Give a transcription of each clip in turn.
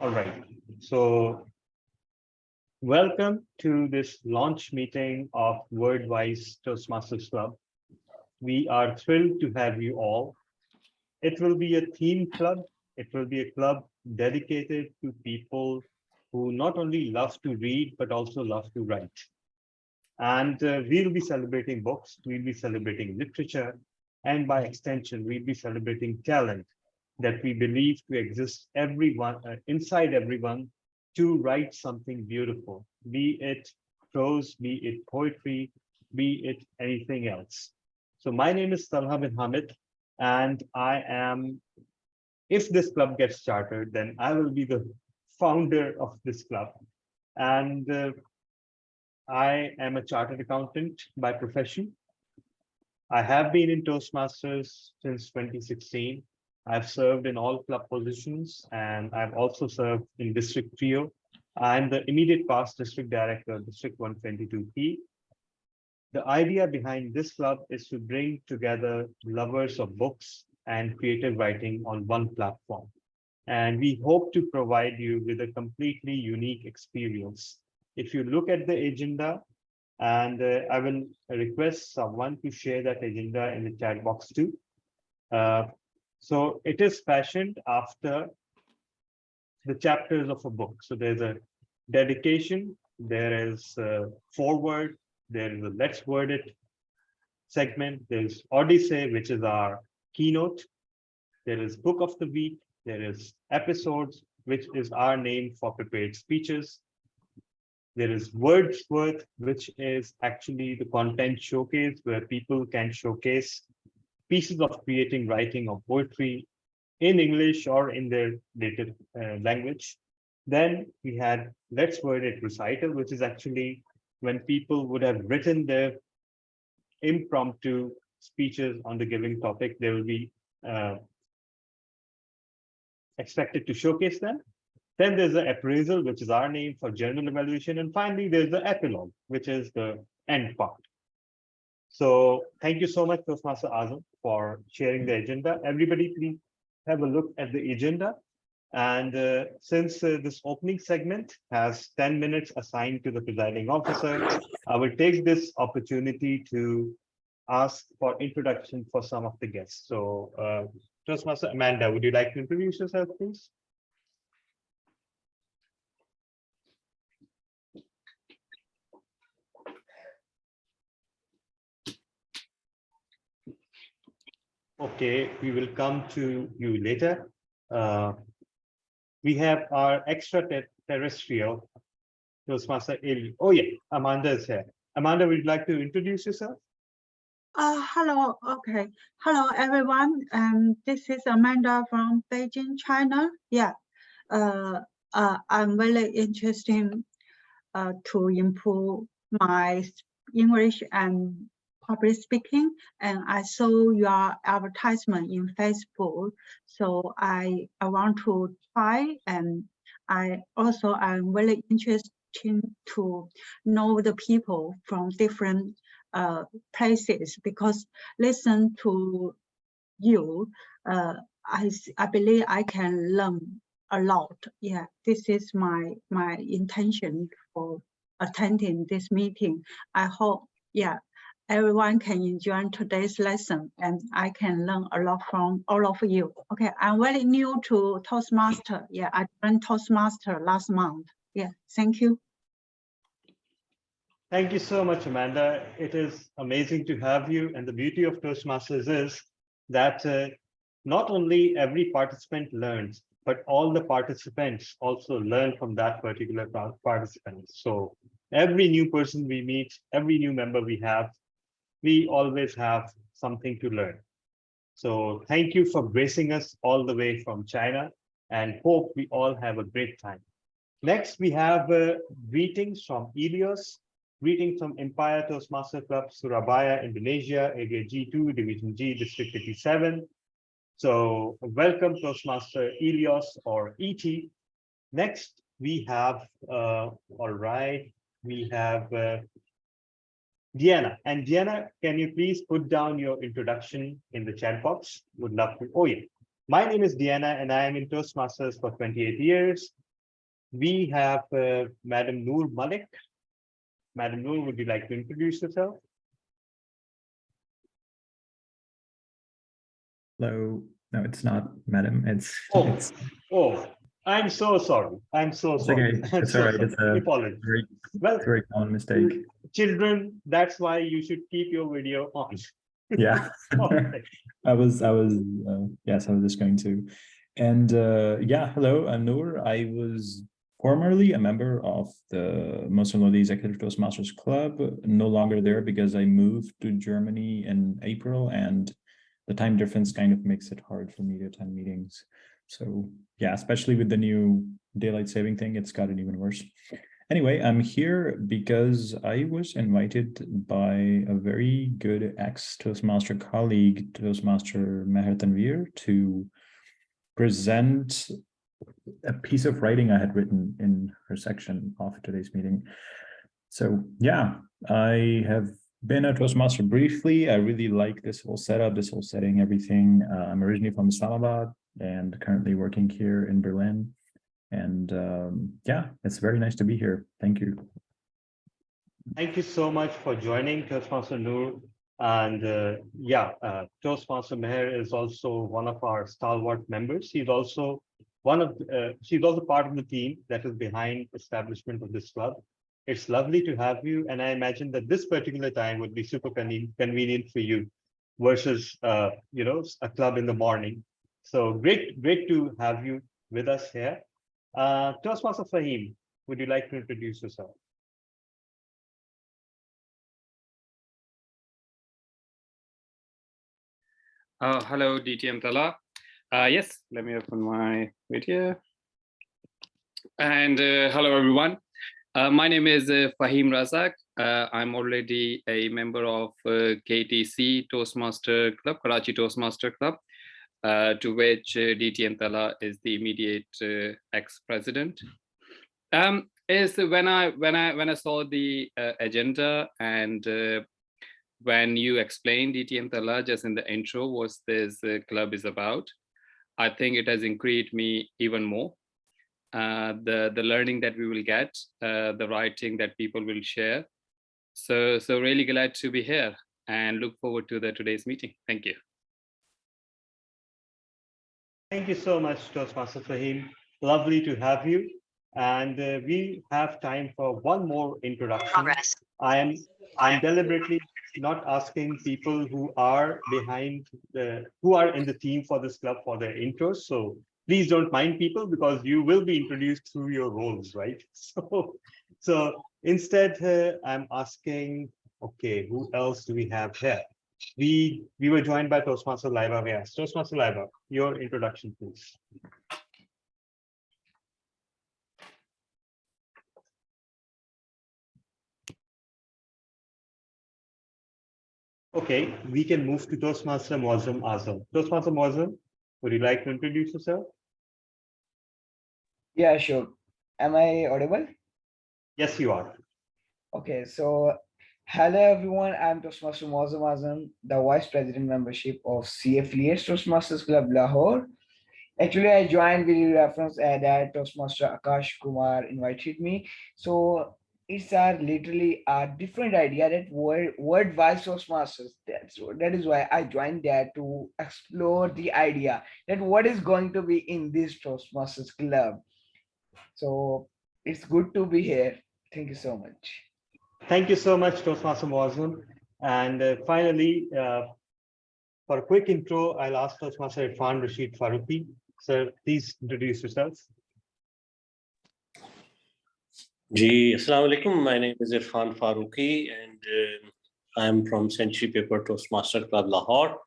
All right. So welcome to this launch meeting of WordWise Toastmasters Club. We are thrilled to have you all. It will be a theme club. It will be a club dedicated to people who not only love to read, but also love to write. And we'll be celebrating books, we'll be celebrating literature, and by extension, we'll be celebrating talent that we believe to exist inside everyone to write something beautiful, be it prose, be it poetry, be it anything else. So my name is Talha bin Hamid, and if this club gets chartered, then I will be the founder of this club. And I am a chartered accountant by profession. I have been in Toastmasters since 2016. I've served in all club positions, and I've also served in District Trio. I'm the immediate past District Director, District 122P. The idea behind this club is to bring together lovers of books and creative writing on one platform. And we hope to provide you with a completely unique experience. If you look at the agenda, and I will request someone to share that agenda in the chat box too. So it is fashioned after the chapters of a book. So there's a dedication, there is a foreword, there is a let's word it segment, there's Odyssey, which is our keynote, there is book of the week, there is episodes, which is our name for prepared speeches. There is Wordsworth, which is actually the content showcase where people can showcase pieces of creating writing or poetry in English or in their native language. Then we had Let's Word It Recital, which is actually when people would have written their impromptu speeches on the given topic, they will be expected to showcase them. Then there's the appraisal, which is our name for general evaluation. And finally, there's the epilogue, which is the end part. So thank you so much, Toastmaster Azam, for sharing the agenda. Everybody, please have a look at the agenda. And since this opening segment has 10 minutes assigned to the presiding officer, I will take this opportunity to ask for introduction for some of the guests. So Toastmaster Amanda, would you like to introduce yourself, please? Okay, we will come to you later. We have our extraterrestrial Toastmaster Eli. Oh yeah, Amanda is here. Amanda, would you like to introduce yourself? Hello. Okay. Hello, everyone. This is Amanda from Beijing, China. Yeah. I'm very interested to improve my English and public speaking, and I saw your advertisement in Facebook, so I want to try, and I'm very interested to know the people from different places, because listen to you, I believe I can learn a lot. Yeah, this is my intention for attending this meeting. I hope, yeah, everyone can enjoy today's lesson, and I can learn a lot from all of you. Okay, I'm very new to Toastmaster. Yeah, I joined Toastmaster last month. Yeah, thank you. Thank you so much, Amanda. It is amazing to have you. And the beauty of Toastmasters is that not only every participant learns, but all the participants also learn from that particular participant. So every new person we meet, every new member we have, we always have something to learn. So thank you for gracing us all the way from China, and hope we all have a great time. Next, we have greetings from Elios. Greetings from Empire Toastmaster Club, Surabaya, Indonesia, Area G2, Division G, District 87. So welcome, Toastmaster Elios or ET. Next, we have, all right, we have Diana. And Diana, can you please put down your introduction in the chat box? Would love to. Oh, yeah. My name is Diana, and I am in Toastmasters for 28 years. we have Madam Noor Malik. Madam Noor, would you like to introduce yourself? Hello. No, it's not, madam. It's Oh, I'm so sorry. I'm so it's sorry. okay. I'm It's so all right. sorry. It's a Apologies. Well, very common mistake. children, that's why you should keep your video on. Yeah. Okay. Yes, I was just going to. And yeah, hello, I'm Noor. I was formerly a member of the Muslim Law Executive Toastmasters Club, no longer there because I moved to Germany in April, and the time difference kind of makes it hard for me to attend meetings. So yeah, especially with the new daylight saving thing, it's gotten even worse. Anyway, I'm here because I was invited by a very good ex-Toastmaster colleague, Toastmaster Meher Tanveer, to present a piece of writing I had written in her section of today's meeting. So yeah, I have been a Toastmaster briefly. I really like this whole setup, this whole setting, everything. I'm originally from Islamabad and currently working here in Berlin. And yeah, it's very nice to be here. Thank you. Thank you so much for joining Toastmaster Noor. And Toastmaster Meher is also one of our stalwart members. She's also she's also part of the team that is behind establishment of this club. It's lovely to have you, and I imagine that this particular time would be super convenient for you versus a club in the morning. So great to have you with us here. Toastmaster Fahim, would you like to introduce yourself? Hello, DTM Tala. Yes, let me open my video. And hello, everyone. My name is Fahim Razak. I'm already a member of KTC Toastmaster Club, Karachi Toastmaster Club, to which DTM Tala is the immediate ex-president. Is when I saw the agenda and when you explained DTM Tala just in the intro what this club is about, I think it has intrigued me even more. The learning that we will get, the writing that people will share. So really glad to be here and look forward to today's meeting. Thank you. Thank you so much, Toastmaster Fahim. Lovely to have you. And we have time for one more introduction. I'm deliberately not asking people who are who are in the team for this club for their intros. So please don't mind people, because you will be introduced through your roles, right? So instead, I'm asking, okay, who else do we have here? We were joined by Toastmaster Laiba Vyas. Toastmaster Laiba, your introduction, please. Okay, we can move to Toastmaster Muazzam Azam. Toastmaster Muazzam, would you like to introduce yourself? Yeah, sure. Am I audible? Yes, you are. Okay, so hello everyone. I'm Toastmaster Muazzam Azam, the Vice President membership of CFLS Toastmasters Club Lahore. Actually, I joined with the reference that Toastmaster Akash Kumar invited me. So it's literally a different idea that WordWise Toastmasters. That is why I joined there to explore the idea that what is going to be in this Toastmasters Club. So it's good to be here. Thank you so much. Thank you so much, Toastmaster Muazzam. And finally, for a quick intro, I'll ask Toastmaster Irfan Rashid Faruqi. Sir, please introduce yourself. Ji, Assalamu alaikum. My name is Irfan Faruqi, and I'm from Century Paper Toastmaster Club Lahore.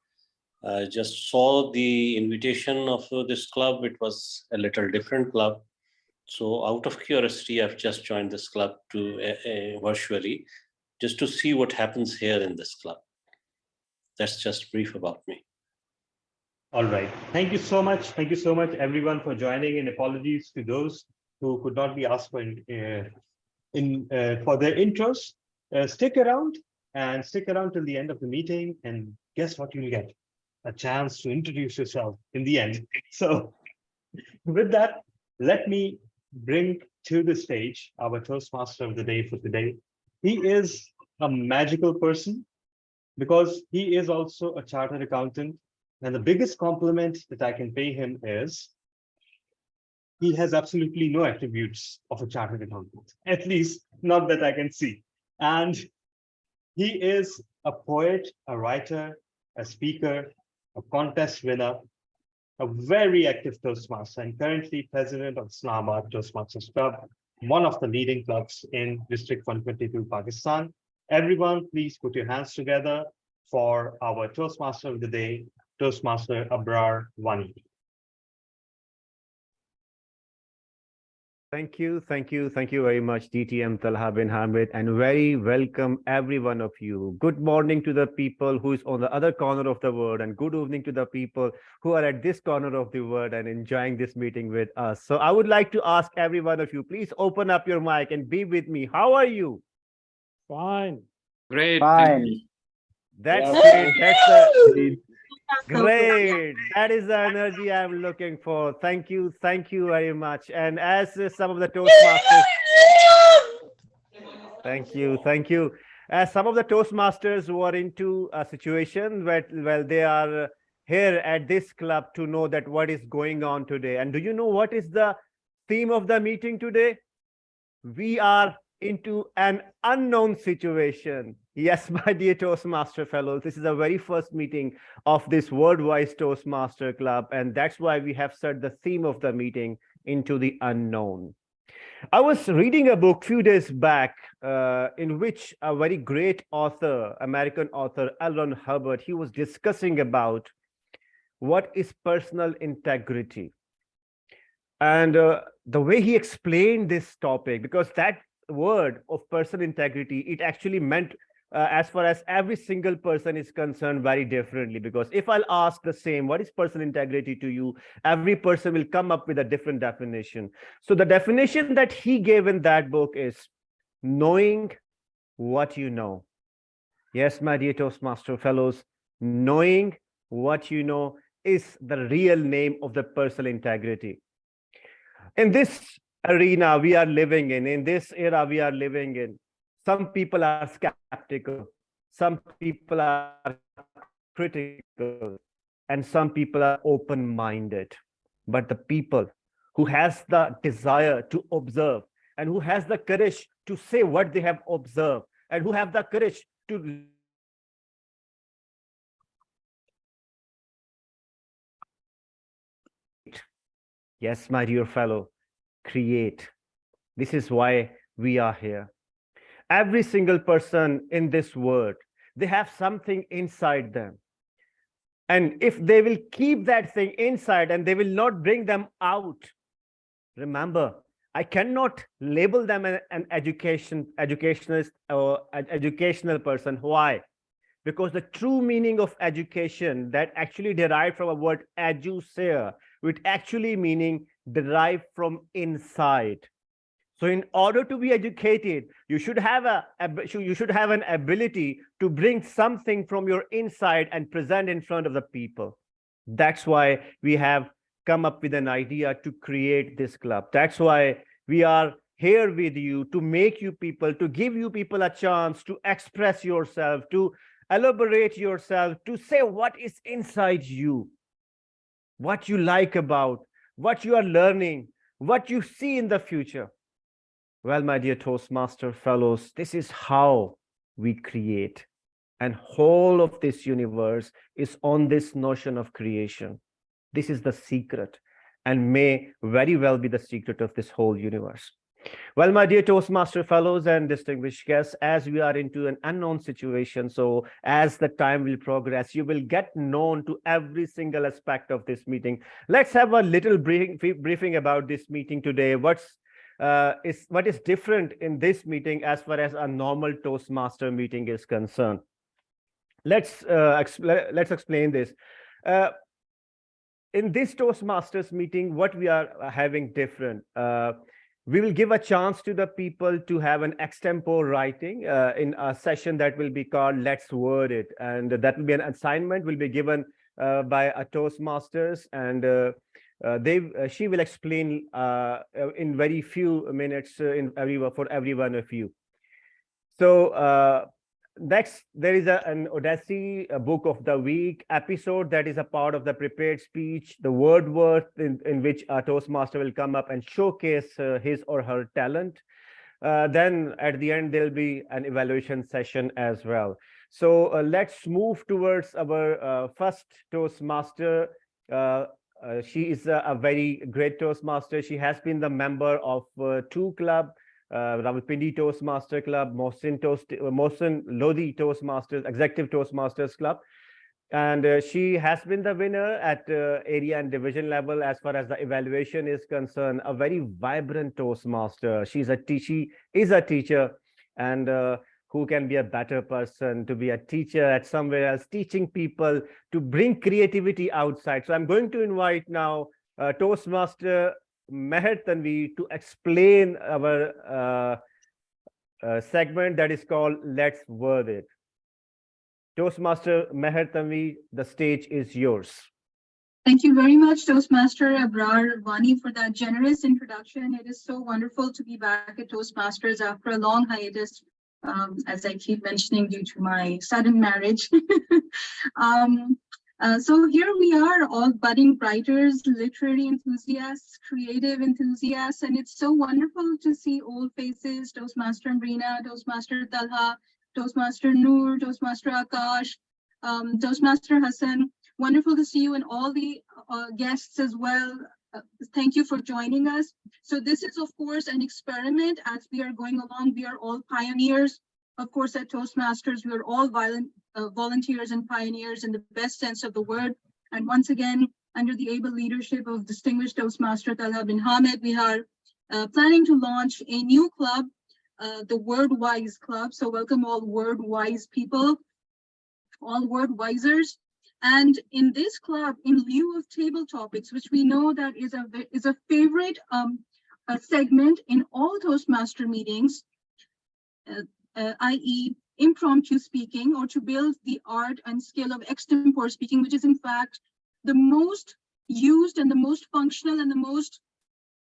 I just saw the invitation of this club. It was a little different club. So out of curiosity, I've just joined this club virtually, just to see what happens here in this club. That's just brief about me. All right. Thank you so much. Thank you so much, everyone, for joining, and apologies to those who could not be asked for their intros. Stick around till the end of the meeting, and guess what you'll get? A chance to introduce yourself in the end. So with that, let me bring to the stage our Toastmaster of the day for today. He is a magical person because he is also a chartered accountant. And the biggest compliment that I can pay him is he has absolutely no attributes of a chartered accountant, at least not that I can see. And he is a poet, a writer, a speaker, a contest winner, a very active Toastmaster, and currently president of Islamabad Toastmasters Club, one of the leading clubs in District 122, Pakistan. Everyone, please put your hands together for our Toastmaster of the day, Toastmaster Abrar Wani. Thank you very much, DTM Talha bin Hamid, and very welcome every one of you. Good morning to the people who is on the other corner of the world, and good evening to the people who are at this corner of the world and enjoying this meeting with us. So I would like to ask every one of you, please open up your mic and be with me. How are you? Fine. Great. Fine. That's Yeah. great. That's So good. great. That is the energy I'm looking for. Thank you very much. And as some of the Toastmasters, thank you. As some of the Toastmasters who are into a situation where, well, they are here at this club to know that what is going on today. And do you know what is the theme of the meeting today? We are into an unknown situation. Yes, my dear Toastmaster fellows, this is the very first meeting of this WordWise Toastmaster Club, and that's why we have set the theme of the meeting into the unknown. I was reading a book few days back in which a very great author, American author, L. Ron Hubbard, he was discussing about what is personal integrity. And the way he explained this topic, because that word of personal integrity, it actually meant as far as every single person is concerned very differently. Because if I'll ask the same, what is personal integrity to you, every person will come up with a different definition. So the definition that he gave in that book is knowing what you know. Yes, my dear Toastmaster fellows, knowing what you know is the real name of the personal integrity. In this arena we are living in this era we are living in, some people are skeptical, some people are critical, and some people are open-minded. But the people who has the desire to observe and who has the courage to say what they have observed and who have the courage to yes, my dear fellow, create. This is why we are here. Every single person in this world, they have something inside them. And if they will keep that thing inside and they will not bring them out, remember, I cannot label them an educationalist or an educational person. Why? Because the true meaning of education that actually derived from a word educere, which actually meaning derived from inside. So in order to be educated, you should have an ability to bring something from your inside and present in front of the people. That's why we have come up with an idea to create this club. That's why we are here with you, to make you people, to give you people a chance to express yourself, to elaborate yourself, to say what is inside you, what you like about, what you are learning, what you see in the future. Well, my dear Toastmaster fellows, this is how we create. And whole of this universe is on this notion of creation. This is the secret and may very well be the secret of this whole universe. Well, my dear Toastmaster fellows and distinguished guests, as we are into an unknown situation, so as the time will progress, you will get known to every single aspect of this meeting. Let's have a little briefing about this meeting today. What is different in this meeting as far as a normal Toastmaster meeting is concerned. Let's explain this. In this Toastmasters meeting, what we are having different, we will give a chance to the people to have an extempore writing in a session that will be called Let's Word It. And that will be an assignment will be given by a Toastmasters, and She will explain in very few minutes for every one of you. So next, there is an Odyssey book of the week episode that is a part of the prepared speech, the word worth, in which a Toastmaster will come up and showcase his or her talent. Then at the end, there'll be an evaluation session as well. So let's move towards our first Toastmaster. She is a very great Toastmaster. She has been the member of two clubs, Rawalpindi Toastmaster Club, Mohsin Lodi Toastmasters, Executive Toastmasters Club. And she has been the winner at area and division level as far as the evaluation is concerned. A very vibrant Toastmaster. She is a teacher, and who can be a better person to be a teacher at somewhere else, teaching people to bring creativity outside. So I'm going to invite now Toastmaster Meher Tanvi to explain our segment that is called Let's Word It. Toastmaster Meher Tanvi, the stage is yours. Thank you very much, Toastmaster Abrar Vani, for that generous introduction. It is so wonderful to be back at Toastmasters after a long hiatus, as I keep mentioning, due to my sudden marriage. So here we are, all budding writers, literary enthusiasts, creative enthusiasts, and it's so wonderful to see old faces, Toastmaster Amrina, Toastmaster Talha, Toastmaster Noor, Toastmaster Akash, Toastmaster Hassan. Wonderful to see you and all the guests as well. Thank you for joining us. So this is, of course, an experiment. As we are going along, we are all pioneers. Of course, at Toastmasters, we are all volunteers and pioneers in the best sense of the word. And once again, under the able leadership of distinguished Toastmaster Talha bin Hamid, we are planning to launch a new club, the WordWise Club. So welcome all WordWise people, all WordWisers. And in this club, in lieu of table topics, which we know that is a favorite segment in all Toastmaster meetings, i.e. impromptu speaking, or to build the art and skill of extempore speaking, which is in fact the most used and the most functional and the most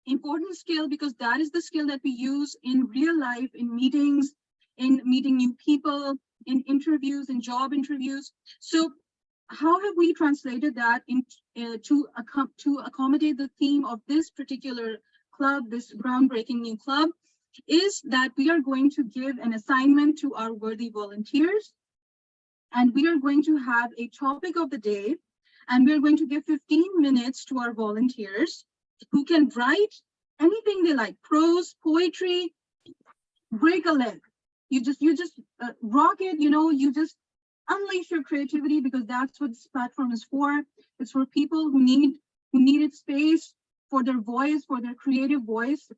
important skill, because that is the skill that we use in real life, in meetings, in meeting new people, in interviews, in job interviews. So how have we translated that to accommodate the theme of this particular club, this groundbreaking new club, is that we are going to give an assignment to our worthy volunteers, and we are going to have a topic of the day, and we're going to give 15 minutes to our volunteers who can write anything they like, prose, poetry, break a leg. You just rock it, you just unleash your creativity, because that's what this platform is for. It's for people who needed space for their voice, for their creative voice.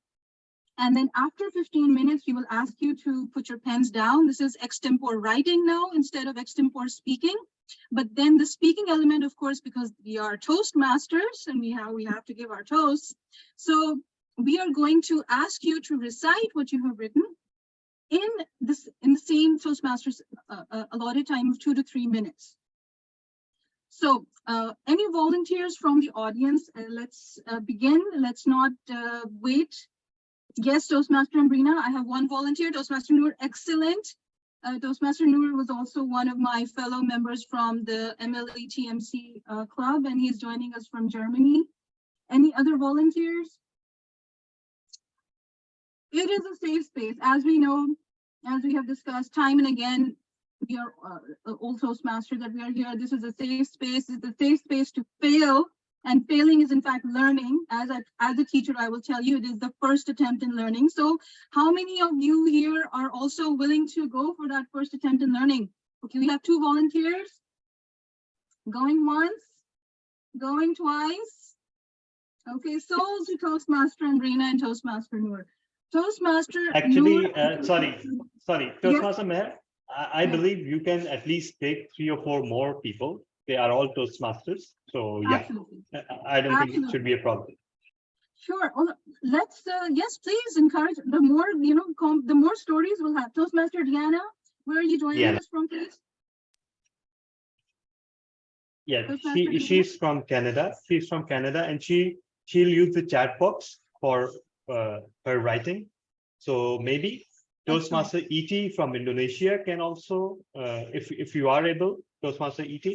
And then after 15 minutes, we will ask you to put your pens down. This is extempore writing now instead of extempore speaking. But then the speaking element, of course, because we are Toastmasters and we have to give our toasts. So we are going to ask you to recite what you have written in the same Toastmasters allotted time of 2 to 3 minutes. So any volunteers from the audience, let's begin. Let's not wait. Yes, Toastmaster Amrina, I have one volunteer. Toastmaster Noor, excellent. Toastmaster Noor was also one of my fellow members from the MLE TMC club, and he's joining us from Germany. Any other volunteers? It is a safe space. As we know, as we have discussed time and again, we are all Toastmasters that we are here. This is a safe space. It's a safe space to fail. And failing is in fact learning. As a teacher, I will tell you, it is the first attempt in learning. So how many of you here are also willing to go for that first attempt in learning? Okay, we have 2 volunteers. Going once, going twice. Okay, sold to Toastmaster Amrina and Toastmaster Noor. Toastmaster Actually, Noor, sorry, Toastmaster Meher, I believe you can at least take 3 or 4 more people. They are all Toastmasters. So yeah, absolutely. I don't think it should be a problem. Sure. Well, let's, yes, please encourage. The more, the more stories we'll have. Toastmaster Diana, where are you joining us from, please? Yeah, Toastmaster she's from Canada. She's from Canada, and she'll use the chat box for her writing. So maybe Toastmaster ET from Indonesia can also, if you are able, Toastmaster ET,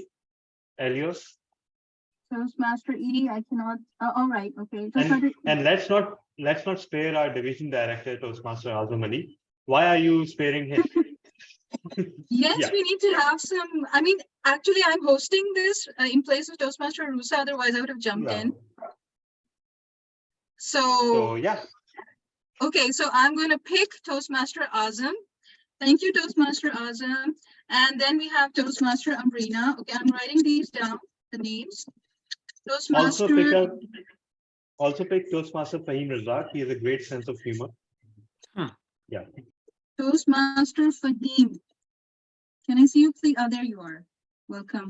Elios. Toastmaster ED, I cannot. All right, okay. Toastmaster, And let's not spare our division director, Toastmaster Azam Ali. Why are you sparing him? yes, Yeah. we need to have some. I mean, actually, I'm hosting this in place of Toastmaster Rusa. Otherwise, I would have jumped in. So yeah. Okay, so I'm going to pick Toastmaster Azam. Thank you, Toastmaster Azam. And then we have Toastmaster Amrina. Okay, I'm writing these down, the names. Toastmaster. Also pick Toastmaster Fahim Razak. He has a great sense of humor. Yeah. Toastmaster Fahim. Can I see you, please? Oh, there you are. Welcome.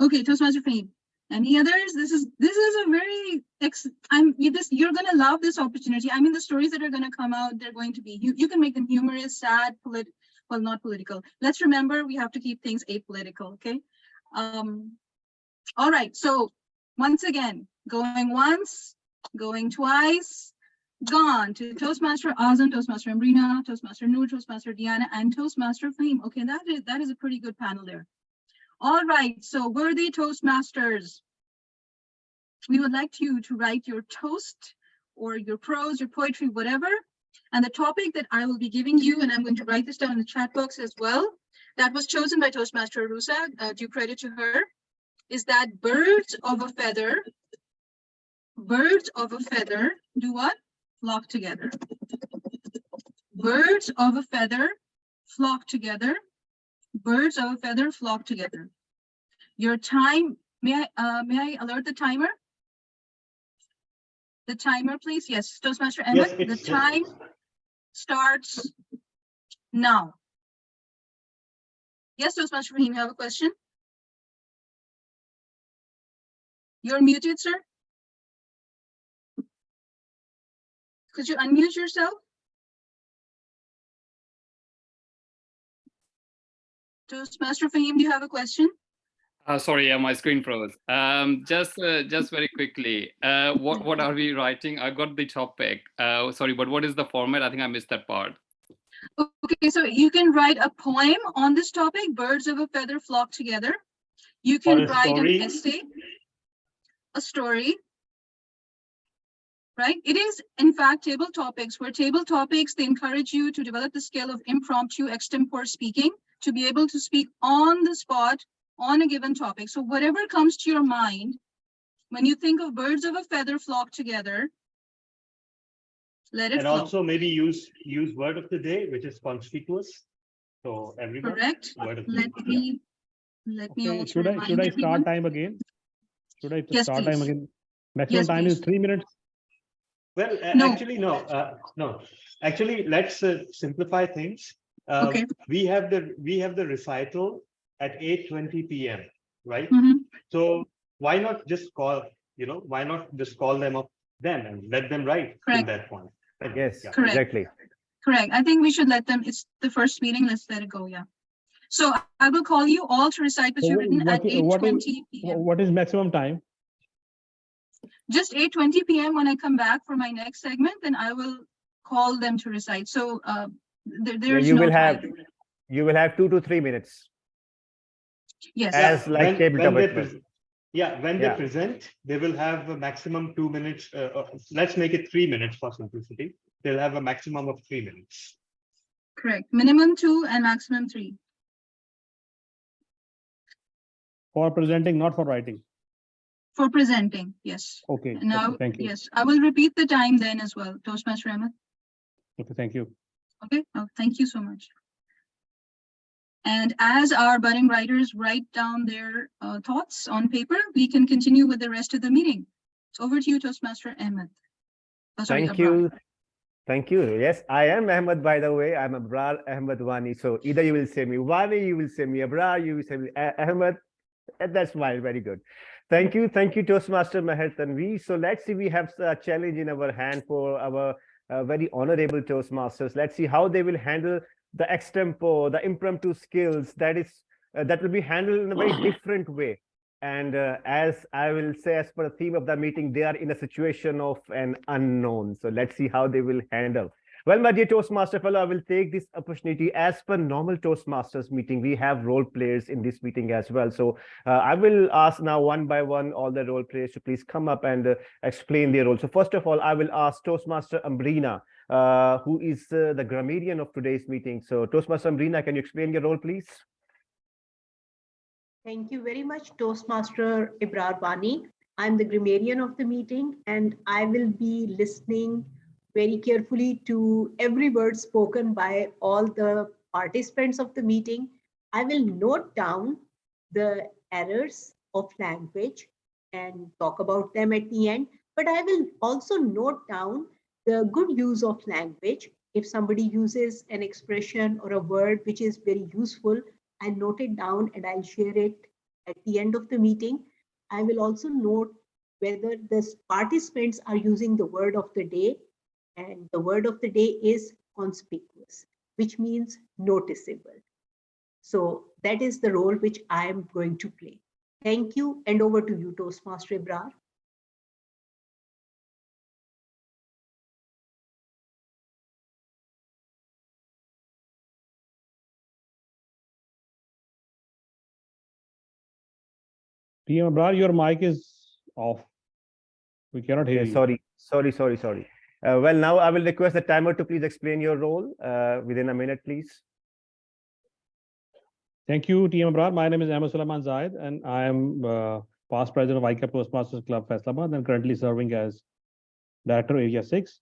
Okay, Toastmaster Fahim. Any others? This is a very you're gonna love this opportunity. I mean, the stories that are gonna come out, they're going to be you can make them humorous, sad, well, not political. Let's remember we have to keep things apolitical, okay? All right, so once again, going once, going twice, gone to Toastmaster Azam, Toastmaster Amrina, Toastmaster Noor, Toastmaster Diana, and Toastmaster Fahim. Okay, that is a pretty good panel there. All right, so worthy Toastmasters, we would like you to write your toast or your prose, your poetry, whatever. And the topic that I will be giving you, and I'm going to write this down in the chat box as well, that was chosen by Toastmaster Rusa, due credit to her, is that birds of a feather do what? Flock together. Birds of a feather flock together. Birds of a feather flock together. Your time, may I alert the timer? The timer, please. Yes, Toastmaster Emma, the time starts now. Yes, Toastmaster Fahim, you have a question? You're muted, sir. Could you unmute yourself? Toastmaster Fahim, do you have a question? Sorry, yeah, my screen froze. Just very quickly, what are we writing? I got the topic. Sorry, but what is the format? I think I missed that part. Okay, so you can write a poem on this topic, birds of a feather flock together. You can write an essay, a story, right? It is, in fact, table topics, where table topics, they encourage you to develop the skill of impromptu extempore speaking, to be able to speak on the spot on a given topic. So whatever comes to your mind, when you think of birds of a feather flock together, let it flow. And also maybe use word of the day, which is conspicuous. So everyone. Correct. Let me also should I start time again? Should I start time again? Maximum time is 3 minutes. Well, no. Actually, no. Actually, let's simplify things. Okay. We have the recital at 8:20 p.m. right? So why not just call them up then and let them write till that point? Yes, correct. Exactly. Correct. I think we should let them. It's the first meeting. Let's let it go. Yeah. So I will call you all to recite what you've written at 8:20 p.m. What is maximum time? Just 8:20 p.m. when I come back for my next segment, then I will call them to recite. So there's you no will have time. you will have 2 to 3 minutes. Yes. As like tabletop. When they present, they will have a maximum 2 minutes. Let's make it 3 minutes for simplicity. They'll have a maximum of 3 minutes. Correct. Minimum 2 and maximum 3. For presenting, not for writing. For presenting, yes. Okay. Now, okay, thank you. yes, I will repeat the time then as well. Toastmaster Ahmed. Okay, thank you. Okay. Oh, thank you so much. And as our budding writers write down their thoughts on paper, we can continue with the rest of the meeting. Over to you, Toastmaster Ahmed. Oh, sorry, Thank Abrar. you. Thank you. Yes, I am Ahmed, by the way. I'm Abrar Ahmed Wani. So either you will say me Wani, you will say me Abrar, you will say me Ahmed. That's fine. Very good. Thank you. Thank you, Toastmaster Meher Tanvi. So let's see, we have a challenge in our hand for our very honorable Toastmasters. Let's see how they will handle the extempore, the impromptu skills. That is that will be handled in a very different way. And as I will say, as per the theme of the meeting, they are in a situation of an unknown. So let's see how they will handle. Well, my dear Toastmaster fellow, I will take this opportunity. As per normal Toastmasters meeting, we have role players in this meeting as well. So I will ask now one by one all the role players to please come up and explain their role. So first of all, I will ask Toastmaster Ambrina, who is the grammarian of today's meeting. So Toastmaster Ambrina, can you explain your role, please? Thank you very much, Toastmaster Ibrar Bani. I'm the grammarian of the meeting, and I will be listening very carefully to every word spoken by all the participants of the meeting. I will note down the errors of language and talk about them at the end, but I will also note down the good use of language. If somebody uses an expression or a word which is very useful, I'll note it down and I'll share it at the end of the meeting. I will also note whether the participants are using the word of the day, and the word of the day is conspicuous, which means noticeable. So that is the role which I am going to play. Thank you, and over to you, Toastmaster Ibrar. TM Abrar, your mic is off. We cannot hear you. Sorry. Well, now I will request the timer to please explain your role within a minute, please. Thank you, TM Abrar. My name is Ahmed Sulaiman Zaid, and I am past president of ICAP Toastmasters Club, Faisalabad, and currently serving as Director Area 6.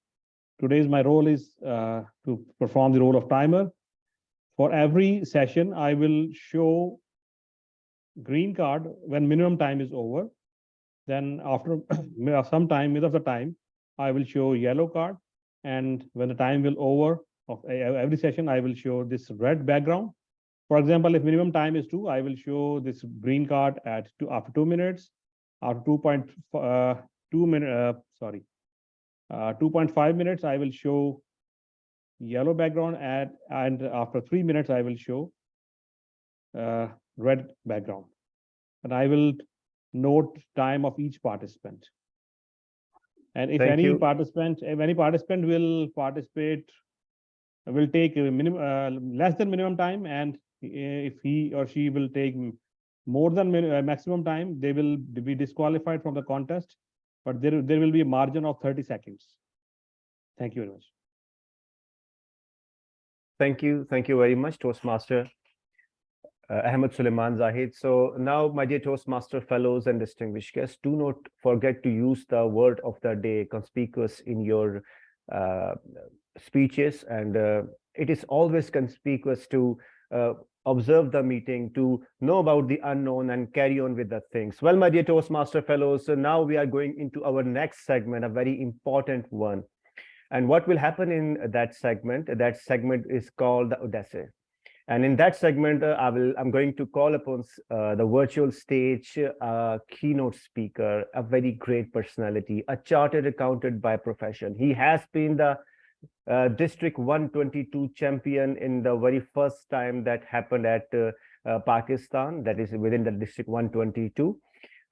Today's my role is to perform the role of timer. For every session, I will show green card when minimum time is over. Then after some time, mid of the time, I will show yellow card. And when the time will over of every session, I will show this red background. For example, if minimum time is 2, I will show this green card at after 2 minutes. After 2.5 minutes, I will show yellow background and after 3 minutes, I will show red background. And I will note time of each participant. And if any participant will participate, will take less than minimum time, and if he or she will take more than maximum time, they will be disqualified from the contest, but there will be a margin of 30 seconds. Thank you very much. Thank you very much, Toastmaster Ahmed Sulaiman Zahid. So now, my dear Toastmaster fellows and distinguished guests, do not forget to use the word of the day conspicuous in your speeches, and it is always conspicuous to observe the meeting, to know about the unknown and carry on with the things. Well, my dear Toastmaster fellows, so now we are going into our next segment, a very important one. And what will happen in that segment is called the Odyssey. And in that segment, I'm going to call upon the virtual stage keynote speaker, a very great personality, a chartered accountant by profession. He has been the District 122 champion in the very first time that happened at Pakistan, that is within the District 122.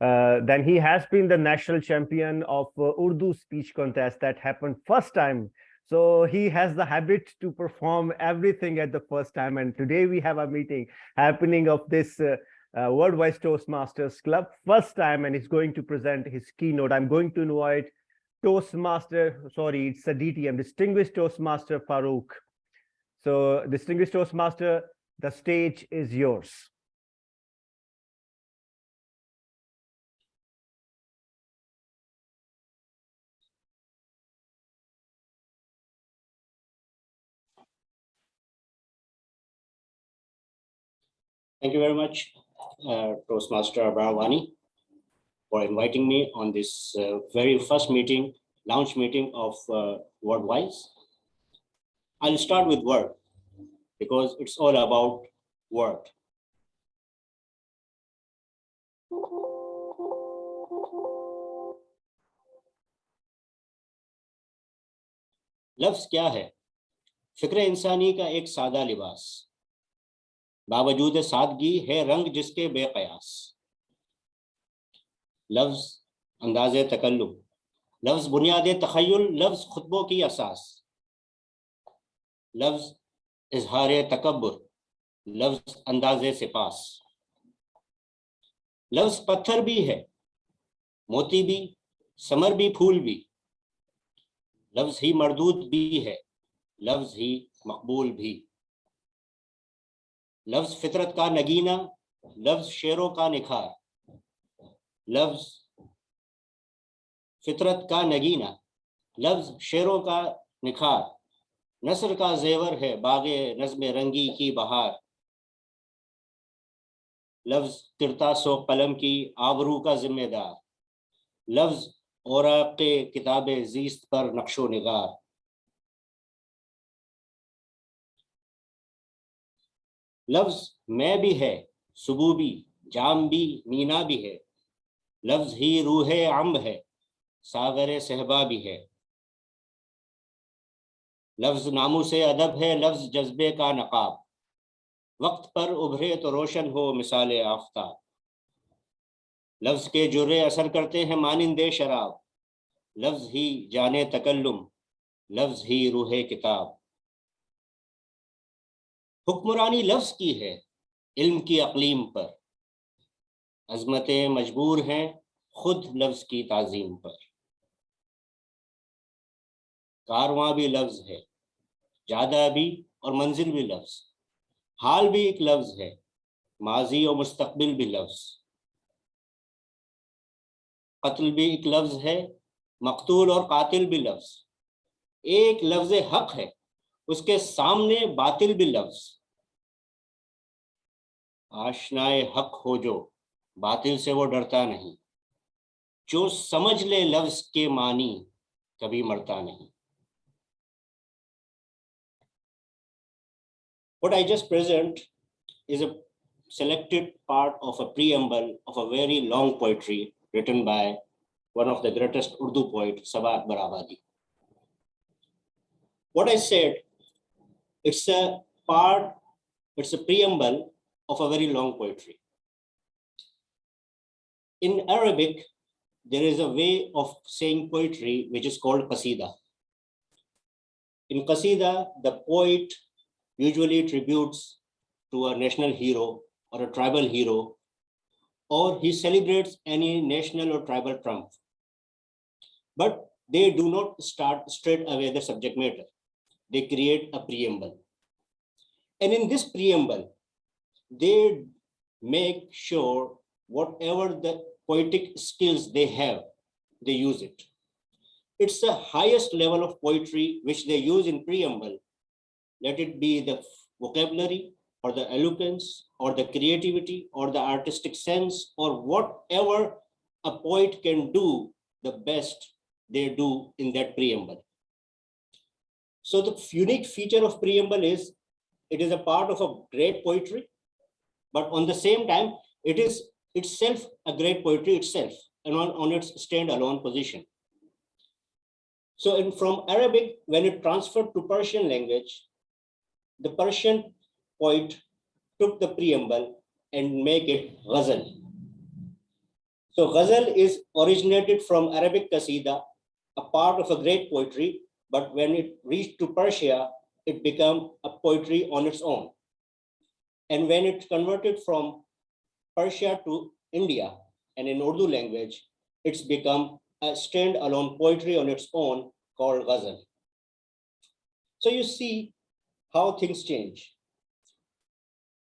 Then he has been the national champion of Urdu speech contest that happened first time. So he has the habit to perform everything at the first time. And today we have a meeting happening of this WordWise Toastmasters Club first time, and he's going to present his keynote. I'm going to invite Toastmaster, sorry, it's a DTM, Distinguished Toastmaster Farooq. So Distinguished Toastmaster, the stage is yours. Thank you very much, Toastmaster Ibrar Bani, for inviting me on this very first meeting, launch meeting of WordWise. I'll start with word because it's all about word. लफ्ज क्या है? फिक्र इंसानी का एक सादा लिबास, बावजूद सादगी है रंग जिसके बेकयास। लफ्ज अंदाज़े तकल्लुम, लफ्ज बुनियाद तखय्युल, लफ्ज खुतबों की असास, लफ्ज इजहार तकब्बुर, लफ्ज अंदाज़े सिपास। लफ्ज पत्थर भी है, मोती भी, समर भी, फूल भी। लफ्ज ही मरदूद भी है, लफ्ज ही मकबूल भी। लफ्ज फितरत का नगीना, लफ्ज शेरों का निखार। लफ्ज फितरत का नगीना, लफ्ज शेरों का निखार। नस्र का जेवर है बागे नज़्म रंगी की बहार। लफ्ज किरतासो कलम की आबरू का जिम्मेदार। लफ्ज औराक़े किताबे ज़ीस्त पर नक्शो निगार। लफ्ज मैं भी है, सुबह भी, जाम भी, मीना भी है। लफ्ज ही रूहे अम्ब है, सागरे सहबा भी है। लफ्ज नामू से अदब है, लफ्ज जज्बे का नकाब। वक्त पर उभरे तो रोशन हो मिसाले आफ्ताब। लफ्ज के जुर्रे असर करते हैं मानिंदे शराब। लफ्ज ही जाने तकल्लुम, लफ्ज ही रूहे किताब। हुक्मरानी लफ्ज की है इल्म की अकलीम पर। अजमतें मजबूर हैं खुद लफ्ज की ताजीम पर। कारवां भी लफ्ज है, जादा भी और मंजिल भी लफ्ज। हाल भी एक लफ्ज है, माजी और मुस्तकबिल भी लफ्ज। कत्ल भी एक लफ्ज है, मकतूल और कातिल भी लफ्ज। एक लफ्ज हक है, उसके सामने बातिल भी लफ्ज। आशनाए हक हो जो, बातिल से वो डरता नहीं। जो समझ ले लफ्ज के मानी, कभी मरता नहीं। What I just present is a selected part of a preamble of a very long poetry written by one of the greatest Urdu poets, Sabah Akbar Abadi. What I said, it's a preamble of a very long poetry. In Arabic, there is a way of saying poetry which is called qasida. In qasida, the poet usually tributes to a national hero or a tribal hero, or he celebrates any national or tribal triumph. But they do not start straight away the subject matter. They create a preamble. And in this preamble, they make sure whatever the poetic skills they have, they use it. It's the highest level of poetry which they use in preamble. Let it be the vocabulary or the eloquence or the creativity or the artistic sense or whatever a poet can do, the best they do in that preamble. So the unique feature of preamble is it is a part of a great poetry, but on the same time, it is itself a great poetry itself and on its standalone position. So from Arabic, when it transferred to Persian language, the Persian poet took the preamble and make it ghazal. So ghazal is originated from Arabic qasida, a part of a great poetry, but when it reached to Persia, it became a poetry on its own. And when it converted from Persia to India and in Urdu language, it's become a standalone poetry on its own called ghazal. So you see how things change.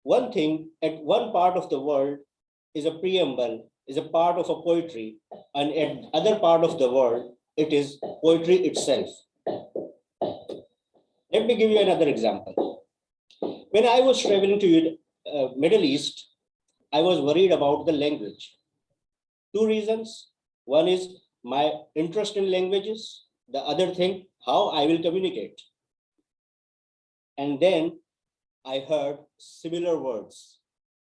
One thing at one part of the world is a preamble, is a part of a poetry, and at other part of the world, it is poetry itself. Let me give you another example. When I was traveling to Middle East, I was worried about the language. Two reasons. One is my interest in languages. The other thing, how I will communicate. And then I heard similar words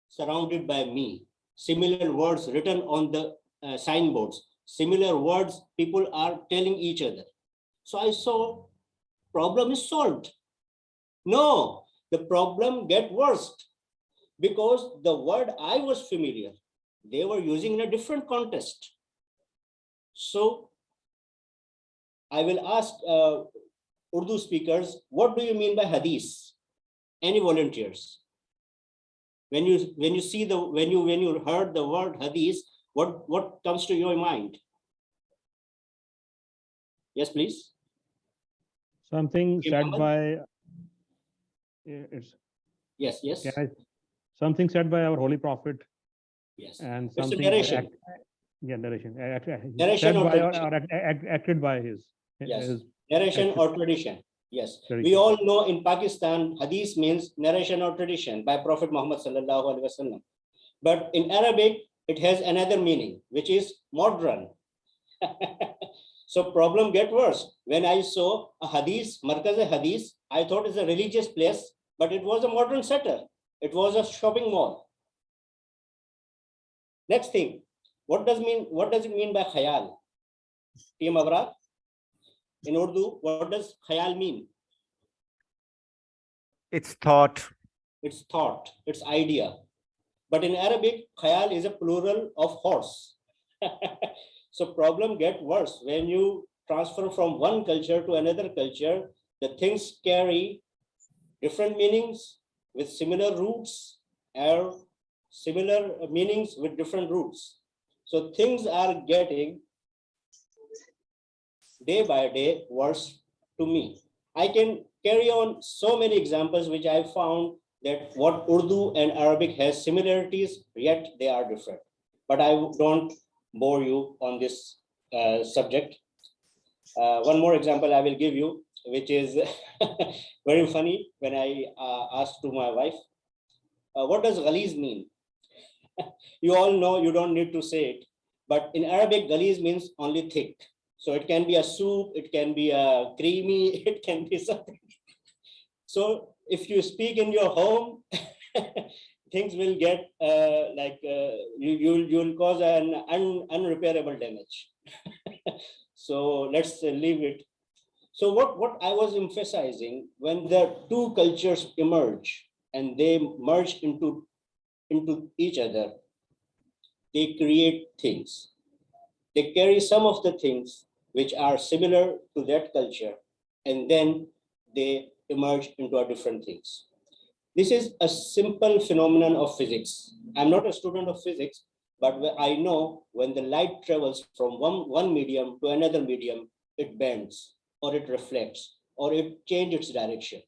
surrounded by me, similar words written on the signboards, similar words people are telling each other. So I saw problem is solved. No, the problem get worse. because the word I was familiar, they were using in a different context. So I will ask Urdu speakers, what do you mean by hadith? Any volunteers? When you heard the word hadith, what comes to your mind? Yes, please. Something Okay, said Mohammed? by it's Yes, yes, something said by our holy prophet, yes. and It's a something narration. narration Narration said or by or tradition. acted by his. Yes, his narration action. or tradition. Yes, we Tradition. all know in Pakistan, hadith means narration or tradition by Prophet Muhammad sallallahu alaihi wasallam. But in Arabic, it has another meaning, which is modern. So problem get worse. When I saw a hadith, Markaz hadith, I thought it's a religious place, but it was a modern center. It was a shopping mall. Next thing, what does it mean by khayal? Team Abrar? In Urdu, what does khayal mean? It's thought. It's thought, it's idea. But in Arabic, khayal is a plural of horse. So problem get worse. When you transfer from one culture to another culture, the things carry different meanings with similar roots or similar meanings with different roots. So things are getting day by day worse to me. I can carry on so many examples which I found that what Urdu and Arabic has similarities, yet they are different. But I don't bore you on this subject. One more example I will give you, which is very funny. When I asked to my wife, what does ghaliz mean? You all know, you don't need to say it. But in Arabic, ghaliz means only thick. So it can be a soup, it can be a creamy, it can be something. So if you speak in your home, things will get you'll cause an unrepairable damage. So let's leave it. So what I was emphasizing, when the two cultures emerge and they merge into each other, they create things. They carry some of the things which are similar to that culture, and then they emerge into a different things. This is a simple phenomenon of physics. I'm not a student of physics, but I know when the light travels from one medium to another medium, it bends, or it reflects, or it changes its direction.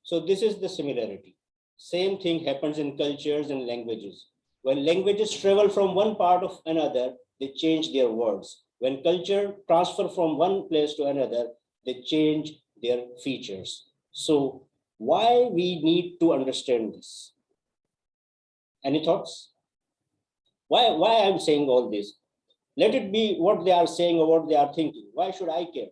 So this is the similarity. Same thing happens in cultures and languages. When languages travel from one part of another, they change their words. When culture transfer from one place to another, they change their features. So why we need to understand this? Any thoughts? Why I'm saying all this? Let it be what they are saying or what they are thinking. Why should I care?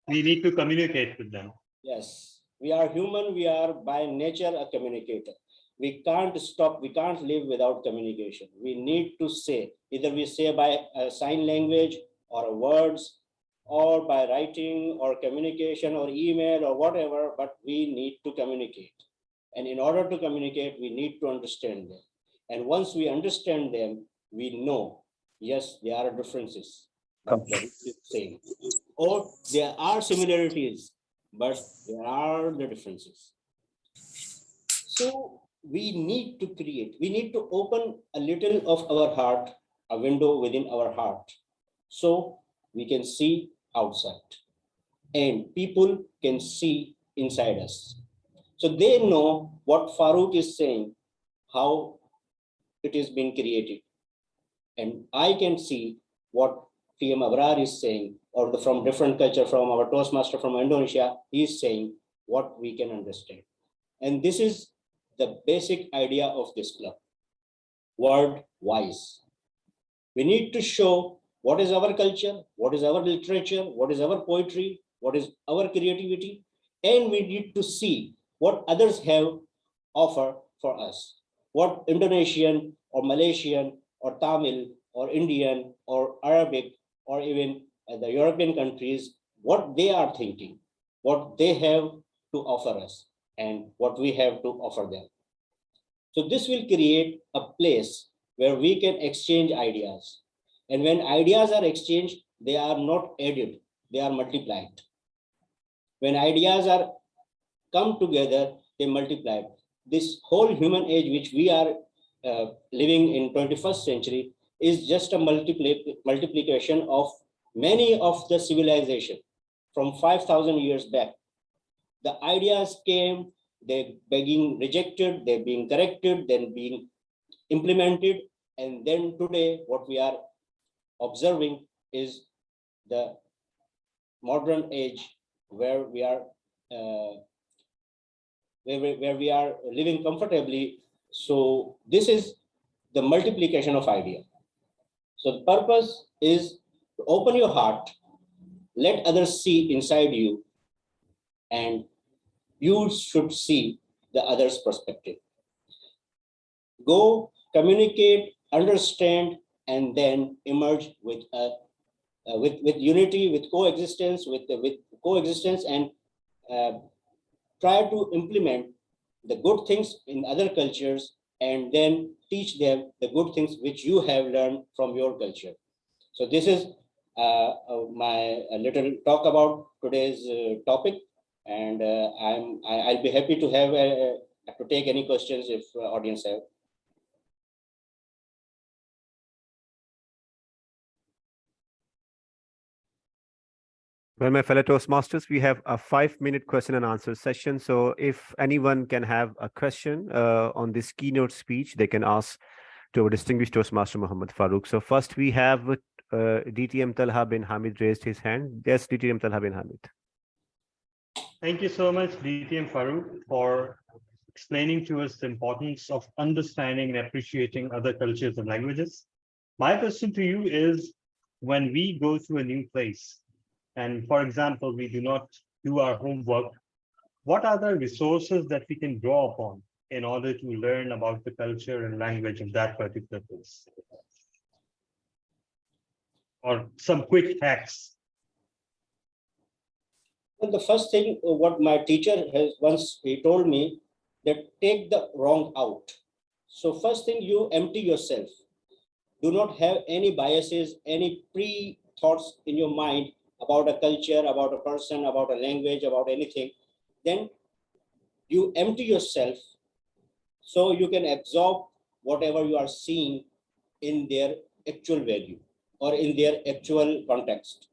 We need to communicate with them. Yes, we are human. We are by nature a communicator. We can't stop. We can't live without communication. We need to say, either we say by a sign language or words, or by writing or communication or email or whatever, but we need to communicate. And in order to communicate, we need to understand them. And once we understand them, we know, yes, there are differences, but the root is same. Or there are similarities, but there are the differences. So we need to create, we need to open a little of our heart, a window within our heart, so we can see outside and people can see inside us. So they know what Farooq is saying, how it is being created. And I can see what TM Abrar is saying, or from different culture, from our Toastmaster from Indonesia, he is saying what we can understand. And this is the basic idea of this club, WordWise. We need to show what is our culture, what is our literature, what is our poetry, what is our creativity, and we need to see what others have offer for us, what Indonesian or Malaysian or Tamil or Indian or Arabic or even the European countries, what they are thinking, what they have to offer us, and what we have to offer them. So this will create a place where we can exchange ideas. And when ideas are exchanged, they are not added, they are multiplied. When ideas are come together, they multiply. This whole human age, which we are living in 21st century, is just a multiplication of many of the civilization from 5,000 years back. The ideas came, they're being rejected, they're being corrected, then being implemented. And then today, what we are observing is the modern age where we are where we are living comfortably. So this is the multiplication of idea. So the purpose is to open your heart, let others see inside you, and you should see the other's perspective. Go, communicate, understand, and then emerge with with unity, with coexistence, and try to implement the good things in other cultures, and then teach them the good things which you have learned from your culture. So this is my little talk about today's topic, and I'll be happy to have to take any questions if audience have. Well, my fellow Toastmasters, we have a 5-minute question and answer session. So if anyone can have a question on this keynote speech, they can ask to our distinguished Toastmaster Muhammad Farooq. So first we have DTM Talha bin Hamid raised his hand. Yes, DTM Talha bin Hamid. Thank you so much, DTM Farooq, for explaining to us the importance of understanding and appreciating other cultures and languages. My question to you is, when we go to a new place, and for example, we do not do our homework, what are the resources that we can draw upon in order to learn about the culture and language of that particular place? Or some quick hacks. Well, the first thing, what my teacher has once he told me, that take the wrong out. So first thing, you empty yourself. Do not have any biases, any pre-thoughts in your mind about a culture, about a person, about a language, about anything. Then you empty yourself so you can absorb whatever you are seeing in their actual value or in their actual context.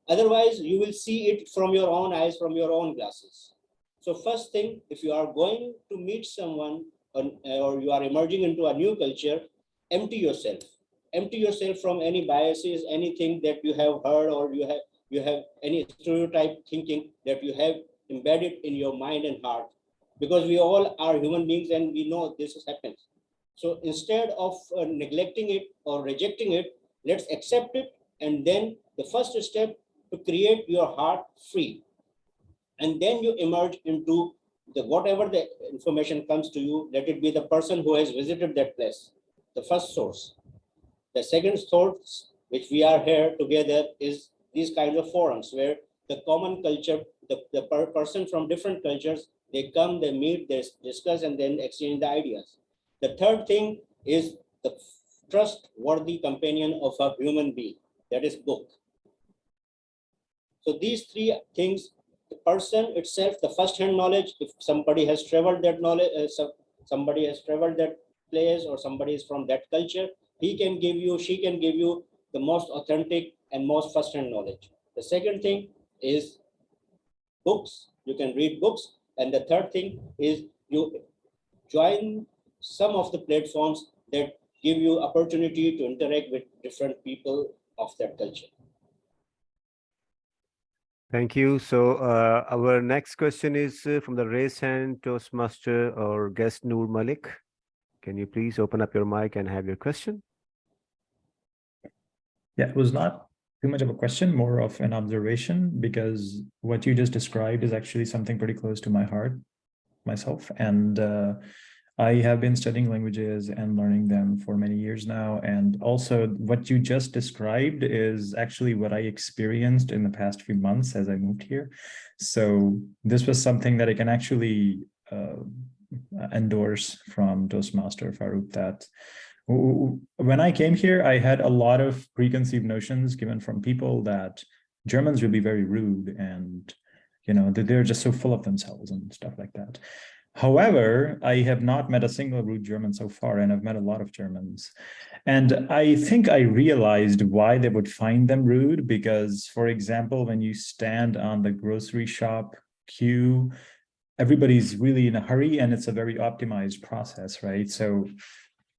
Otherwise, you will see it from your own eyes, from your own glasses. So first thing, if you are going to meet someone or you are emerging into a new culture, empty yourself. Empty yourself from any biases, anything that you have heard, or you have any stereotype thinking that you have embedded in your mind and heart, because we all are human beings and we know this happens. So instead of neglecting it or rejecting it, let's accept it. And then the first step, to create your heart free. And then you emerge into the whatever the information comes to you, let it be the person who has visited that place, the first source. The second source, which we are here together, is these kinds of forums where the common culture, the person from different cultures, they come, they meet, they discuss, and then exchange the ideas. The third thing is the trustworthy companion of a human being, that is book. So these three things, the person itself, the first-hand knowledge, if somebody has traveled that knowledge, somebody has traveled that place, or somebody is from that culture, he can give you, she can give you the most authentic and most first-hand knowledge. The second thing is books. You can read books. And the third thing is you join some of the platforms that give you opportunity to interact with different people of that culture. Thank you. So our next question is from the raised hand Toastmaster or guest Noor Malik. Can you please open up your mic and have your question? Yeah, it was not too much of a question, more of an observation, because what you just described is actually something pretty close to my heart myself. And I have been studying languages and learning them for many years now. And also what you just described is actually what I experienced in the past few months as I moved here. So this was something that I can actually endorse from Toastmaster Farooq that when I came here, I had a lot of preconceived notions given from people that Germans would be very rude and, you know, that they're just so full of themselves and stuff like that. However, I have not met a single rude German so far, and I've met a lot of Germans. And I think I realized why they would find them rude, because, for example, when you stand on the grocery shop queue, everybody's really in a hurry and it's a very optimized process, right? So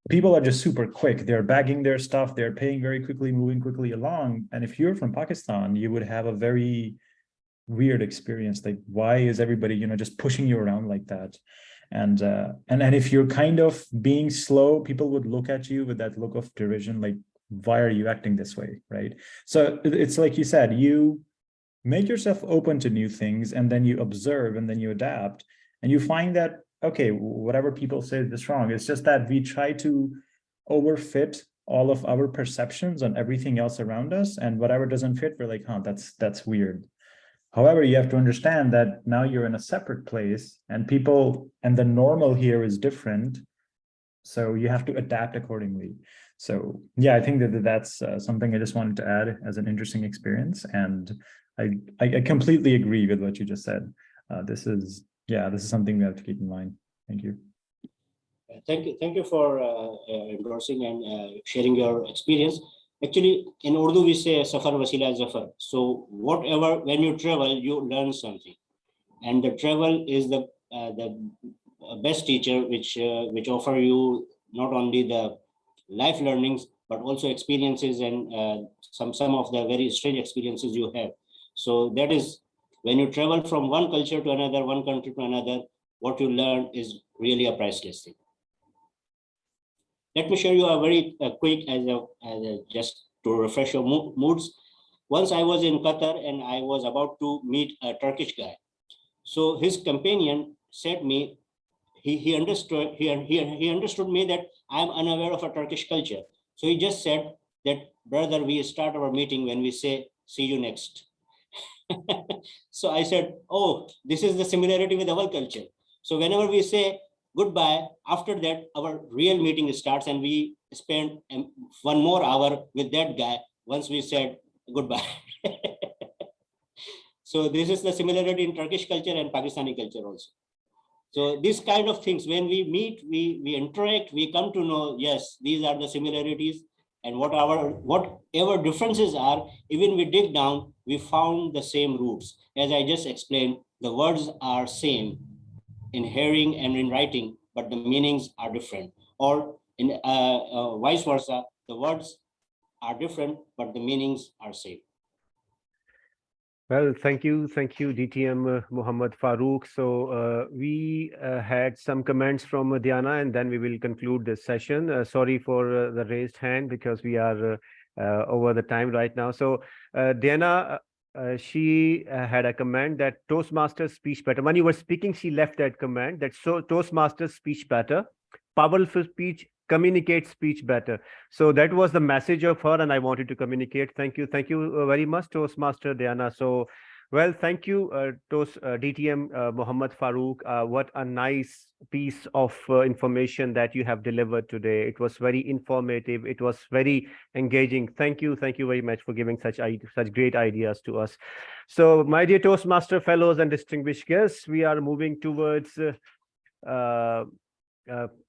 people are just super quick. They're bagging their stuff, they're paying very quickly, moving quickly along. And if you're from Pakistan, you would have a very weird experience. Like, why is everybody, you know, just pushing you around like that? And if you're kind of being slow, people would look at you with that look of derision, like, why are you acting this way, right? So it's like you said, you make yourself open to new things, and then you observe, and then you adapt, and you find that, okay, whatever people say is wrong. It's just that we try to overfit all of our perceptions on everything else around us, and whatever doesn't fit, we're like, huh, that's weird. However, you have to understand that now you're in a separate place, and people, and the normal here is different. So you have to adapt accordingly. So yeah, I think that's something I just wanted to add as an interesting experience. And I completely agree with what you just said. This is something we have to keep in mind. Thank you. Thank you for endorsing and sharing your experience. Actually, in Urdu, we say Safar Wasila Zafar. So whatever, when you travel, you learn something. And the travel is the best teacher, which offer you not only the life learnings, but also experiences and some of the very strange experiences you have. So that is, when you travel from one culture to another, one country to another, what you learn is really a priceless thing. Let me share you a very quick, just to refresh your moods. Once I was in Qatar and I was about to meet a Turkish guy. So his companion said me, he understood me that I'm unaware of a Turkish culture. So he just said that, brother, we start our meeting when we say, see you next. So I said, oh, this is the similarity with our culture. So whenever we say goodbye, after that, our real meeting starts, and we spend one more hour with that guy once we said goodbye. So this is the similarity in Turkish culture and Pakistani culture also. So these kind of things, when we meet, we interact, we come to know, yes, these are the similarities, and whatever differences are, even we dig down, we found the same roots. As I just explained, the words are same in hearing and in writing, but the meanings are different. Or in vice versa, the words are different, but the meanings are same. Well, thank you, DTM Muhammad Farooq. So we had some comments from Diana, and then we will conclude this session. Sorry for the raised hand, because we are over the time right now. So Diana, she had a comment that Toastmasters speech better. When you were speaking, she left that comment that Toastmasters speech better, powerful speech communicates speech better. So that was the message of her, and I wanted to communicate. Thank you very much, Toastmaster Diana. So, well, thank you, DTM Muhammad Farooq. What a nice piece of information that you have delivered today. It was very informative. It was very engaging. Thank you very much for giving such great ideas to us. So, my dear Toastmaster fellows and distinguished guests, we are moving towards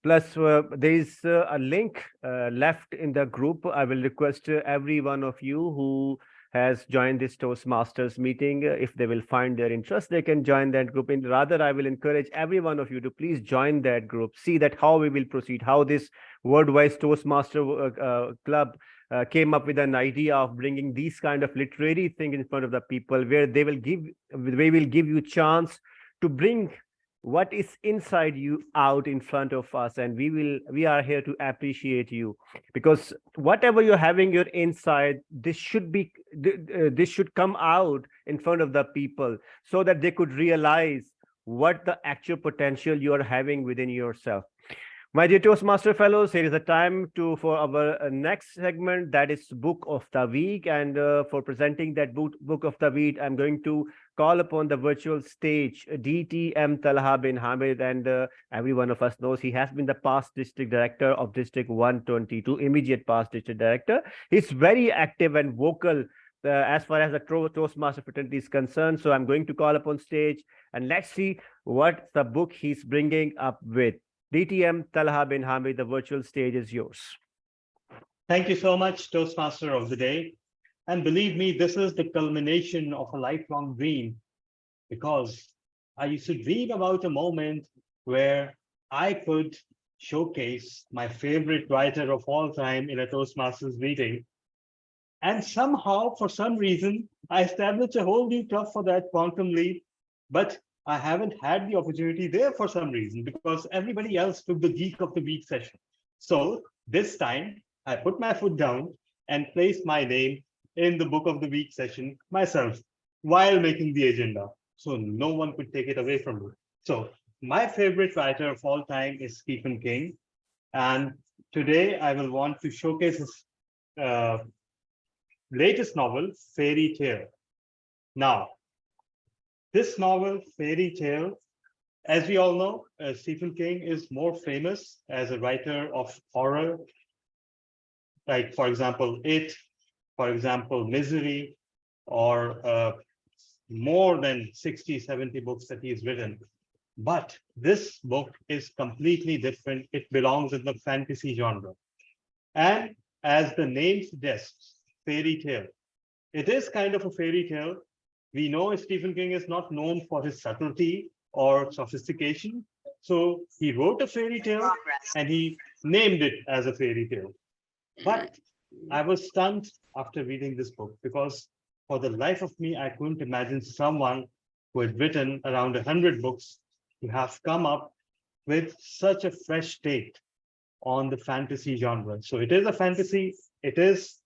there is a link left in the group. I will request every one of you who has joined this Toastmasters meeting, if they will find their interest, they can join that group. And rather, I will encourage every one of you to please join that group, see that how we will proceed, how this WordWise Toastmaster Club came up with an idea of bringing these kind of literary things in front of the people, where we will give you chance to bring what is inside you out in front of us, and we are here to appreciate you, because whatever you're having your inside, this should come out in front of the people, so that they could realize what the actual potential you are having within yourself. My dear Toastmaster fellows, here is the time for our next segment, that is Book of the Week. And for presenting that book of the Week, I'm going to call upon the virtual stage DTM Talha bin Hamid. And every one of us knows he has been the past district director of District 122, immediate past district director. He's very active and vocal as far as the Toastmaster fraternity is concerned. So I'm going to call upon stage and let's see what the book he's bringing up with. DTM Talha bin Hamid, the virtual stage is yours. Thank you so much, Toastmaster of the Day. And believe me, this is the culmination of a lifelong dream, because I used to dream about a moment where I could showcase my favorite writer of all time in a Toastmasters meeting. And somehow, for some reason, I established a whole new club for that, Quantum Leap. But I haven't had the opportunity there for some reason, because everybody else took the Geek of the Week session. So this time I put my foot down and placed my name in the Book of the Week session myself while making the agenda. So no one could take it away from me. So my favorite writer of all time is Stephen King. And today I will want to showcase his latest novel, Fairy Tale. Now, this novel, Fairy Tale, as we all know, Stephen King is more famous as a writer of horror, like, for example, It, for example, Misery, or more than 60, 70 books that he's written. But this book is completely different. It belongs in the fantasy genre. And as the name suggests, fairy tale, it is kind of a fairy tale. We know Stephen King is not known for his subtlety or sophistication. So he wrote a fairy tale and he named it as a fairy tale. But I was stunned after reading this book, because for the life of me, I couldn't imagine someone who had written around 100 books to have come up with such a fresh take on the fantasy genre. So it is a fantasy. It is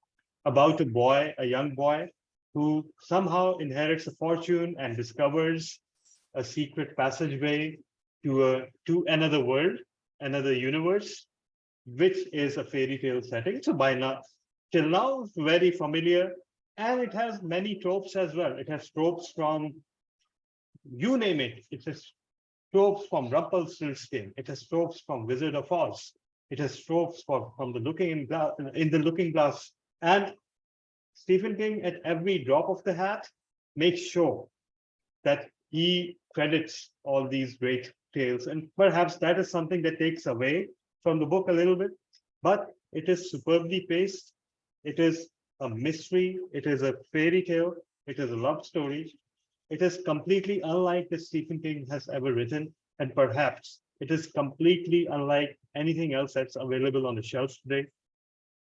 about a boy, a young boy, who somehow inherits a fortune and discovers a secret passageway to another world, another universe, which is a fairy tale setting. So by now, till now, it's very familiar, and it has many tropes as well. It has tropes from, you name it. It has tropes from Rumpelstiltskin. It has tropes from Wizard of Oz. It has tropes from the Looking Glass. And Stephen King, at every drop of the hat, makes sure that he credits all these great tales. And perhaps that is something that takes away from the book a little bit, but it is superbly paced. It is a mystery. It is a fairy tale. It is a love story. It is completely unlike that Stephen King has ever written. And perhaps it is completely unlike anything else that's available on the shelves today.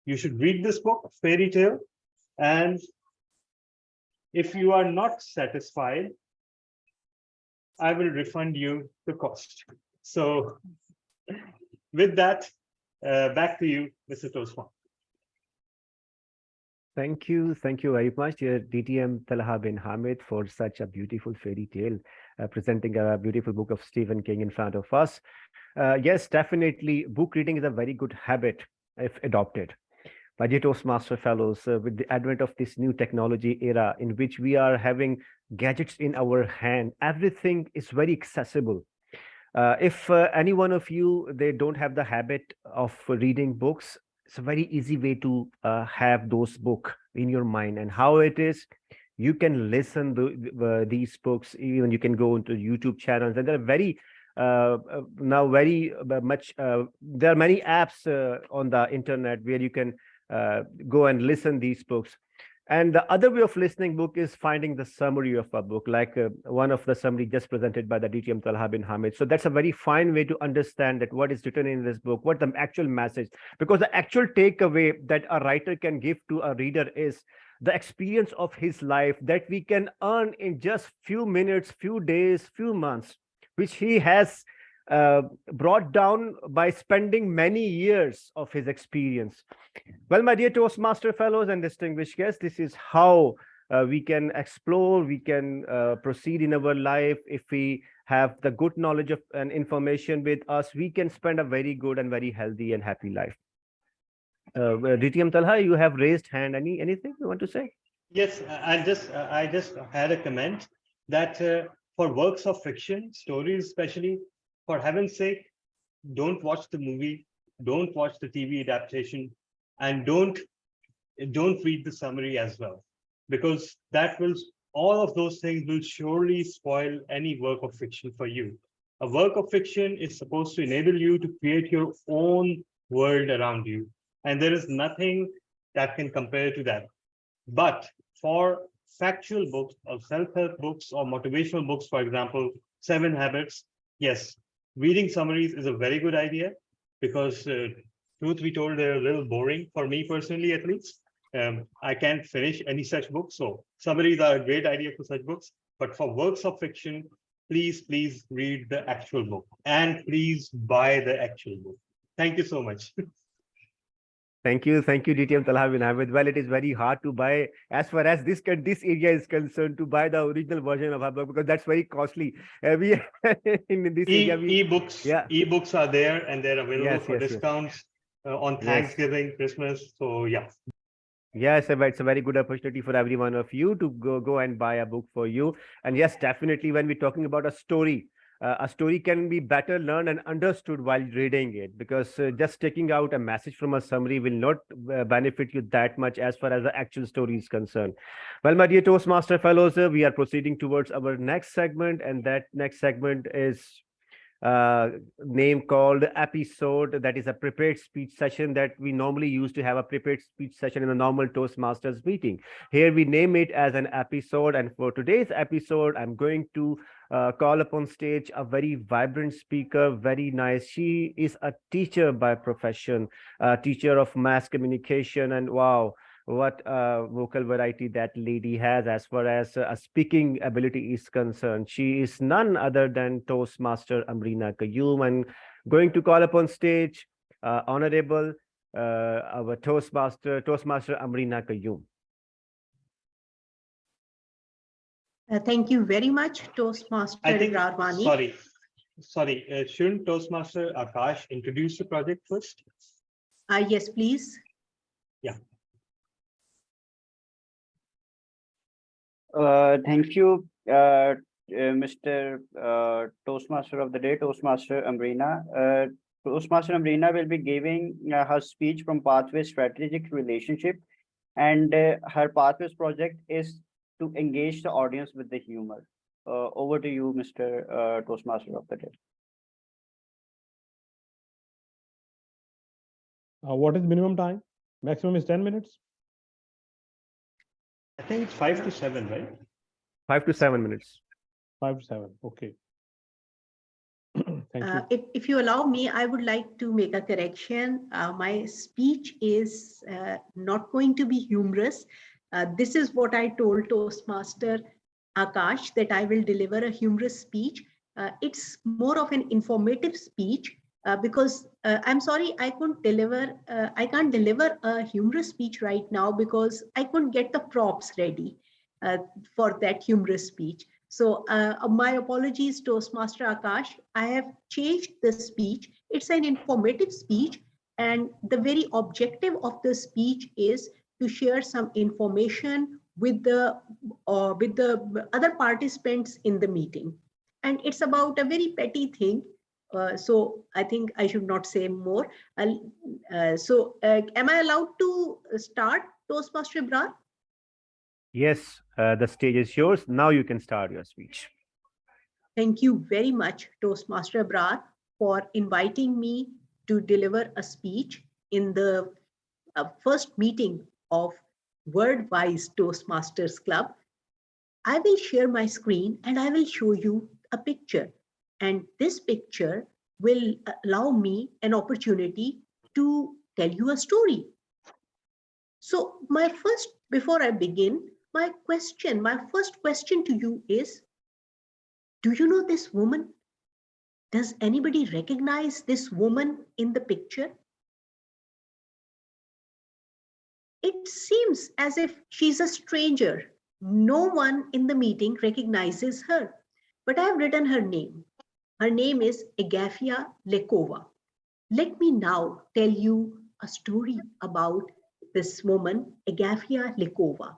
You should read this book, Fairy Tale. And if you are not satisfied, I will refund you the cost. So with that, back to you, Mr. Toastman. Thank you very much, DTM Talha bin Hamid, for such a beautiful fairy tale, presenting a beautiful book of Stephen King in front of us. Yes, definitely, book reading is a very good habit if adopted. My dear Toastmaster fellows, with the advent of this new technology era in which we are having gadgets in our hand, everything is very accessible. If any one of you, they don't have the habit of reading books, it's a very easy way to have those books in your mind. And how it is, you can listen to these books, even you can go into YouTube channels, and they're very now very much there are many apps on the internet where you can go and listen these books. And the other way of listening book is finding the summary of a book, like one of the summary just presented by the DTM Talha bin Hamid. So that's a very fine way to understand that what is written in this book, what the actual message, because the actual takeaway that a writer can give to a reader is the experience of his life that we can earn in just few minutes, few days, few months, which he has brought down by spending many years of his experience. Well, my dear Toastmaster fellows and distinguished guests, this is how we can explore, we can proceed in our life if we have the good knowledge of and information with us, we can spend a very good and very healthy and happy life. DTM Talha, you have raised hand. Anything you want to say? Yes, I just had a comment that for works of fiction, stories especially, for heaven's sake, don't watch the movie, don't watch the TV adaptation, and don't read the summary as well, because that will, all of those things will surely spoil any work of fiction for you. A work of fiction is supposed to enable you to create your own world around you, and there is nothing that can compare to that. But for factual books or self-help books or motivational books, for example, 7 Habits, yes, reading summaries is a very good idea, because truth be told, they're a little boring for me personally, at least. I can't finish any such book, so summaries are a great idea for such books. But for works of fiction, please read the actual book, and please buy the actual book. Thank you so much. Thank you, DTM Talha bin Hamid. Well, it is very hard to buy, as far as this area is concerned, to buy the original version of our book, because that's very costly. We in this area, ebooks are there, and they're available for yes. discounts on Thanksgiving, Christmas. So yeah. Yes, it's a very good opportunity for every one of you to go and buy a book for you. And yes, definitely, when we're talking about a story can be better learned and understood while reading it, because just taking out a message from a summary will not benefit you that much as far as the actual story is concerned. Well, my dear Toastmaster fellows, we are proceeding towards our next segment, and that next segment is name called episode. That is a prepared speech session that we normally use to have a prepared speech session in a normal Toastmasters meeting. Here we name it as an episode, and for today's episode, I'm going to call upon stage a very vibrant speaker, very nice. She is a teacher by profession, a teacher of mass communication, and wow, what vocal variety that lady has as far as a speaking ability is concerned. She is none other than Toastmaster Amrina Qayyum, and going to call upon stage Honorable our Toastmaster Amrina Qayyum. Thank you very much, Toastmaster Ibrarwani. Sorry, shouldn't Toastmaster Akash introduce the project first? Yes, please. Yeah. Thank you, Mr. Toastmaster of the Day, Toastmaster Amrina. Toastmaster Amrina will be giving her speech from Pathways Strategic Relationship, and her Pathways project is to engage the audience with the humor. Over to you, Mr. Toastmaster of the Day. What is minimum time? Maximum is 10 minutes? I think it's 5 to 7, right? 5 to 7 minutes. 5 to 7, okay. Thank you. If you allow me, I would like to make a correction. My speech is not going to be humorous. This is what I told Toastmaster Akash, that I will deliver a humorous speech. It's more of an informative speech because I'm sorry, I can't deliver a humorous speech right now because I couldn't get the props ready for that humorous speech. So my apologies, Toastmaster Akash. I have changed the speech. It's an informative speech, and the very objective of the speech is to share some information with the other participants in the meeting. And it's about a very petty thing. So I think I should not say more. Am I allowed to start, Toastmaster Ibrar? Yes, the stage is yours. Now you can start your speech. Thank you very much, Toastmaster Ibrar, for inviting me to deliver a speech in the first meeting of WordWise Toastmasters Club. I will share my screen and I will show you a picture. And this picture will allow me an opportunity to tell you a story. So before I begin, my first question to you is, do you know this woman? Does anybody recognize this woman in the picture? It seems as if she's a stranger. No one in the meeting recognizes her. but I have written her name. Her name is Agafia Lekova. Let me now tell you a story about this woman, Agafia Lekova.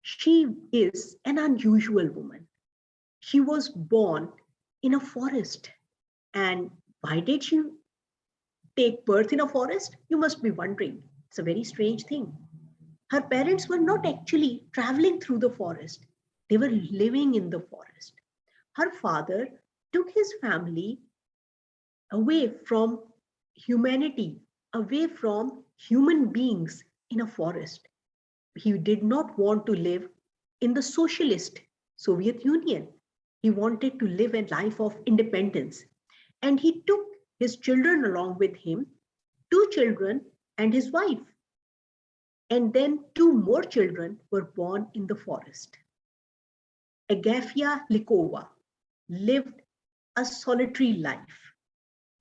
She is an unusual woman. She was born in a forest. And why did she take birth in a forest? You must be wondering. It's a very strange thing. Her parents were not actually traveling through the forest. They were living in the forest. Her father took his family away from humanity, away from human beings in a forest. He did not want to live in the socialist Soviet Union. He wanted to live a life of independence. And he took his children along with him, 2 children and his wife. And then 2 more children were born in the forest. Agafia Lekova lived a solitary life.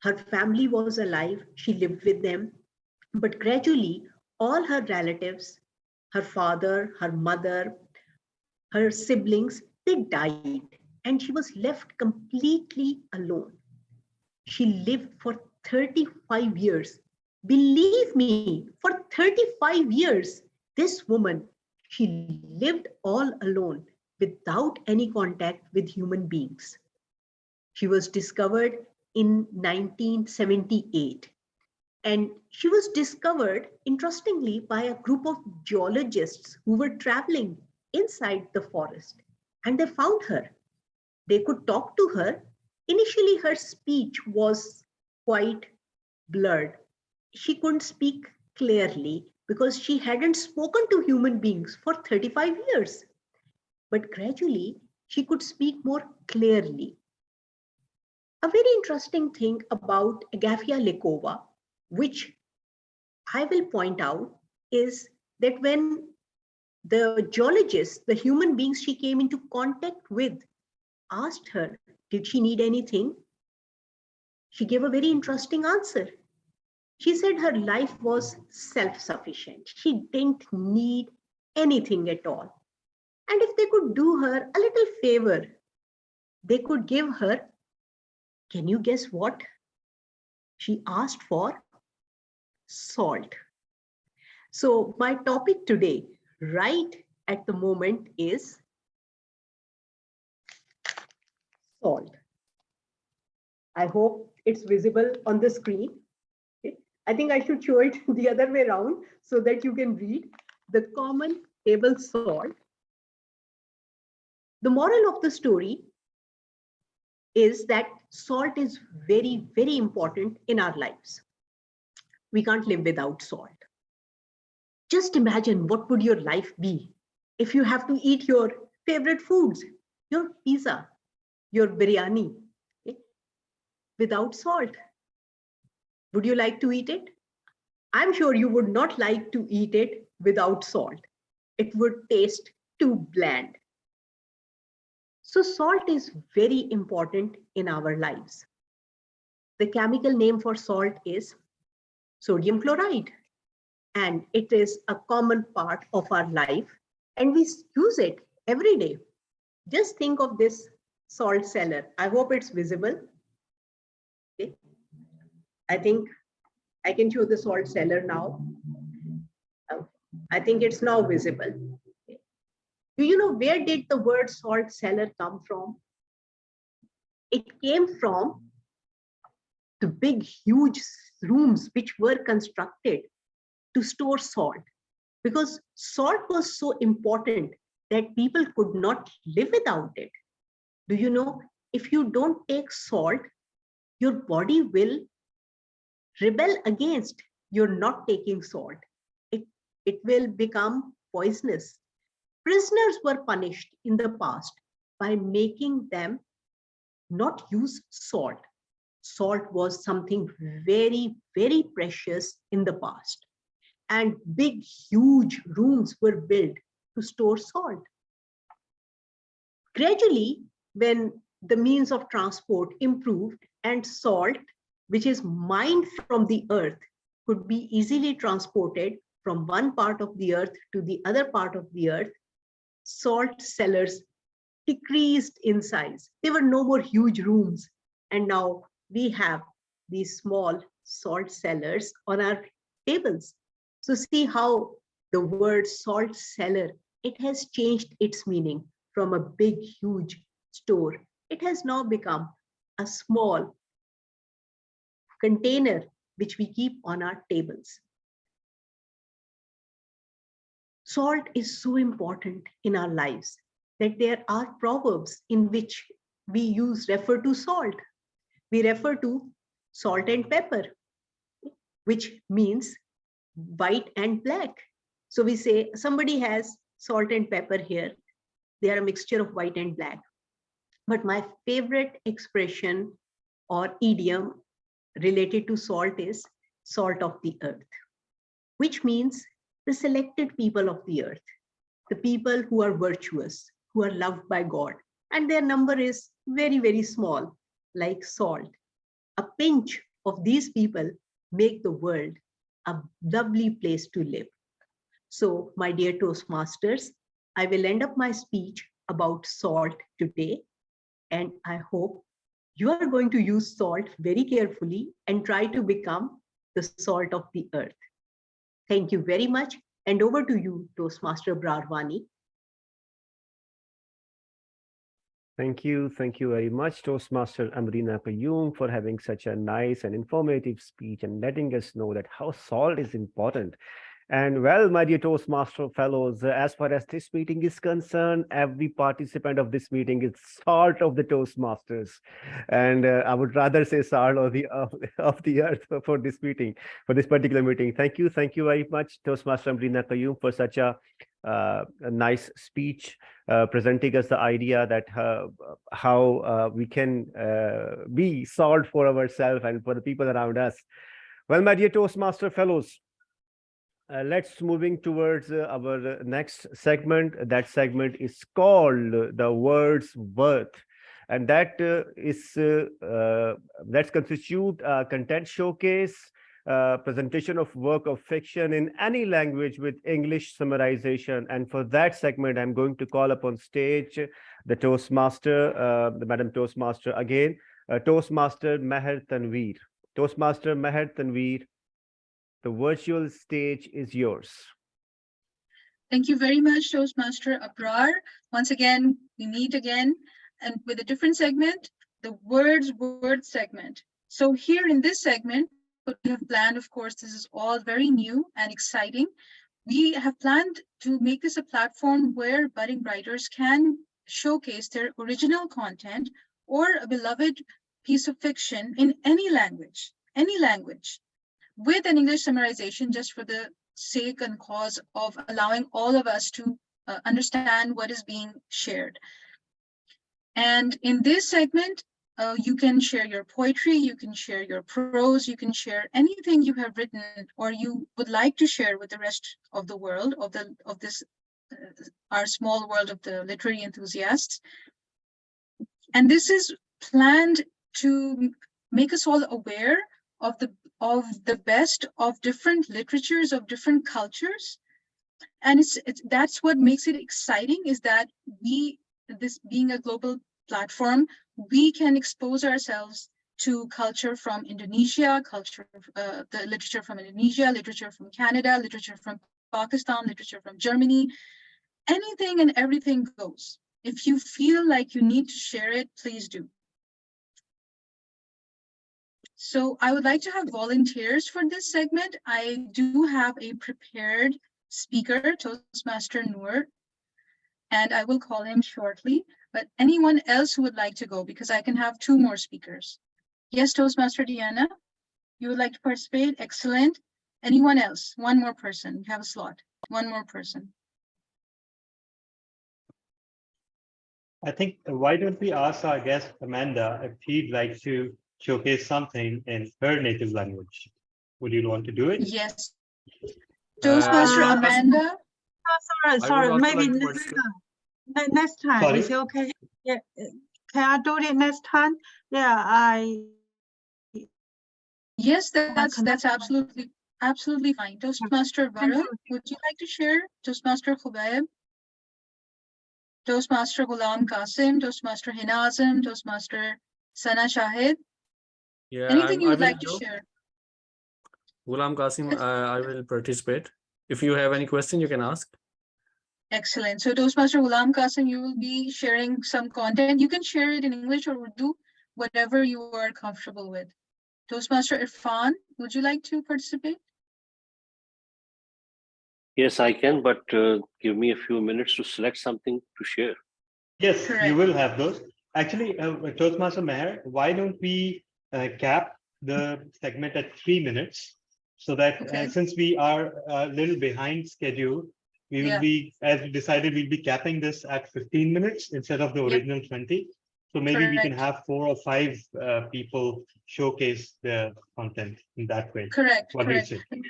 Her family was alive, she lived with them, but gradually all her relatives, her father, her mother, her siblings, they died, and she was left completely alone. She lived for 35 years. Believe me, for 35 years, this woman, she lived all alone without any contact with human beings. She was discovered in 1978. And she was discovered, interestingly, by a group of geologists who were traveling inside the forest. And they found her. They could talk to her. Initially, her speech was quite blurred. She couldn't speak clearly because she hadn't spoken to human beings for 35 years. But gradually, she could speak more clearly. A very interesting thing about Agafia Lekova, which I will point out, is that when the geologists, the human beings she came into contact with, asked her, did she need anything? She gave a very interesting answer. She said her life was self-sufficient. She didn't need anything at all. And if they could do her a little favor, they could give her, can you guess what? She asked for salt. So my topic today, right at the moment, is salt. I hope it's visible on the screen. Okay. I think I should show it the other way around so that you can read the common table salt. The moral of the story is that salt is very, very important in our lives. We can't live without salt. Just imagine what would your life be if you have to eat your favorite foods, your pizza, your biryani, okay, without salt. Would you like to eat it? I'm sure you would not like to eat it without salt. It would taste too bland. So salt is very important in our lives. The chemical name for salt is sodium chloride, and it is a common part of our life, and we use it every day. Just think of this salt cellar. I hope it's visible. Okay. I think I can show the salt cellar now. I think it's now visible. Okay. Do you know where did the word salt cellar come from? It came from the big, huge rooms which were constructed to store salt, because salt was so important that people could not live without it. Do you know, if you don't take salt, your body will rebel against you're not taking salt. It will become poisonous. Prisoners were punished in the past by making them not use salt. Salt was something very, very precious in the past. And big, huge rooms were built to store salt. Gradually, when the means of transport improved and salt, which is mined from the earth, could be easily transported from one part of the earth to the other part of the earth, salt cellars decreased in size. There were no more huge rooms. And now we have these small salt cellars on our tables. So see how the word salt cellar, it has changed its meaning from a big, huge store. It has now become a small container which we keep on our tables. Salt is so important in our lives that there are proverbs in which we refer to salt. We refer to salt and pepper, which means white and black. So we say somebody has salt and pepper here. They are a mixture of white and black. But my favorite expression or idiom related to salt is salt of the earth, which means the selected people of the earth, the people who are virtuous, who are loved by God, and their number is very, very small, like salt. A pinch of these people make the world a lovely place to live. So, my dear Toastmasters, I will end up my speech about salt today, and I hope you are going to use salt very carefully and try to become the salt of the earth. Thank you very much, and over to you, Toastmaster Brarwani. Thank you very much, Toastmaster Amrina Qayyum, for having such a nice and informative speech and letting us know that how salt is important. And well, my dear Toastmaster fellows, as far as this meeting is concerned, every participant of this meeting is salt of the Toastmasters. And I would rather say salt of the earth for this meeting, for this particular meeting. Thank you very much, Toastmaster Amrina Qayyum, for such a nice speech, presenting us the idea that how we can be salt for ourselves and for the people around us. Well, my dear Toastmaster fellows, let's moving towards our next segment. That segment is called the word's worth, and that let's constitute a content showcase, presentation of work of fiction in any language with English summarization. And for that segment, I'm going to call upon stage the Toastmaster, the Madam Toastmaster again, Toastmaster Meher Tanveer. Toastmaster Meher Tanveer, the virtual stage is yours. Thank you very much, Toastmaster Abrar. Once again, we meet again and with a different segment, the word segment. So here in this segment, what we have planned, of course, this is all very new and exciting. We have planned to make this a platform where budding writers can showcase their original content or a beloved piece of fiction in any language, with an English summarization, just for the sake and cause of allowing all of us to understand what is being shared. And in this segment, you can share your poetry, you can share your prose, you can share anything you have written or you would like to share with the rest of the world, of this our small world of the literary enthusiasts. And this is planned to make us all aware of the best of different literatures, of different cultures. And that's what makes it exciting, is that this being a global platform, we can expose ourselves to culture from Indonesia, the literature from Indonesia, literature from Canada, literature from Pakistan, literature from Germany. Anything and everything goes. If you feel like you need to share it, please do. So I would like to have volunteers for this segment. I do have a prepared speaker, Toastmaster Noor, and I will call him shortly, but anyone else who would like to go, because I can have 2 more speakers. Yes, Toastmaster Diana, you would like to participate? Excellent. Anyone else? 1 more person. You have a slot. 1 more person. I think, why don't we ask our guest Amanda if she'd like to showcase something in her native language? Would you want to do it? Yes. Toastmaster Amanda. Sorry, maybe next time. Sorry? Is it okay? Yeah. Can I do it next time? Yeah, Yes, that's absolutely fine. Toastmaster Vara, would you like to share? Toastmaster Khubayb? Toastmaster Ghulam Qasim, Toastmaster Hina Azam, Toastmaster Sana Shahid. Yeah, Anything you I would will like to hello. share? Ghulam Qasim, I will participate. If you have any question, you can ask. Excellent. So Toastmaster Ghulam Qasim, you will be sharing some content. You can share it in English or Urdu, whatever you are comfortable with. Toastmaster Irfan, would you like to participate? Yes, I can, but give me a few minutes to select something to share. Yes, Correct. you will have those. Actually, Toastmaster Meher, why don't we cap the segment at 3 minutes so that Okay. since we are a little behind schedule, we will Yeah. be, as we decided, we'll be capping this at 15 minutes instead of the Yep. original 20. So maybe we can Correct. have 4 or 5 people showcase their content in that way. Correct. What do you Correct. say?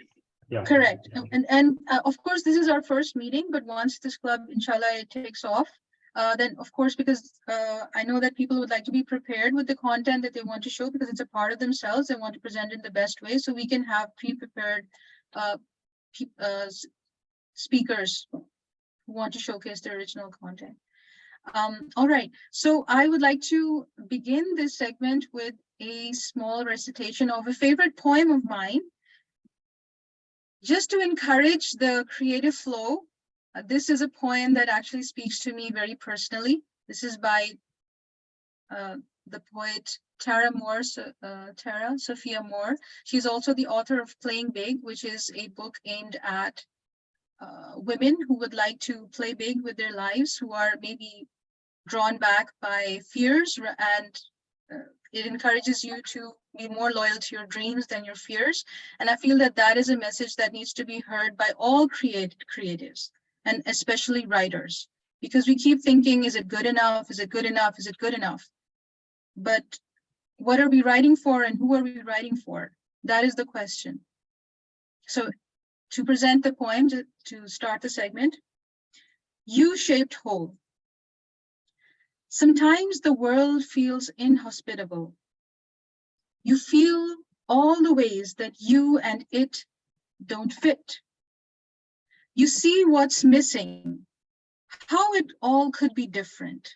Yeah. Correct. And of course, this is our first meeting, but once this club, inshallah, it takes off, then of course, because I know that people would like to be prepared with the content that they want to show because it's a part of themselves. They want to present it the best way. So we can have pre-prepared speakers who want to showcase their original content. All right. So I would like to begin this segment with a small recitation of a favorite poem of mine, just to encourage the creative flow. This is a poem that actually speaks to me very personally. This is by the poet Tara Moore, Sophia Moore. She's also the author of Playing Big, which is a book aimed at women who would like to play big with their lives, who are maybe drawn back by fears, and it encourages you to be more loyal to your dreams than your fears. And I feel that that is a message that needs to be heard by all creatives, and especially writers, because we keep thinking, is it good enough? Is it good enough? Is it good enough? But what are we writing for, and who are we writing for? That is the question. So to present the poem, to start the segment, U-shaped hole. Sometimes the world feels inhospitable. You feel all the ways that you and it don't fit. You see what's missing, how it all could be different.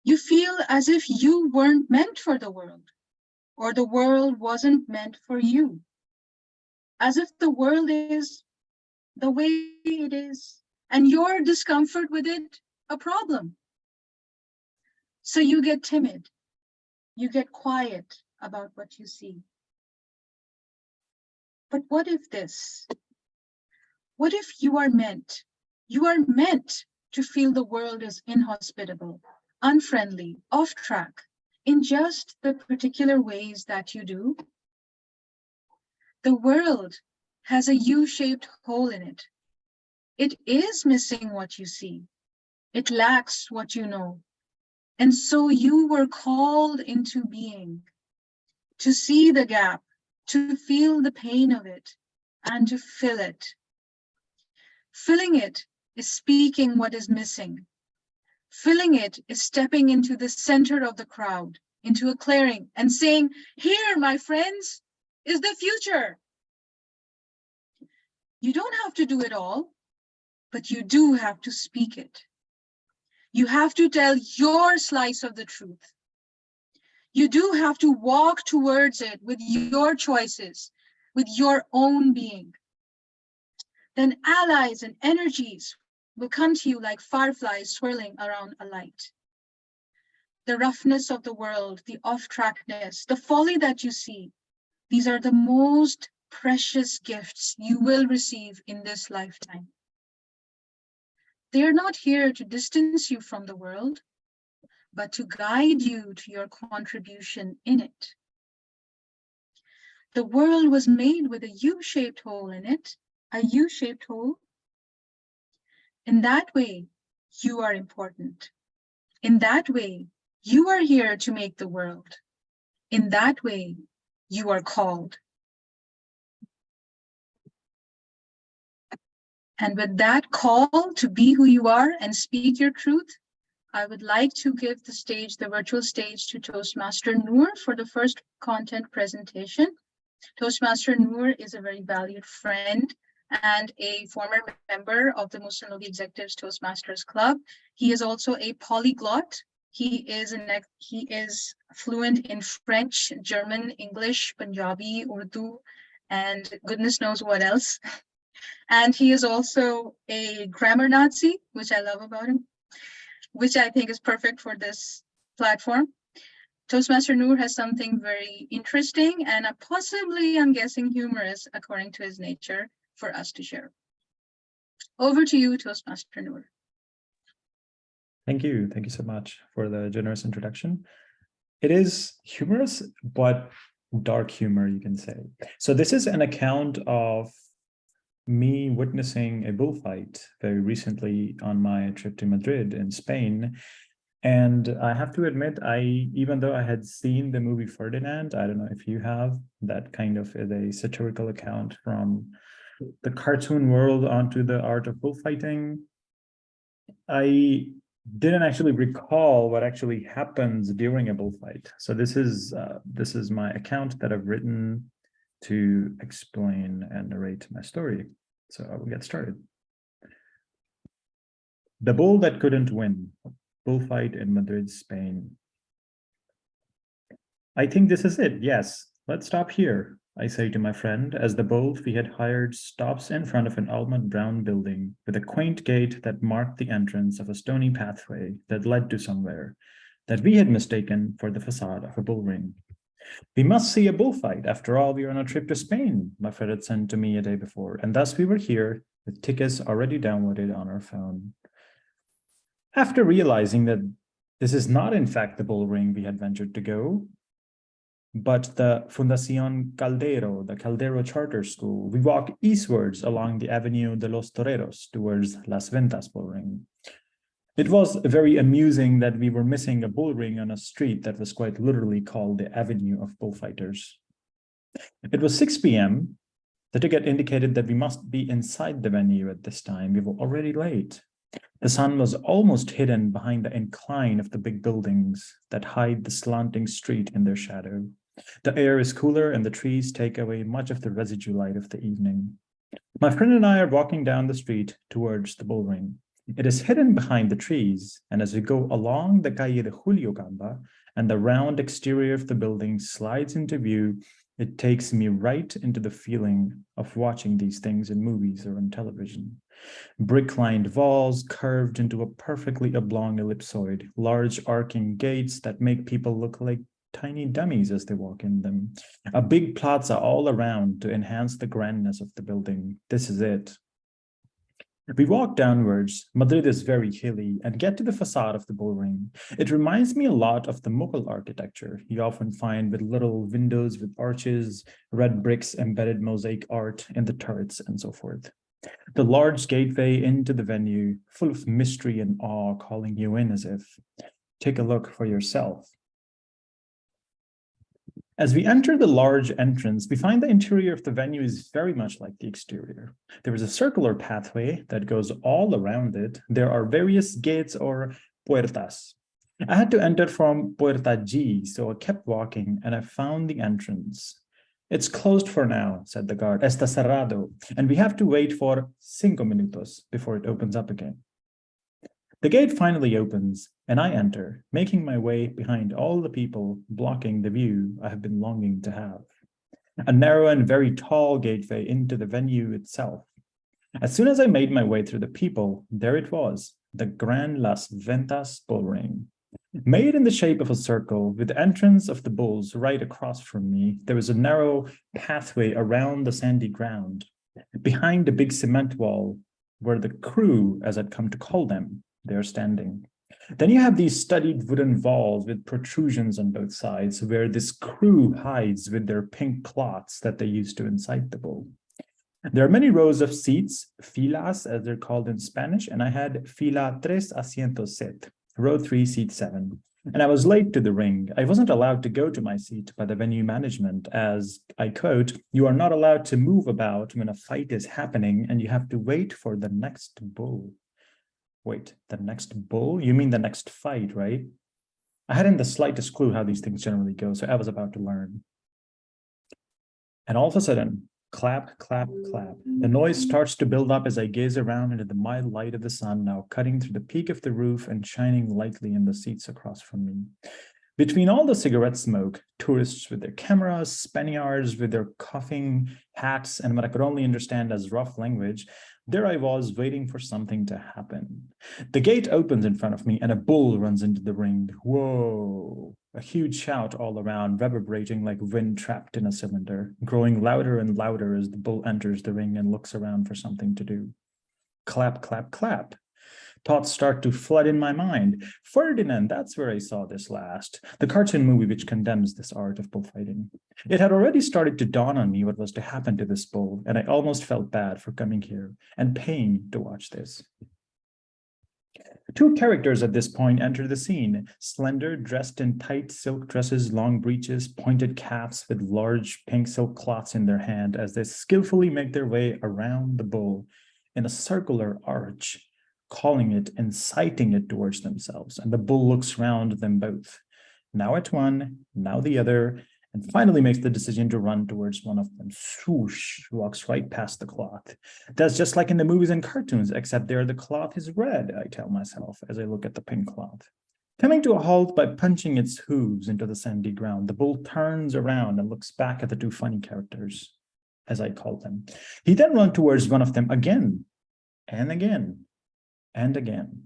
You feel as if you weren't meant for the world, or the world wasn't meant for you. As if the world is the way it is, and your discomfort with it a problem. So you get timid, you get quiet about what you see. But what if this? What if you are meant to feel the world is inhospitable, unfriendly, off track, in just the particular ways that you do? The world has a U-shaped hole in it. It is missing what you see. It lacks what you know. And so you were called into being, to see the gap, to feel the pain of it, and to fill it. Filling it is speaking what is missing. Filling it is stepping into the center of the crowd, into a clearing, and saying, here, my friends, is the future. You don't have to do it all, but you do have to speak it. You have to tell your slice of the truth. You do have to walk towards it with your choices, with your own being. Then allies and energies will come to you like fireflies swirling around a light. The roughness of the world, the off-trackness, the folly that you see, these are the most precious gifts you will receive in this lifetime. They are not here to distance you from the world, but to guide you to your contribution in it. The world was made with a U-shaped hole in it, a U-shaped hole. In that way, you are important. In that way, you are here to make the world. In that way, you are called. And with that call to be who you are and speak your truth, I would like to give the stage, the virtual stage, to Toastmaster Noor for the first content presentation. Toastmaster Noor is a very valued friend, and a former member of the Muslim League Executives Toastmasters Club. He is also a polyglot. He is fluent in French, German, English, Punjabi, Urdu, and goodness knows what else. And he is also a grammar Nazi, which I love about him, which I think is perfect for this platform. Toastmaster Noor has something very interesting and possibly, I'm guessing, humorous according to his nature for us to share. Over to you, Toastmaster Noor. Thank you. Thank you so much for the generous introduction. It is humorous, but dark humor, you can say. So this is an account of me witnessing a bullfight very recently on my trip to Madrid in Spain. And I have to admit, even though I had seen the movie Ferdinand, I don't know if you have, that kind of is a satirical account from the cartoon world onto the art of bullfighting. I didn't actually recall what actually happens during a bullfight. So this is my account that I've written to explain and narrate my story. So I will get started. The bull that couldn't win. Bullfight in Madrid, Spain. I think this is it. Yes, let's stop here, I say to my friend, as the bull we had hired stops in front of an almond brown building with a quaint gate that marked the entrance of a stony pathway that led to somewhere that we had mistaken for the facade of a bull ring. We must see a bullfight. After all, we are on a trip to Spain, my friend had sent to me a day before, and thus we were here with tickets already downloaded on our phone. After realizing that this is not in fact the bull ring we had ventured to go, but the Fundación Caldero, the Caldero Charter School, we walk eastwards along the Avenue de los Toreros towards Las Ventas bull ring. It was very amusing that we were missing a bull ring on a street that was quite literally called the Avenue of Bullfighters. It was 6 p.m. The ticket indicated that we must be inside the venue at this time. We were already late. The sun was almost hidden behind the incline of the big buildings that hide the slanting street in their shadow. The air is cooler and the trees take away much of the residue light of the evening. My friend and I are walking down the street towards the bull ring. It is hidden behind the trees, and as we go along the Calle de Julio Gamba and the round exterior of the building slides into view, it takes me right into the feeling of watching these things in movies or on television. Brick-lined walls curved into a perfectly oblong ellipsoid, large arcing gates that make people look like tiny dummies as they walk in them. A big plaza all around to enhance the grandness of the building. This is it. We walk downwards. Madrid is very hilly and get to the facade of the bull ring. It reminds me a lot of the Mughal architecture you often find with little windows with arches, red bricks, embedded mosaic art in the turrets, and so forth. The large gateway into the venue, full of mystery and awe, calling you in as if, take a look for yourself. As we enter the large entrance, we find the interior of the venue is very much like the exterior. There is a circular pathway that goes all around it. There are various gates or puertas. I had to enter from Puerta G, so I kept walking and I found the entrance. It's closed for now, said the guard. Está cerrado, and we have to wait for 5 minutos before it opens up again. The gate finally opens, and I enter, making my way behind all the people blocking the view I have been longing to have. A narrow and very tall gateway into the venue itself. As soon as I made my way through the people, there it was, the Grand Las Ventas bull ring. Made in the shape of a circle, with the entrance of the bulls right across from me, there was a narrow pathway around the sandy ground. Behind the big cement wall were the crew, as I'd come to call them. They are standing. Then you have these studded wooden walls with protrusions on both sides, where this crew hides with their pink cloths that they use to incite the bull. There are many rows of seats, filas as they're called in Spanish, and I had fila 3 asientos 7, row 3, seat 7. And I was late to the ring. I wasn't allowed to go to my seat by the venue management, as, I quote, "You are not allowed to move about when a fight is happening and you have to wait for the next bull." Wait, the next bull? You mean the next fight, right? I hadn't the slightest clue how these things generally go, so I was about to learn. And all of a sudden, Clap, clap, clap. The noise starts to build up as I gaze around into the mild light of the sun, now cutting through the peak of the roof and shining lightly in the seats across from me. Between all the cigarette smoke, tourists with their cameras, Spaniards with their coughing hats, and what I could only understand as rough language, there I was waiting for something to happen. The gate opens in front of me and a bull runs into the ring. Whoa! A huge shout all around, reverberating like wind trapped in a cylinder, growing louder and louder as the bull enters the ring and looks around for something to do. Clap, clap, clap. Thoughts start to flood in my mind. Ferdinand, that's where I saw this last. The cartoon movie which condemns this art of bullfighting. It had already started to dawn on me what was to happen to this bull, and I almost felt bad for coming here and paying to watch this. Two characters at this point enter the scene, slender, dressed in tight silk dresses, long breeches, pointed caps with large pink silk cloths in their hand as they skillfully make their way around the bull in a circular arch, calling it, inciting it towards themselves, and the bull looks round them both, now at one, now the other, and finally makes the decision to run towards one of them. Swoosh, walks right past the cloth. That's just like in the movies and cartoons, except there the cloth is red, I tell myself as I look at the pink cloth. Coming to a halt by punching its hooves into the sandy ground, the bull turns around and looks back at the two funny characters, as I call them. He then runs towards one of them again, and again, and again.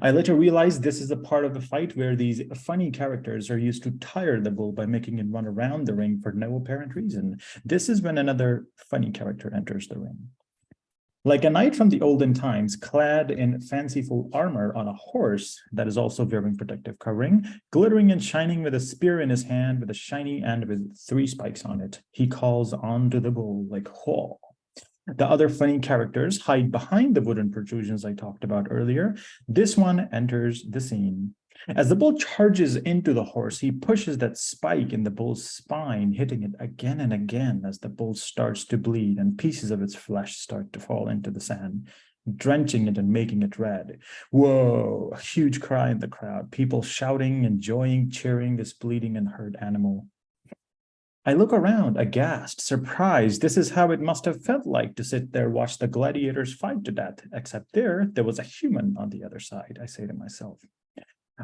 I later realized this is a part of the fight where these funny characters are used to tire the bull by making it run around the ring for no apparent reason. This is when another funny character enters the ring. Like a knight from the olden times, clad in fanciful armor on a horse that is also wearing protective covering, glittering and shining with a spear in his hand with a shiny end with 3 spikes on it, he calls on to the bull like "Haw." The other funny characters hide behind the wooden protrusions I talked about earlier. This one enters the scene. As the bull charges into the horse, he pushes that spike in the bull's spine, hitting it again and again as the bull starts to bleed and pieces of its flesh start to fall into the sand, drenching it and making it red. Whoa, a huge cry in the crowd, people shouting, enjoying, cheering this bleeding and hurt animal. I look around, aghast, surprised. This is how it must have felt like to sit there, watch the gladiators fight to death, except there was a human on the other side, I say to myself.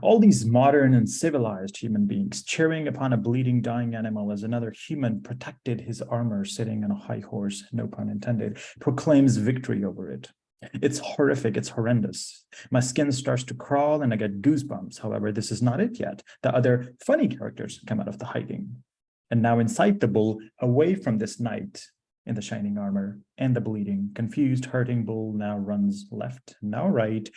All these modern and civilized human beings cheering upon a bleeding, dying animal as another human protected his armor sitting on a high horse, no pun intended, proclaims victory over it. It's horrific, it's horrendous. My skin starts to crawl and I get goosebumps. However, this is not it yet. The other funny characters come out of the hiding. And now incite the bull away from this knight in the shining armor and the bleeding, confused, hurting bull now runs left, now right,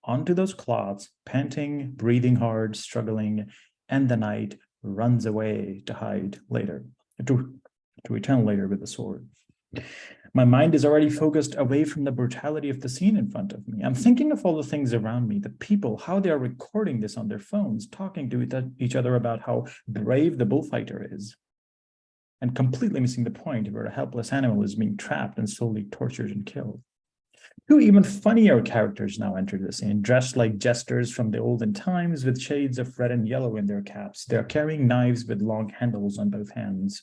onto those cloths, panting, breathing hard, struggling, and the knight runs away to hide later, to return later with the sword. My mind is already focused away from the brutality of the scene in front of me. I'm thinking of all the things around me, the people, how they are recording this on their phones, talking to each other about how brave the bullfighter is, and completely missing the point where a helpless animal is being trapped and slowly tortured and killed. Two even funnier characters now enter the scene, dressed like jesters from the olden times with shades of red and yellow in their caps. They're carrying knives with long handles on both hands.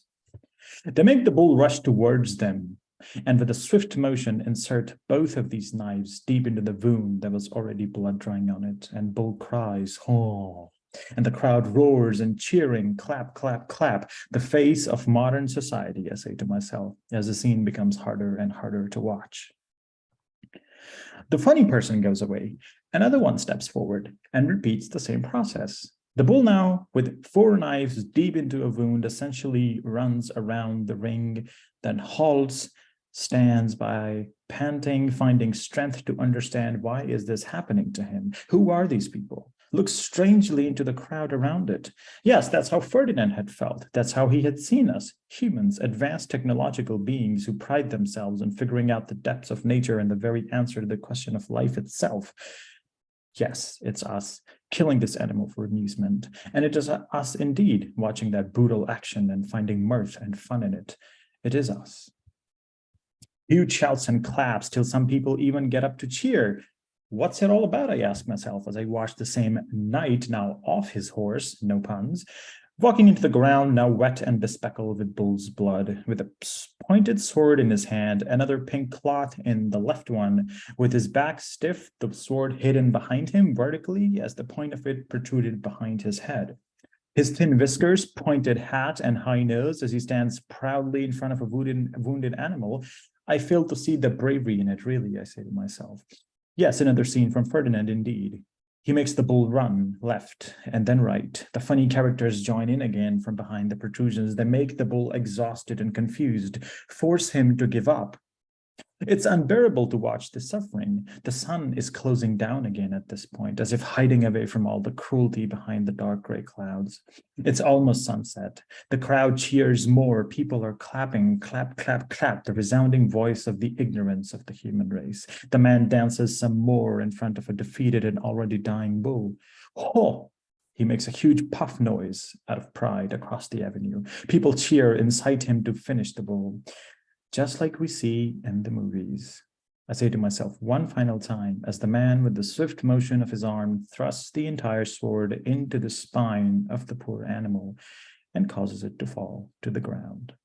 They make the bull rush towards them, and with a swift motion insert both of these knives deep into the wound that was already blood drying on it, and bull cries, "Oh!" And the crowd roars and cheering, clap, clap, clap, the face of modern society, I say to myself, as the scene becomes harder and harder to watch. The funny person goes away, another one steps forward and repeats the same process. The bull now, with 4 knives deep into a wound, essentially runs around the ring, then halts, stands by, panting, finding strength to understand why is this happening to him. Who are these people? Looks strangely into the crowd around it. Yes, that's how Ferdinand had felt. That's how he had seen us, humans, advanced technological beings who pride themselves in figuring out the depths of nature and the very answer to the question of life itself. Yes, it's us killing this animal for amusement. And it is us indeed watching that brutal action and finding mirth and fun in it. It is us. Huge shouts and claps till some people even get up to cheer. What's it all about, I ask myself as I watch the same knight, now off his horse, no puns, Walking into the ground, now wet and bespeckled with bull's blood, with a pointed sword in his hand, another pink cloth in the left one, with his back stiff, the sword hidden behind him vertically as the point of it protruded behind his head. His thin whiskers, pointed hat, and high nose as he stands proudly in front of a wounded animal. I fail to see the bravery in it, really, I say to myself. Yes, another scene from Ferdinand, indeed. He makes the bull run left and then right. The funny characters join in again from behind the protrusions. They make the bull exhausted and confused, force him to give up. It's unbearable to watch the suffering. The sun is closing down again at this point, as if hiding away from all the cruelty behind the dark gray clouds. It's almost sunset. The crowd cheers more. People are clapping, clap, clap, clap, the resounding voice of the ignorance of the human race. The man dances some more in front of a defeated and already dying bull. Ho! He makes a huge puff noise out of pride across the avenue. People cheer, incite him to finish the bull. Just like we see in the movies. I say to myself one final time as the man with the swift motion of his arm thrusts the entire sword into the spine of the poor animal and causes it to fall to the ground.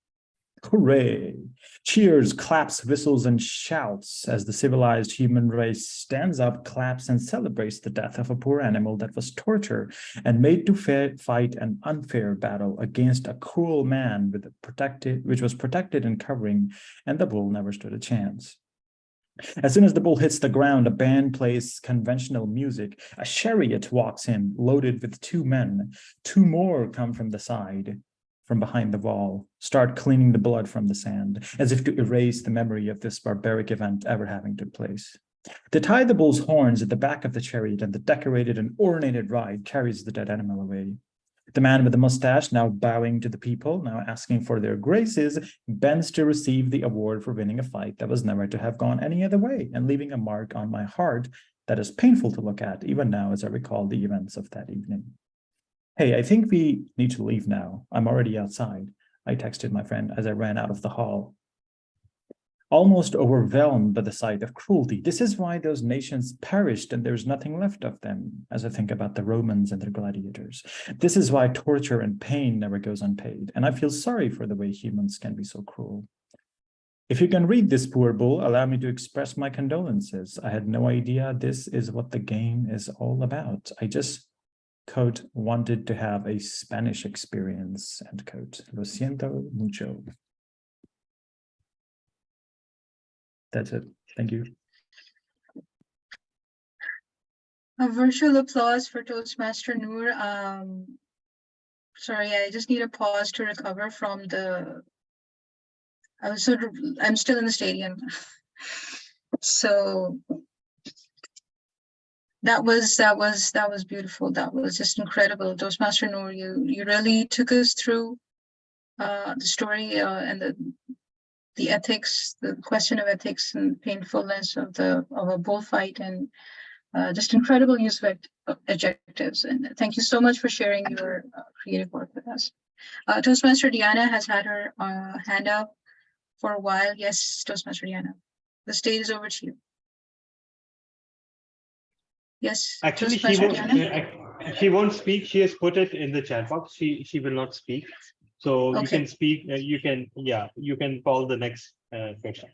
Hooray! Cheers, claps, whistles, and shouts as the civilized human race stands up, claps, and celebrates the death of a poor animal that was tortured and made to fight an unfair battle against a cruel man which was protected and covering, and the bull never stood a chance. As soon as the bull hits the ground, a band plays conventional music. A chariot walks in, loaded with 2 men. 2 more come from the side, from behind the wall, start cleaning the blood from the sand, as if to erase the memory of this barbaric event ever having took place. They tie the bull's horns at the back of the chariot, and the decorated and ornated ride carries the dead animal away. The man with the mustache, now bowing to the people, now asking for their graces, bends to receive the award for winning a fight that was never to have gone any other way, and leaving a mark on my heart that is painful to look at, even now as I recall the events of that evening. Hey, I think we need to leave now. I'm already outside. I texted my friend as I ran out of the hall. Almost overwhelmed by the sight of cruelty. This is why those nations perished and there's nothing left of them, as I think about the Romans and their gladiators. This is why torture and pain never goes unpaid. And I feel sorry for the way humans can be so cruel. If you can read this poor bull, allow me to express my condolences. I had no idea this is what the game is all about. I just quote, wanted to have a Spanish experience, end quote. Lo siento mucho. That's it. Thank you. A virtual applause for Toastmaster Noor. Sorry, I just need a pause to recover from the. I'm still in the stadium, so that was beautiful. That was just incredible. Toastmaster Noor, you really took us through the story and the ethics, the question of ethics and painfulness of a bullfight, and just incredible use of adjectives. And thank you so much for sharing your creative work with us. Toastmaster Diana has had her hand up for a while. Yes, Toastmaster Diana, the stage is over to you. Yes, actually, she won't speak. She has put it in the chat box. She will not speak. So you can speak. You can call the next person.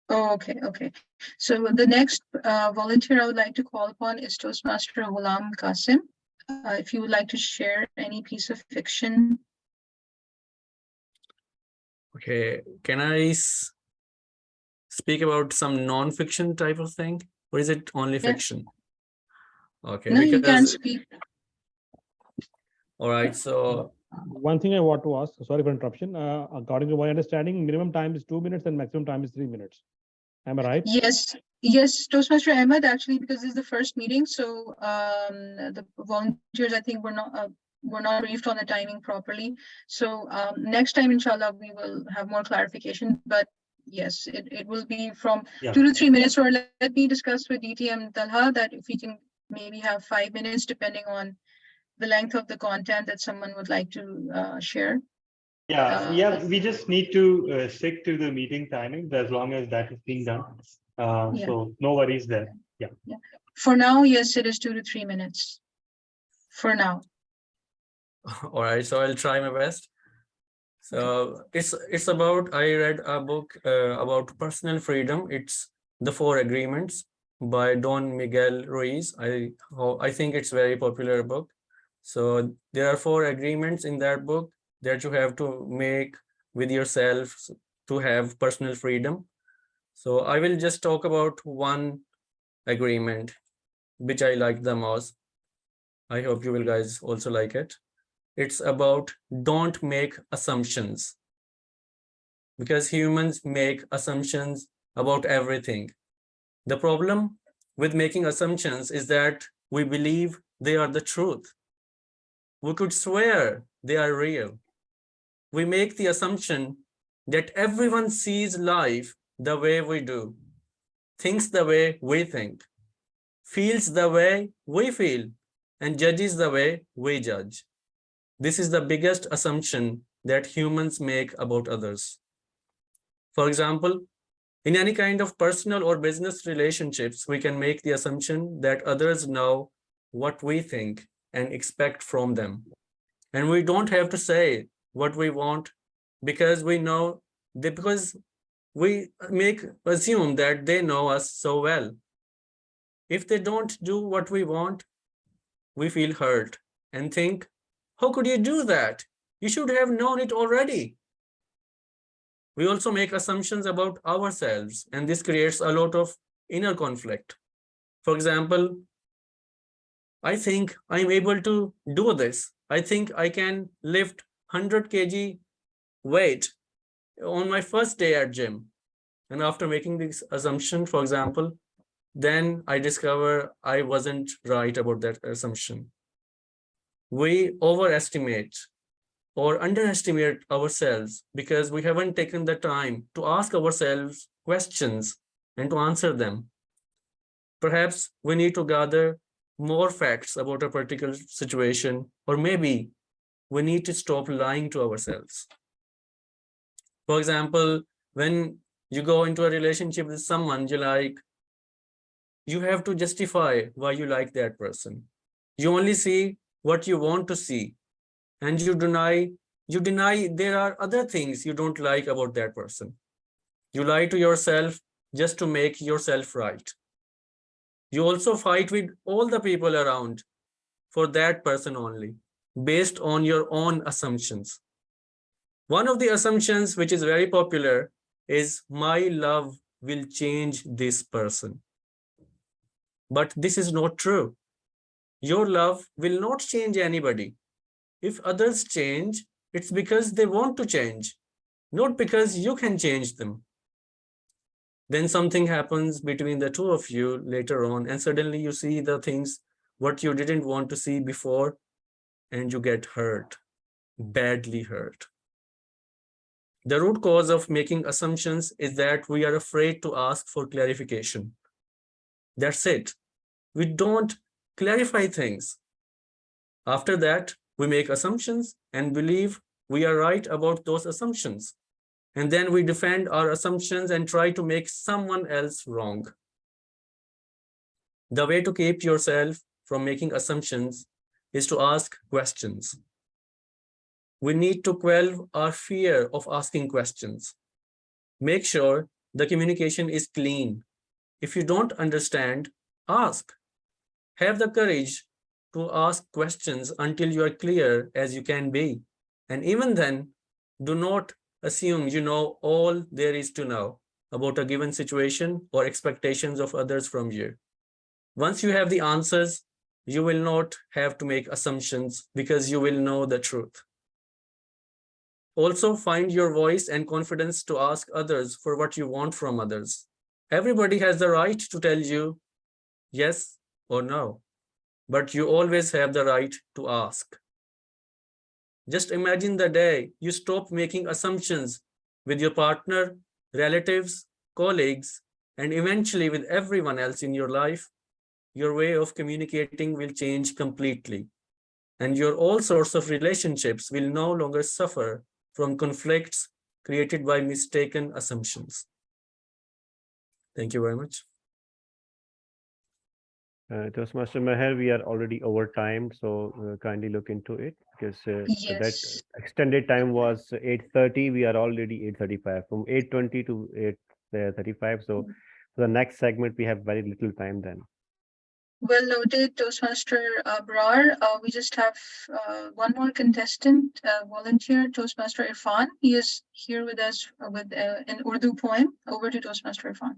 Oh, okay. So the next volunteer I would like to call upon is Toastmaster Ghulam Qasim. If you would like to share any piece of fiction. Okay, can I speak about some non-fiction type of thing, or is it only fiction? Okay, no, you can speak. All right, so one thing I want to ask, sorry for interruption. According to my understanding, minimum time is 2 minutes and maximum time is 3 minutes. Am I right? Yes, Toastmaster Ahmed, actually, because this is the first meeting, so the volunteers, I think, were not briefed on the timing properly. So next time, inshallah, we will have more clarification. But yes, it will be from 2 to 3 minutes, or let me discuss with DTM Talha that if we can maybe have 5 minutes, depending on the length of the content that someone would like to share. We just need to stick to the meeting timings as long as that is being done. So no worries there. Yeah. For now, yes, it is 2 to 3 minutes. For now. All right, so I'll try my best. So it's about, I read a book about personal freedom. It's The Four Agreements by Don Miguel Ruiz. I think it's very popular book. So there are 4 agreements in that book that you have to make with yourself to have personal freedom. So I will just talk about one agreement which I like the most. I hope you will guys also like it. It's about don't make assumptions, because humans make assumptions about everything. The problem with making assumptions is that we believe they are the truth. We could swear they are real. We make the assumption that everyone sees life the way we do, thinks the way we think, feels the way we feel, and judges the way we judge. This is the biggest assumption that humans make about others. For example, in any kind of personal or business relationships, we can make the assumption that others know what we think and expect from them. And we don't have to say what we want, because we know that, because we assume that they know us so well. If they don't do what we want, we feel hurt and think, how could you do that? You should have known it already. We also make assumptions about ourselves, and this creates a lot of inner conflict. For example, I think I'm able to do this. I think I can lift 100 kg weight on my first day at gym. And after making this assumption, for example, then I discover I wasn't right about that assumption. We overestimate or underestimate ourselves because we haven't taken the time to ask ourselves questions and to answer them. Perhaps we need to gather more facts about a particular situation, or maybe we need to stop lying to ourselves. For example, when you go into a relationship with someone you like, you have to justify why you like that person. You only see what you want to see, and you deny there are other things you don't like about that person. You lie to yourself just to make yourself right. You also fight with all the people around for that person only, based on your own assumptions. One of the assumptions which is very popular is my love will change this person. But this is not true. Your love will not change anybody. If others change, it's because they want to change, not because you can change them. Then something happens between the two of you later on, and suddenly you see the things what you didn't want to see before, and you get hurt, badly hurt. The root cause of making assumptions is that we are afraid to ask for clarification. That's it. We don't clarify things. After that, we make assumptions and believe we are right about those assumptions. And then we defend our assumptions and try to make someone else wrong. The way to keep yourself from making assumptions is to ask questions. We need to quell our fear of asking questions. Make sure the communication is clean. If you don't understand, ask. Have the courage to ask questions until you are clear as you can be. And even then, do not assume you know all there is to know about a given situation or expectations of others from you. Once you have the answers, you will not have to make assumptions because you will know the truth. Also, find your voice and confidence to ask others for what you want from others. Everybody has the right to tell you yes or no, but you always have the right to ask. Just imagine the day you stop making assumptions with your partner, relatives, colleagues, and eventually with everyone else in your life. Your way of communicating will change completely, and your all sorts of relationships will no longer suffer from conflicts created by mistaken assumptions. Thank you very much. Toastmaster Meher, we are already over time, so kindly look into it because that Yes. extended time was 8:30. We are already 8:35, from 8:20 to 8:35. So for the next segment, we have very little time then. Well noted, Toastmaster Abrar. We just have one more contestant, volunteer, Toastmaster Irfan. He is here with us with an Urdu poem. Over to Toastmaster Irfan.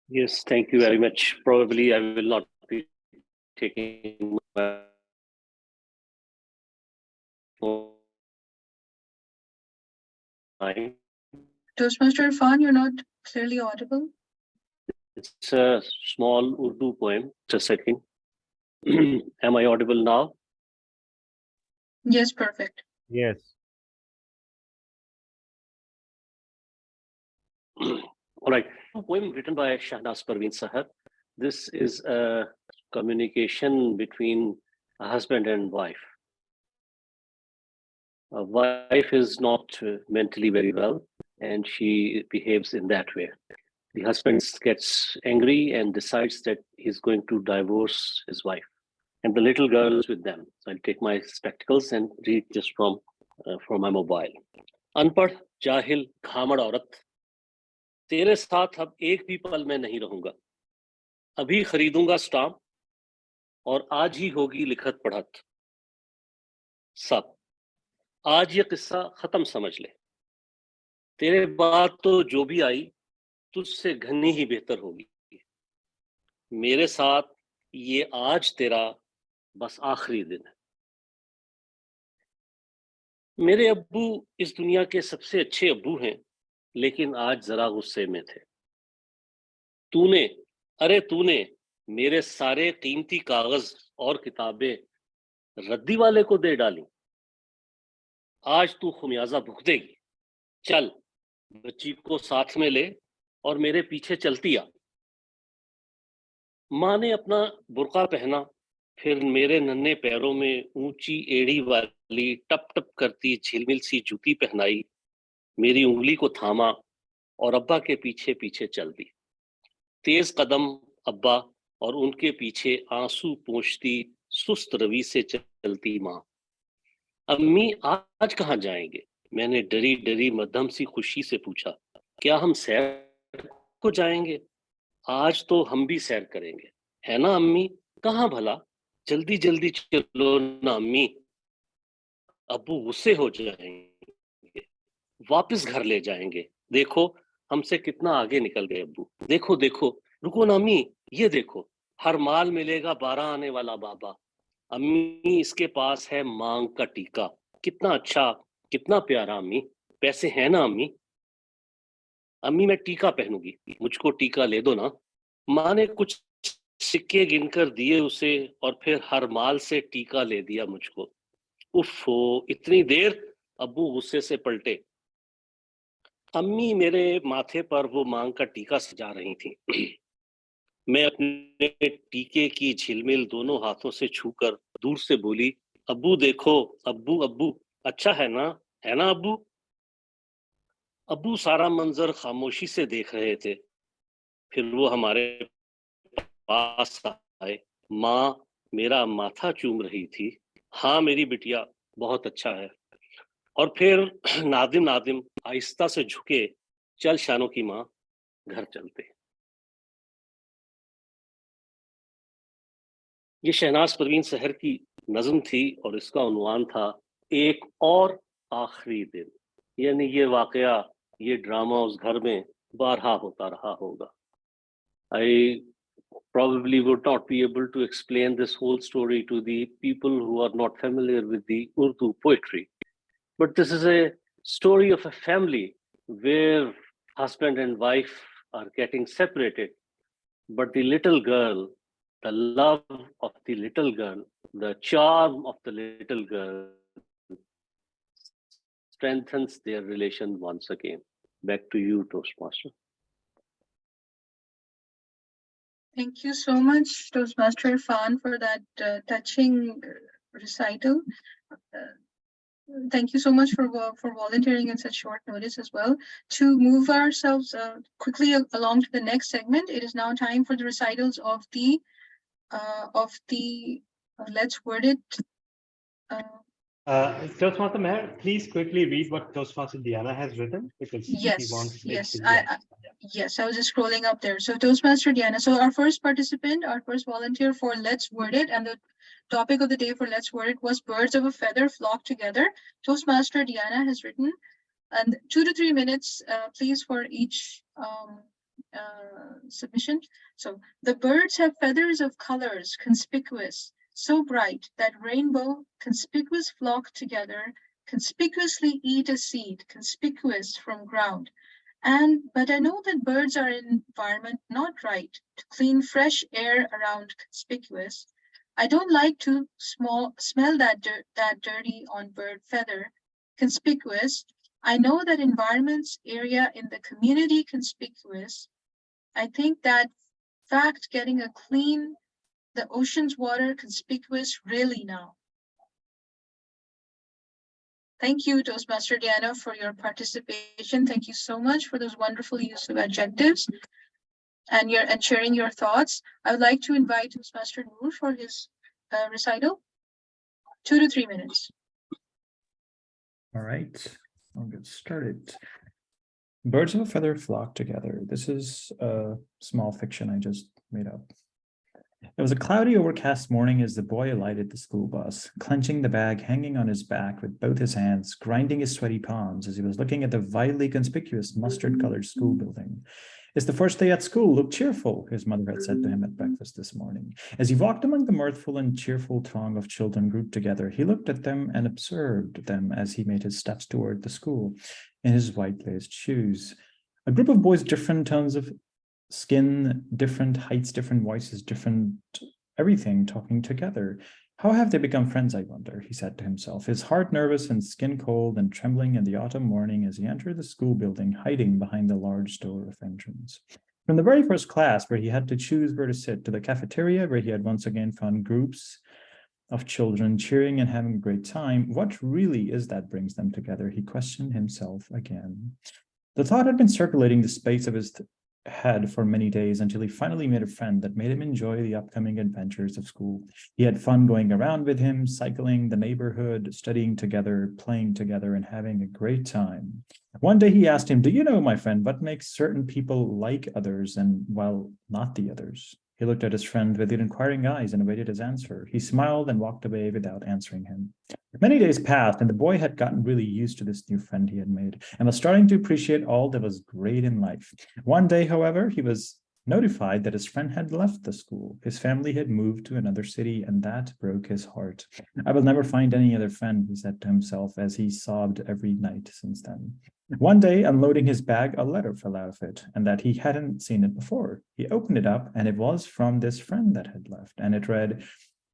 Yes, thank you very much. Probably I will not be taking time. Toastmaster Irfan, you're not clearly audible. It's a small Urdu poem. Just a second. Am I audible now? Yes, perfect. Yes. All right. A poem written by Shahnaz Parveen Sahar. This is a communication between a husband and wife. A wife is not mentally very well, and she behaves in that way. The husband gets angry and decides that he's going to divorce his wife. And the little girl is with them. So I'll take my spectacles and read this from my mobile. अनपढ़ जाहिल घामड़ औरत, तेरे साथ अब एक भी पल में नहीं रहूंगा. अभी खरीदूंगा स्टाम्प और आज ही होगी लिखत पढ़त. सब आज ये किस्सा खत्म समझ ले. तेरे बाद तो जो भी आई तुझसे घनी ही बेहतर होगी. मेरे साथ ये आज तेरा बस आखिरी दिन है. मेरे अब्बू इस दुनिया के सबसे अच्छे अब्बू हैं, लेकिन आज जरा गुस्से में थे. तूने मेरे सारे कीमती कागज और किताबें रद्दी वाले को दे डाली. आज तू खुमियाजा भुगतेगी. चल बच्ची को साथ में ले और मेरे पीछे चलती आ. माँ ने अपना बुर्का पहना, फिर मेरे नन्हे पैरों में ऊंची एड़ी वाली टप टप करती झिलमिल सी जूती पहनाई. मेरी उंगली को थामा और अब्बा के पीछे पीछे चल दी. तेज कदम अब्बा और उनके पीछे आंसू पोंछती सुस्त रवि से चलती माँ. अम्मी आज कहाँ जाएंगे? मैंने डरी डरी मध्यम सी खुशी से पूछा. क्या हम सैर को जाएंगे? आज तो हम भी सैर करेंगे, है ना अम्मी? कहाँ भला? जल्दी जल्दी चलो ना अम्मी, अब्बू गुस्से हो जाएंगे, वापस घर ले जाएंगे. देखो हमसे कितना आगे निकल गए अब्बू. देखो देखो, रुको ना अम्मी, ये देखो हर माल मिलेगा 12 आने वाला बाबा. अम्मी इसके पास है मांग का टीका. कितना अच्छा, कितना प्यारा अम्मी. पैसे हैं ना अम्मी? अम्मी मैं टीका पहनूंगी, मुझको टीका ले दो ना. माँ ने कुछ सिक्के गिनकर दिए उसे और फिर हर माल से टीका ले दिया मुझको. उफ़ो, इतनी देर. अब्बू गुस्से से पलटे. अम्मी मेरे माथे पर वो मांग का टीका सजा रही थी. मैं अपने टीके की झिलमिल दोनों हाथों से छूकर दूर से बोली, अब्बू देखो, अब्बू अब्बू, अच्छा है ना अब्बू? अब्बू सारा मंजर खामोशी से देख रहे थे. फिर वो हमारे पास आए. माँ मेरा माथा चूम रही थी. हाँ मेरी बिटिया, बहुत अच्छा है. और फिर नादिम नादिम आहिस्ता से झुके. चल शानों की माँ, घर चलते. ये शहनाज परवीन सहर की नज्म थी और इसका उन्वान था एक और आखिरी दिन. यानी ये वाकया, ये ड्रामा उस घर में बारहा होता रहा होगा. I probably would not be able to explain this whole story to the people who are not familiar with the Urdu poetry. But this is a story of a family where husband and wife are getting separated. But the little girl, the love of the little girl, the charm of the little girl strengthens their relation once again. Back to you, Toastmaster. Thank you so much, Toastmaster Irfan, for that touching recital. Thank you so much for volunteering in such short notice as well. To move ourselves quickly along to the next segment, it is now time for the recitals of the Let's Word It. Toastmaster Meher, please quickly read what Toastmaster Diana has written, because she wants Yes, basically. yes, I was just scrolling up there. So Toastmaster Diana, so our first participant, our first volunteer for Let's Word It, and the topic of the day for Let's Word It was birds of a feather flock together. Toastmaster Diana has written, and 2 to 3 minutes, please, for each submission. So the birds have feathers of colors conspicuous, so bright that rainbow conspicuous flock together, conspicuously eat a seed, conspicuous from ground. But I know that birds are in environment not right to clean fresh air around conspicuous. I don't like to smell that dirty on bird feather conspicuous. I know that environments area in the community conspicuous. I think that fact getting a clean the ocean's water conspicuous really now. Thank you, Toastmaster Diana, for your participation. Thank you so much for those wonderful use of adjectives and sharing your thoughts. I would like to invite Toastmaster Noor for his recital. 2 to 3 minutes. All right, I'll get started. Birds of a feather flock together. This is a small fiction I just made up. It was a cloudy, overcast morning as the boy alighted the school bus, clenching the bag hanging on his back with both his hands, grinding his sweaty palms as he was looking at the vitally conspicuous mustard-colored school building. "It's the first day at school. Look cheerful," his mother had said to him at breakfast this morning. As he walked among the mirthful and cheerful throng of children grouped together, he looked at them and observed them as he made his steps toward the school in his white-laced shoes. A group of boys, different tones of skin, different heights, different voices, different everything, talking together. How have they become friends, I wonder, he said to himself, his heart nervous and skin cold and trembling in the autumn morning as he entered the school building, hiding behind the large door of entrance. From the very first class, where he had to choose where to sit, to the cafeteria, where he had once again found groups of children cheering and having a great time, what really is that brings them together? He questioned himself again. The thought had been circulating the space of his head for many days until he finally made a friend that made him enjoy the upcoming adventures of school. He had fun going around with him, cycling the neighborhood, studying together, playing together, and having a great time. One day he asked him, "Do you know, my friend, what makes certain people like others and, well, not the others?" He looked at his friend with inquiring eyes and awaited his answer. He smiled and walked away without answering him. Many days passed, and the boy had gotten really used to this new friend he had made and was starting to appreciate all that was great in life. One day, however, he was notified that his friend had left the school. His family had moved to another city, and that broke his heart. "I will never find any other friend," he said to himself as he sobbed every night since then. One day, unloading his bag, a letter fell out of it, and that he hadn't seen it before. He opened it up, and it was from this friend that had left, and it read,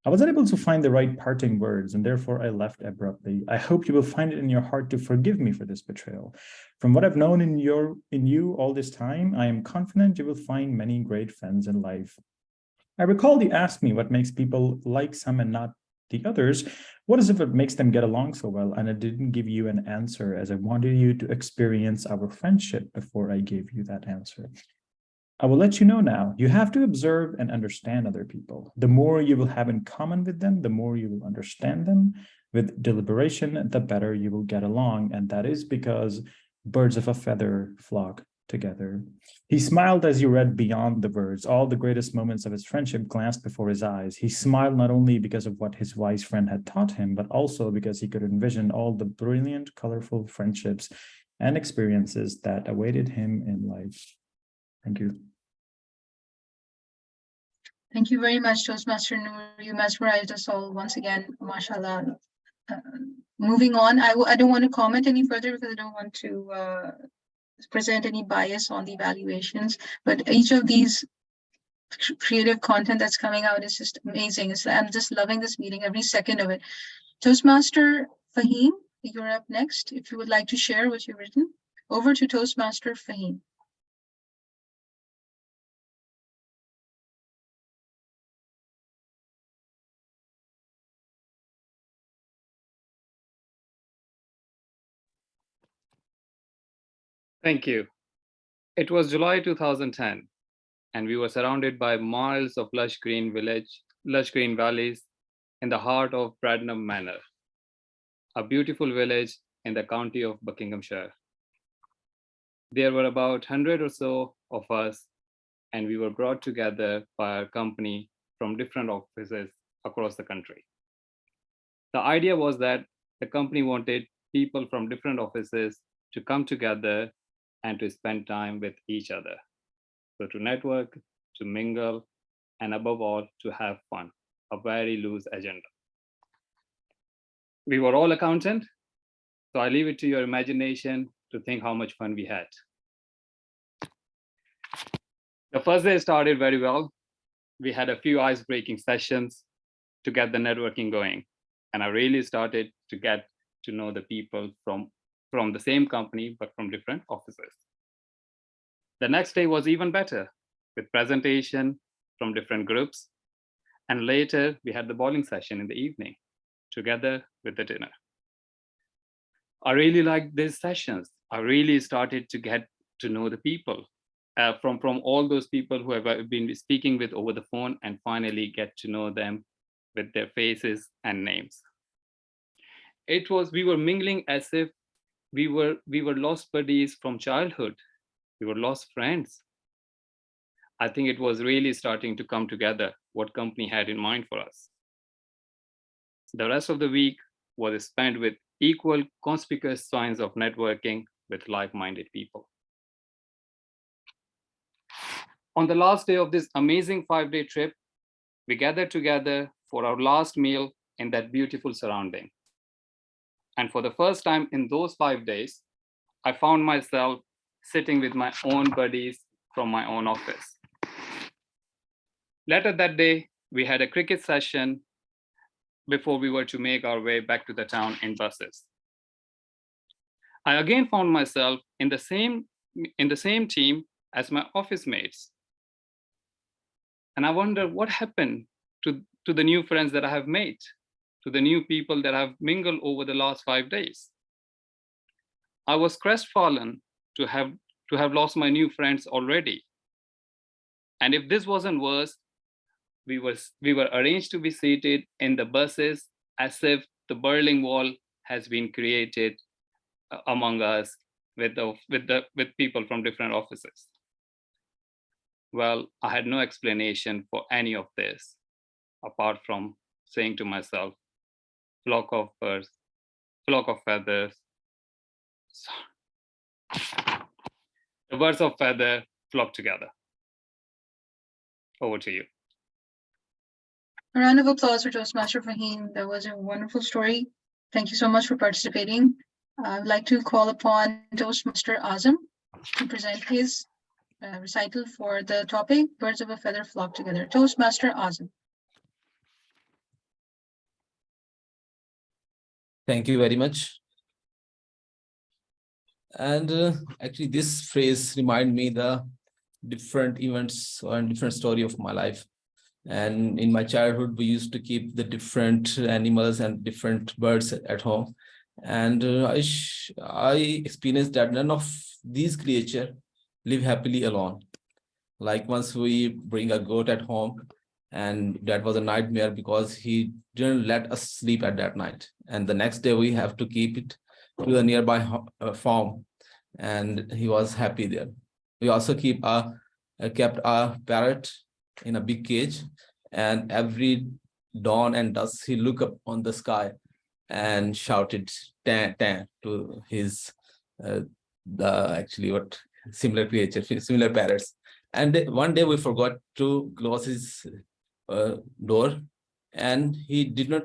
"I was unable to find the right parting words, and therefore I left abruptly. I hope you will find it in your heart to forgive me for this betrayal. From what I've known in you all this time, I am confident you will find many great friends in life. I recall you asked me what makes people like some and not the others. What is it makes them get along so well? And I didn't give you an answer as I wanted you to experience our friendship before I gave you that answer. I will let you know now. You have to observe and understand other people. The more you will have in common with them, the more you will understand them. With deliberation, the better you will get along. And that is because birds of a feather flock together." He smiled as he read beyond the words. All the greatest moments of his friendship glanced before his eyes. He smiled not only because of what his wise friend had taught him, but also because he could envision all the brilliant, colorful friendships and experiences that awaited him in life. Thank you. Thank you very much, Toastmaster Noor. You mesmerized us all once again, mashallah. Moving on, I don't want to comment any further because I don't want to present any bias on the evaluations, but each of these creative content that's coming out is just amazing. I'm just loving this meeting, every second of it. Toastmaster Fahim, you're up next. If you would like to share what you've written, over to Toastmaster Fahim. Thank you. It was July 2010, and we were surrounded by miles of lush green valleys in the heart of Bradnam Manor, a beautiful village in the county of Buckinghamshire. There were about 100 or so of us, and we were brought together by our company from different offices across the country. The idea was that the company wanted people from different offices to come together and to spend time with each other. So to network, to mingle, and above all, to have fun, a very loose agenda. We were all accountants, so I leave it to your imagination to think how much fun we had. The first day started very well. We had a few ice-breaking sessions to get the networking going. And I really started to get to know the people from the same company, but from different offices. The next day was even better, with presentation from different groups. And later we had the bowling session in the evening, together with the dinner. I really liked these sessions. I really started to get to know the people from all those people who I've been speaking with over the phone, and finally get to know them with their faces and names. We were mingling as if we were lost buddies from childhood. We were lost friends. I think it was really starting to come together what company had in mind for us. The rest of the week was spent with equal conspicuous signs of networking with like-minded people. On the last day of this amazing 5-day trip, we gathered together for our last meal in that beautiful surrounding. And for the first time in those 5 days, I found myself sitting with my own buddies from my own office. Later that day, we had a cricket session before we were to make our way back to the town in buses. I again found myself in the same team as my office mates. And I wonder what happened to the new friends that I have made, to the new people that I've mingled over the last 5 days. I was crestfallen to have lost my new friends already. And if this wasn't worse, we were arranged to be seated in the buses as if the Berlin Wall has been created among us with people from different offices. Well, I had no explanation for any of this, apart from saying to myself, flock of birds, flock of feathers. The birds of feather flock together. Over to you. A round of applause for Toastmaster Fahim. That was a wonderful story. Thank you so much for participating. I would like to call upon Toastmaster Azam to present his recital for the topic, Birds of a Feather Flock Together. Toastmaster Azam. Thank you very much. And actually this phrase remind me the different events and different story of my life. And in my childhood, we used to keep the different animals and different birds at home. And I experienced that none of these creatures live happily alone. Like once we bring a goat at home, and that was a nightmare because he didn't let us sleep at that night. And the next day we have to keep it to the nearby farm, and he was happy there. We also kept our parrot in a big cage, and every dawn and dusk he looked up on the sky and shouted "tan tan" to his similar creatures, similar parrots. And one day we forgot to close his door, and he did not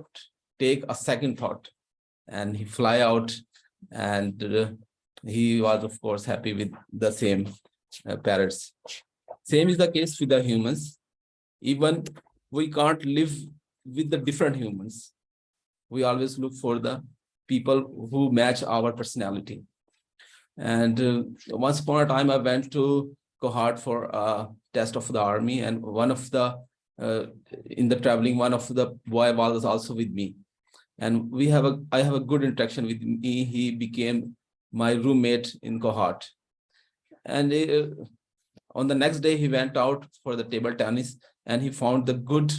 take a second thought, and he fly out, and he was of course happy with the same parrots. Same is the case with the humans. Even we can't live with the different humans. We always look for the people who match our personality. And once upon a time, I went to cohort for a test of the army, and one of the in the traveling, one of the boy was also with me, and I have a good interaction with me. He became my roommate in cohort, And on the next day, he went out for the table tennis and he found the good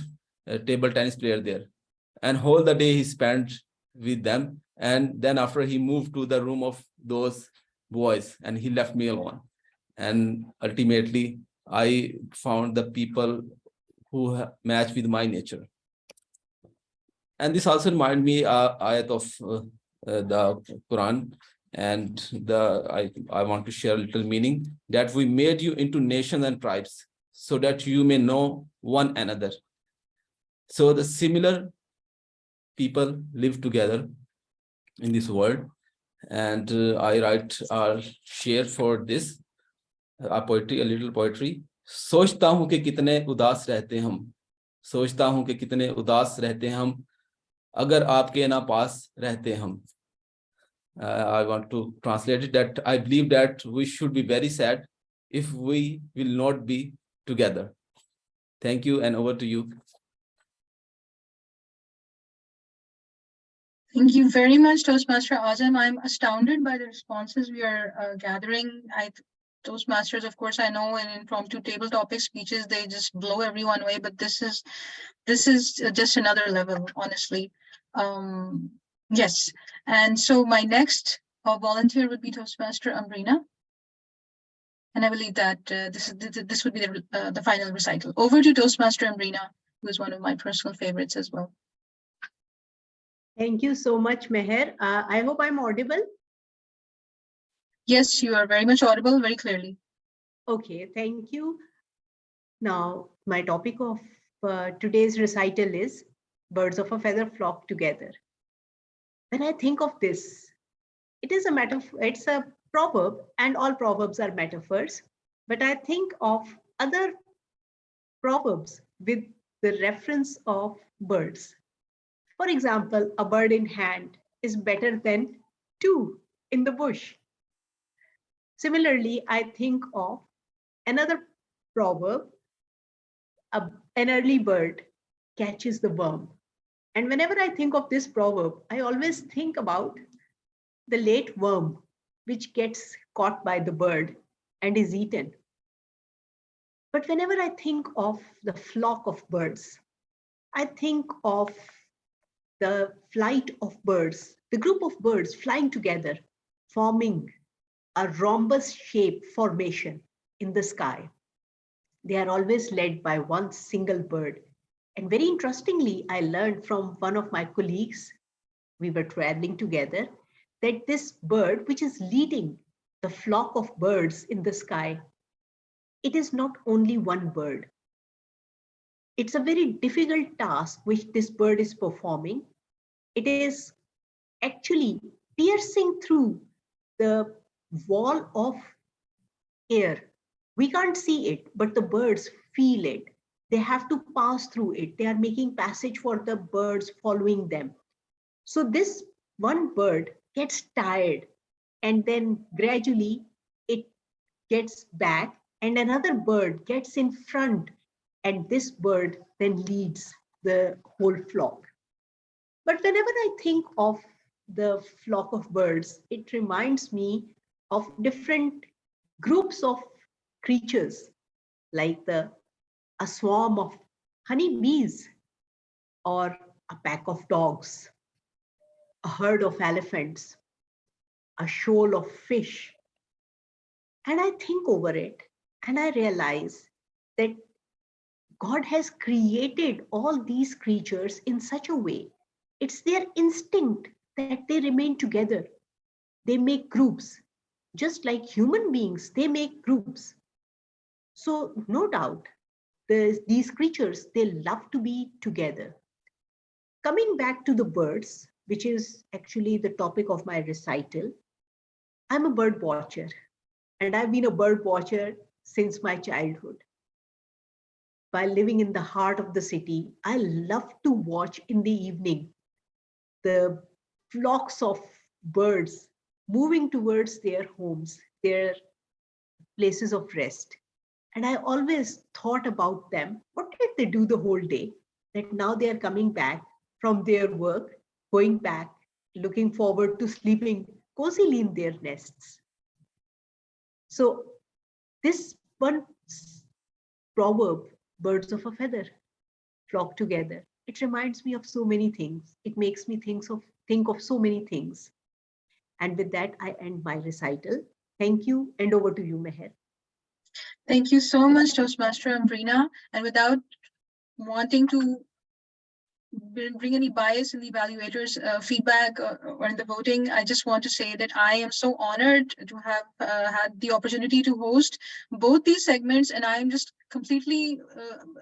table tennis player there. And whole the day he spent with them. And then after he moved to the room of those boys and he left me alone. And ultimately, I found the people who match with my nature. And this also reminded me ayat of the Quran. And I want to share a little meaning that we made you into nations and tribes so that you may know one another. So the similar people live together in this world. And I write or share for this a poetry, a little poetry. सोचता हूं कि कितने उदास रहते हम, सोचता हूं कि कितने उदास रहते हम अगर आपके ना पास रहते हम. I want to translate it that I believe that we should be very sad if we will not be together. Thank you, and over to you. Thank you very much, Toastmaster Azam. I'm astounded by the responses we are gathering. Toastmasters, of course, I know in impromptu table topic speeches, they just blow everyone away, but this is just another level, honestly. Yes, and so my next volunteer would be Toastmaster Amrina. And I believe that this would be the final recital. Over to Toastmaster Amrina, who is one of my personal favorites as well. Thank you so much, Meher. I hope I'm audible. Yes, you are very much audible, very clearly. Okay, thank you. Now, my topic of today's recital is birds of a feather flock together. When I think of this, it is a metaphor, it's a proverb, and all proverbs are metaphors, but I think of other proverbs with the reference of birds. For example, a bird in hand is better than two in the bush. Similarly, I think of another proverb, an early bird catches the worm. And whenever I think of this proverb, I always think about the late worm, which gets caught by the bird and is eaten. But whenever I think of the flock of birds, I think of the flight of birds, the group of birds flying together, forming a rhombus shape formation in the sky. They are always led by one single bird. And very interestingly, I learned from one of my colleagues, we were traveling together, that this bird, which is leading the flock of birds in the sky, it is not only one bird. It's a very difficult task which this bird is performing. It is actually piercing through the wall of air. We can't see it, but the birds feel it. They have to pass through it. They are making passage for the birds following them. So this one bird gets tired, and then gradually it gets back, and another bird gets in front, and this bird then leads the whole flock. But whenever I think of the flock of birds, it reminds me of different groups of creatures, like a swarm of honeybees, or a pack of dogs, a herd of elephants, a shoal of fish. And I think over it, and I realize that God has created all these creatures in such a way. It's their instinct that they remain together. They make groups. Just like human beings, they make groups. So no doubt, these creatures, they love to be together. Coming back to the birds, which is actually the topic of my recital, I'm a bird watcher, and I've been a bird watcher since my childhood. While living in the heart of the city, I love to watch in the evening the flocks of birds moving towards their homes, their places of rest. And I always thought about them. What did they do the whole day? That now they are coming back from their work, going back, looking forward to sleeping cozily in their nests. So This one proverb, birds of a feather flock together. It reminds me of so many things. It makes me think of so many things. And with that, I end my recital. Thank you, and over to you, Meher. Thank you so much, Toastmaster Ambrina. And without wanting to bring any bias in the evaluators' feedback or in the voting, I just want to say that I am so honored to have had the opportunity to host both these segments. And I am just completely,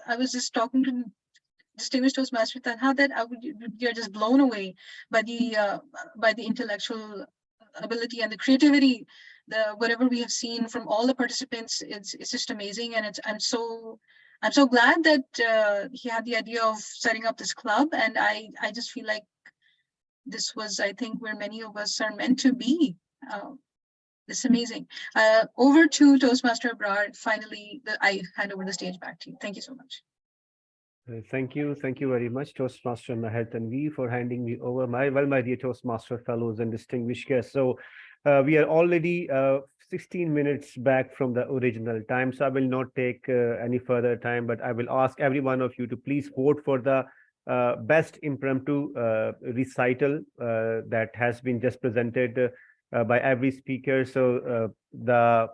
I was just talking to distinguished Toastmaster Tanha that you're just blown away by the intellectual ability and the creativity, whatever we have seen from all the participants. It's just amazing, and I'm so glad that he had the idea of setting up this club, and I just feel like this was, I think, where many of us are meant to be. It's amazing. Over to Toastmaster Abrar. Finally, I hand over the stage back to you. Thank you so much. Thank you very much, Toastmaster Meher Tanvi, for handing me over. My dear Toastmaster fellows and distinguished guests. So we are already 16 minutes back from the original time, so I will not take any further time, but I will ask every one of you to please vote for the best impromptu recital that has been just presented by every speaker. So the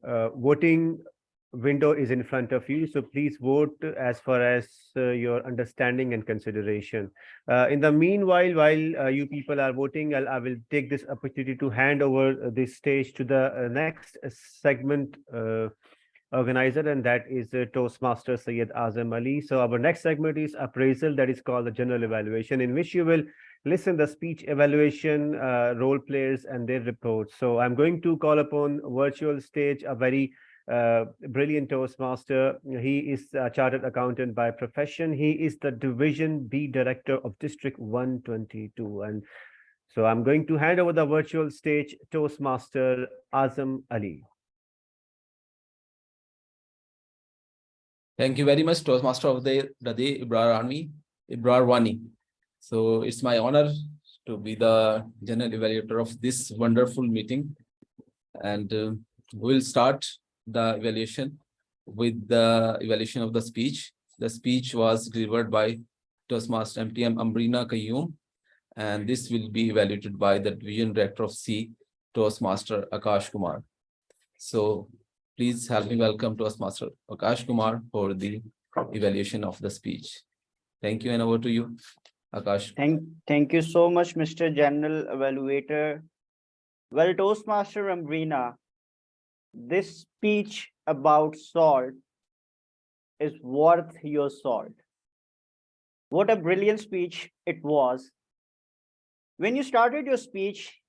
voting window is in front of you, so please vote as far as your understanding and consideration. In the meanwhile, while you people are voting, I will take this opportunity to hand over this stage to the next segment organizer, and that is Toastmaster Syed Azam Ali. So our next segment is appraisal, that is called the general evaluation, in which you will listen the speech evaluation, role players and their reports. So I'm going to call upon virtual stage a very brilliant Toastmaster. He is a chartered accountant by profession. He is the Division B Director of District 122. And so I'm going to hand over the virtual stage Toastmaster Azam Ali. Thank you very much, Toastmaster of the day, Ibrar Wani. So it's my honor to be the general evaluator of this wonderful meeting. And we'll start the evaluation with the evaluation of the speech. The speech was delivered by Toastmaster MTM Ambrina Kayyum, and this will be evaluated by the Division Director of C, Toastmaster Akash Kumar. So please help me welcome Toastmaster Akash Kumar for the evaluation of the speech. Thank you, and over to you, Akash. Thank you so much, Mr. General Evaluator. Well, Toastmaster Ambrina, this speech about salt is worth your salt. What a brilliant speech it was. When you started your speech,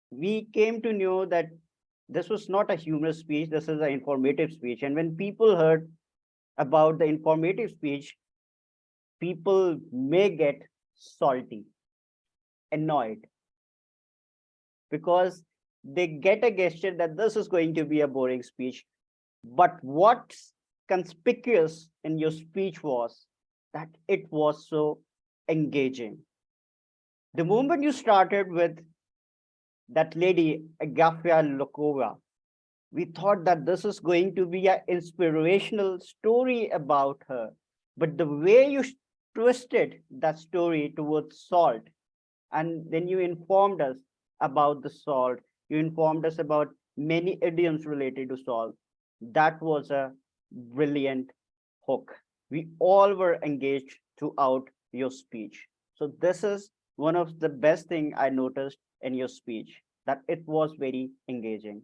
we came to know that this was not a humorous speech, this is an informative speech. And when people heard about the informative speech, people may get salty, annoyed, because they get a gesture that this is going to be a boring speech. But what's conspicuous in your speech was that it was so engaging. The moment you started with that lady, Agafia Lokova, we thought that this is going to be an inspirational story about her. But the way you twisted that story towards salt, and then you informed us about the salt, you informed us about many idioms related to salt. That was a brilliant hook. We all were engaged throughout your speech. So this is one of the best thing I noticed in your speech, that it was very engaging.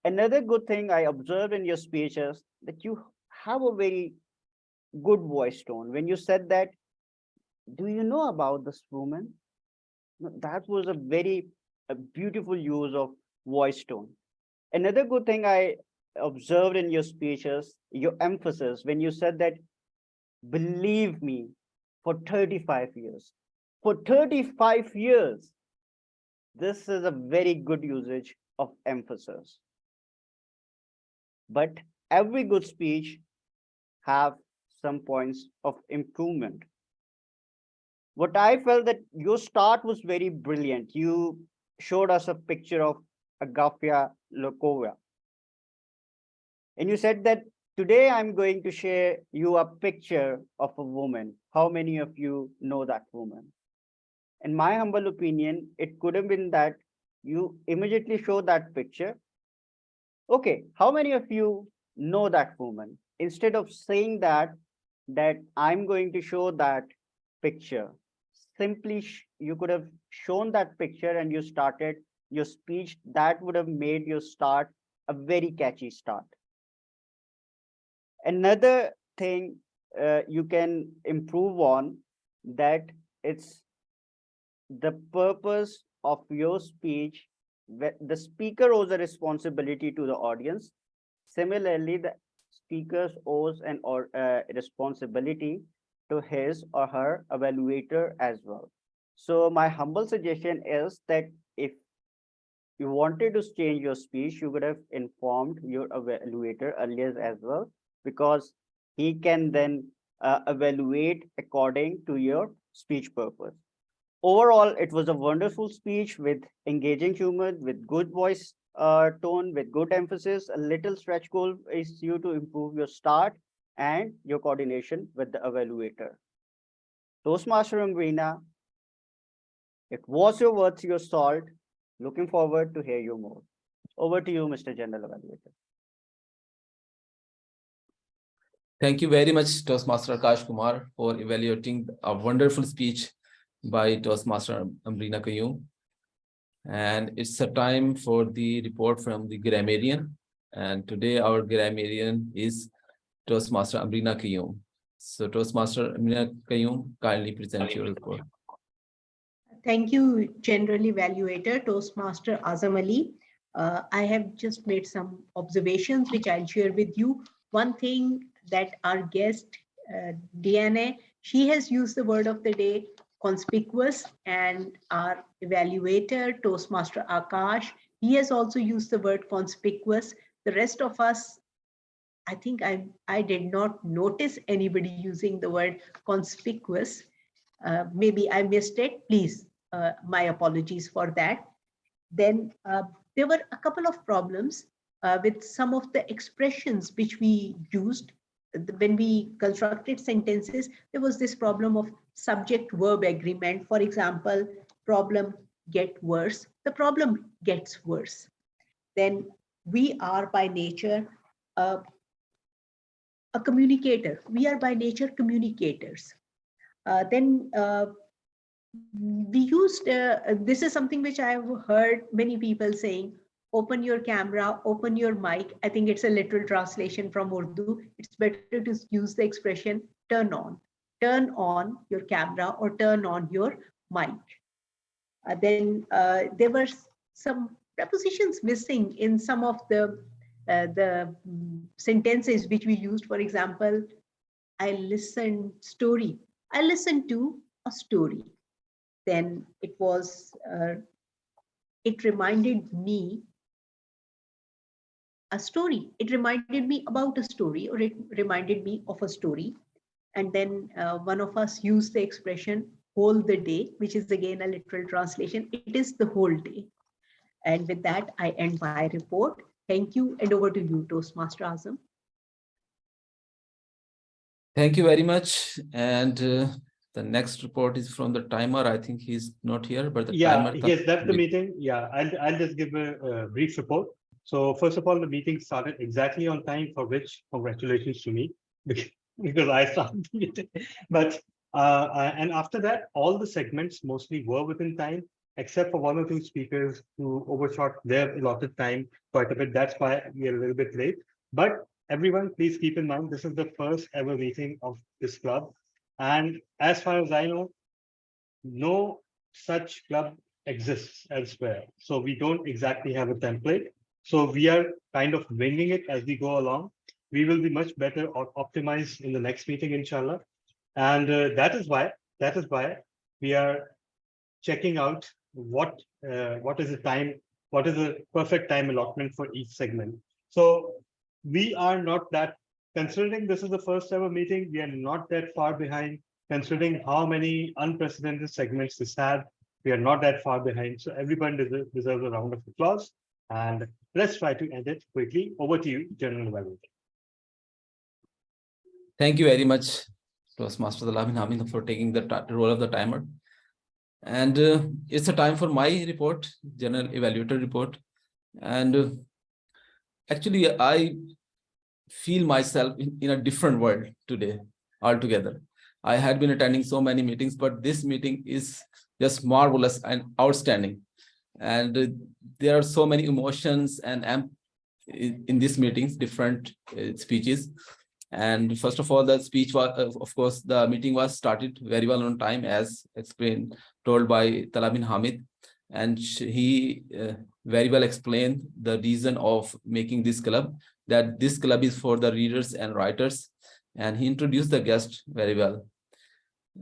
Another good thing I observed in your speech is that you have a very good voice tone. When you said that, do you know about this woman? That was a beautiful use of voice tone. Another good thing I observed in your speech is your emphasis when you said that, believe me, for 35 years. For 35 years, this is a very good usage of emphasis. But every good speech have some points of improvement. What I felt that your start was very brilliant. You showed us a picture of Agafia Lokova. And you said that today I'm going to share you a picture of a woman. How many of you know that woman? In my humble opinion, it could have been that you immediately show that picture. Okay, how many of you know that woman? Instead of saying that I'm going to show that picture, simply you could have shown that picture and you started your speech. That would have made your start a very catchy start. Another thing you can improve on, that it's the purpose of your speech. The speaker owes a responsibility to the audience. Similarly, the speaker owes an responsibility to his or her evaluator as well. So my humble suggestion is that if you wanted to change your speech, you could have informed your evaluator earlier as well, because he can then evaluate according to your speech purpose. Overall, it was a wonderful speech with engaging humor, with good voice tone, with good emphasis. A little stretch goal is you to improve your start and your coordination with the evaluator. Toastmaster Umbrina, it was worth your salt. Looking forward to hear you more. Over to you, Mr. General Evaluator. Thank you very much, Toastmaster Akash Kumar, for evaluating a wonderful speech by Toastmaster Amrina Qayyum. And it's a time for the report from the grammarian. And today our grammarian is Toastmaster Amrina Qayyum. So Toastmaster Amrina Qayyum, kindly present your report. Thank you, General Evaluator, Toastmaster Azam Ali. I have just made some observations which I'll share with you. One thing that our guest, Diana, she has used the word of the day, conspicuous, and our evaluator, Toastmaster Akash, he has also used the word conspicuous. The rest of us, I think I did not notice anybody using the word conspicuous. Maybe I missed it. Please, my apologies for that. Then there were a couple of problems with some of the expressions which we used when we constructed sentences. There was this problem of subject-verb agreement. For example, problem get worse. The problem gets worse. Then we are by nature a communicator. We are by nature communicators. Then we used, this is something which I've heard many people saying, open your camera, open your mic. I think it's a literal translation from Urdu. It's better to use the expression turn on your camera or turn on your mic. Then there were some prepositions missing in some of the sentences which we used. For example, I listened story. I listened to a story. Then it was, it reminded me a story. It reminded me about a story, or it reminded me of a story. And then one of us used the expression whole the day, which is again a literal translation. It is the whole day. And with that, I end my report. Thank you, and over to you, Toastmaster Azam. Thank you very much. And the next report is from the timer. I think he's not here, but the timer. He has left the meeting. Yeah, I'll just give a brief report. So first of all, the meeting started exactly on time, for which congratulations to me, because I started the meeting. But and after that, all the segments mostly were within time, except for one or two speakers who overshot their allotted time quite a bit. That's why we are a little bit late. But everyone, please keep in mind, this is the first ever meeting of this club. And as far as I know, no such club exists elsewhere. So we don't exactly have a template. So we are kind of winging it as we go along. We will be much better or optimized in the next meeting, inshallah. And that is why we are checking out what is the time, what is the perfect time allotment for each segment. So we are not that, considering this is the first ever meeting, we are not that far behind. Considering how many unprecedented segments this had, we are not that far behind. So everyone deserves a round of applause. And let's try to end it quickly. Over to you, General Evaluator. Thank you very much, Toastmaster Talal bin Hamid, for taking the role of the timer. And it's a time for my report, General Evaluator report. And actually, I feel myself in a different world today altogether. I had been attending so many meetings, but this meeting is just marvelous and outstanding. And there are so many emotions and in these meetings, different speeches. And first of all, the speech was, of course, the meeting was started very well on time, as explained, told by Talal bin Hamid. And he very well explained the reason of making this club, that this club is for the readers and writers. And he introduced the guest very well.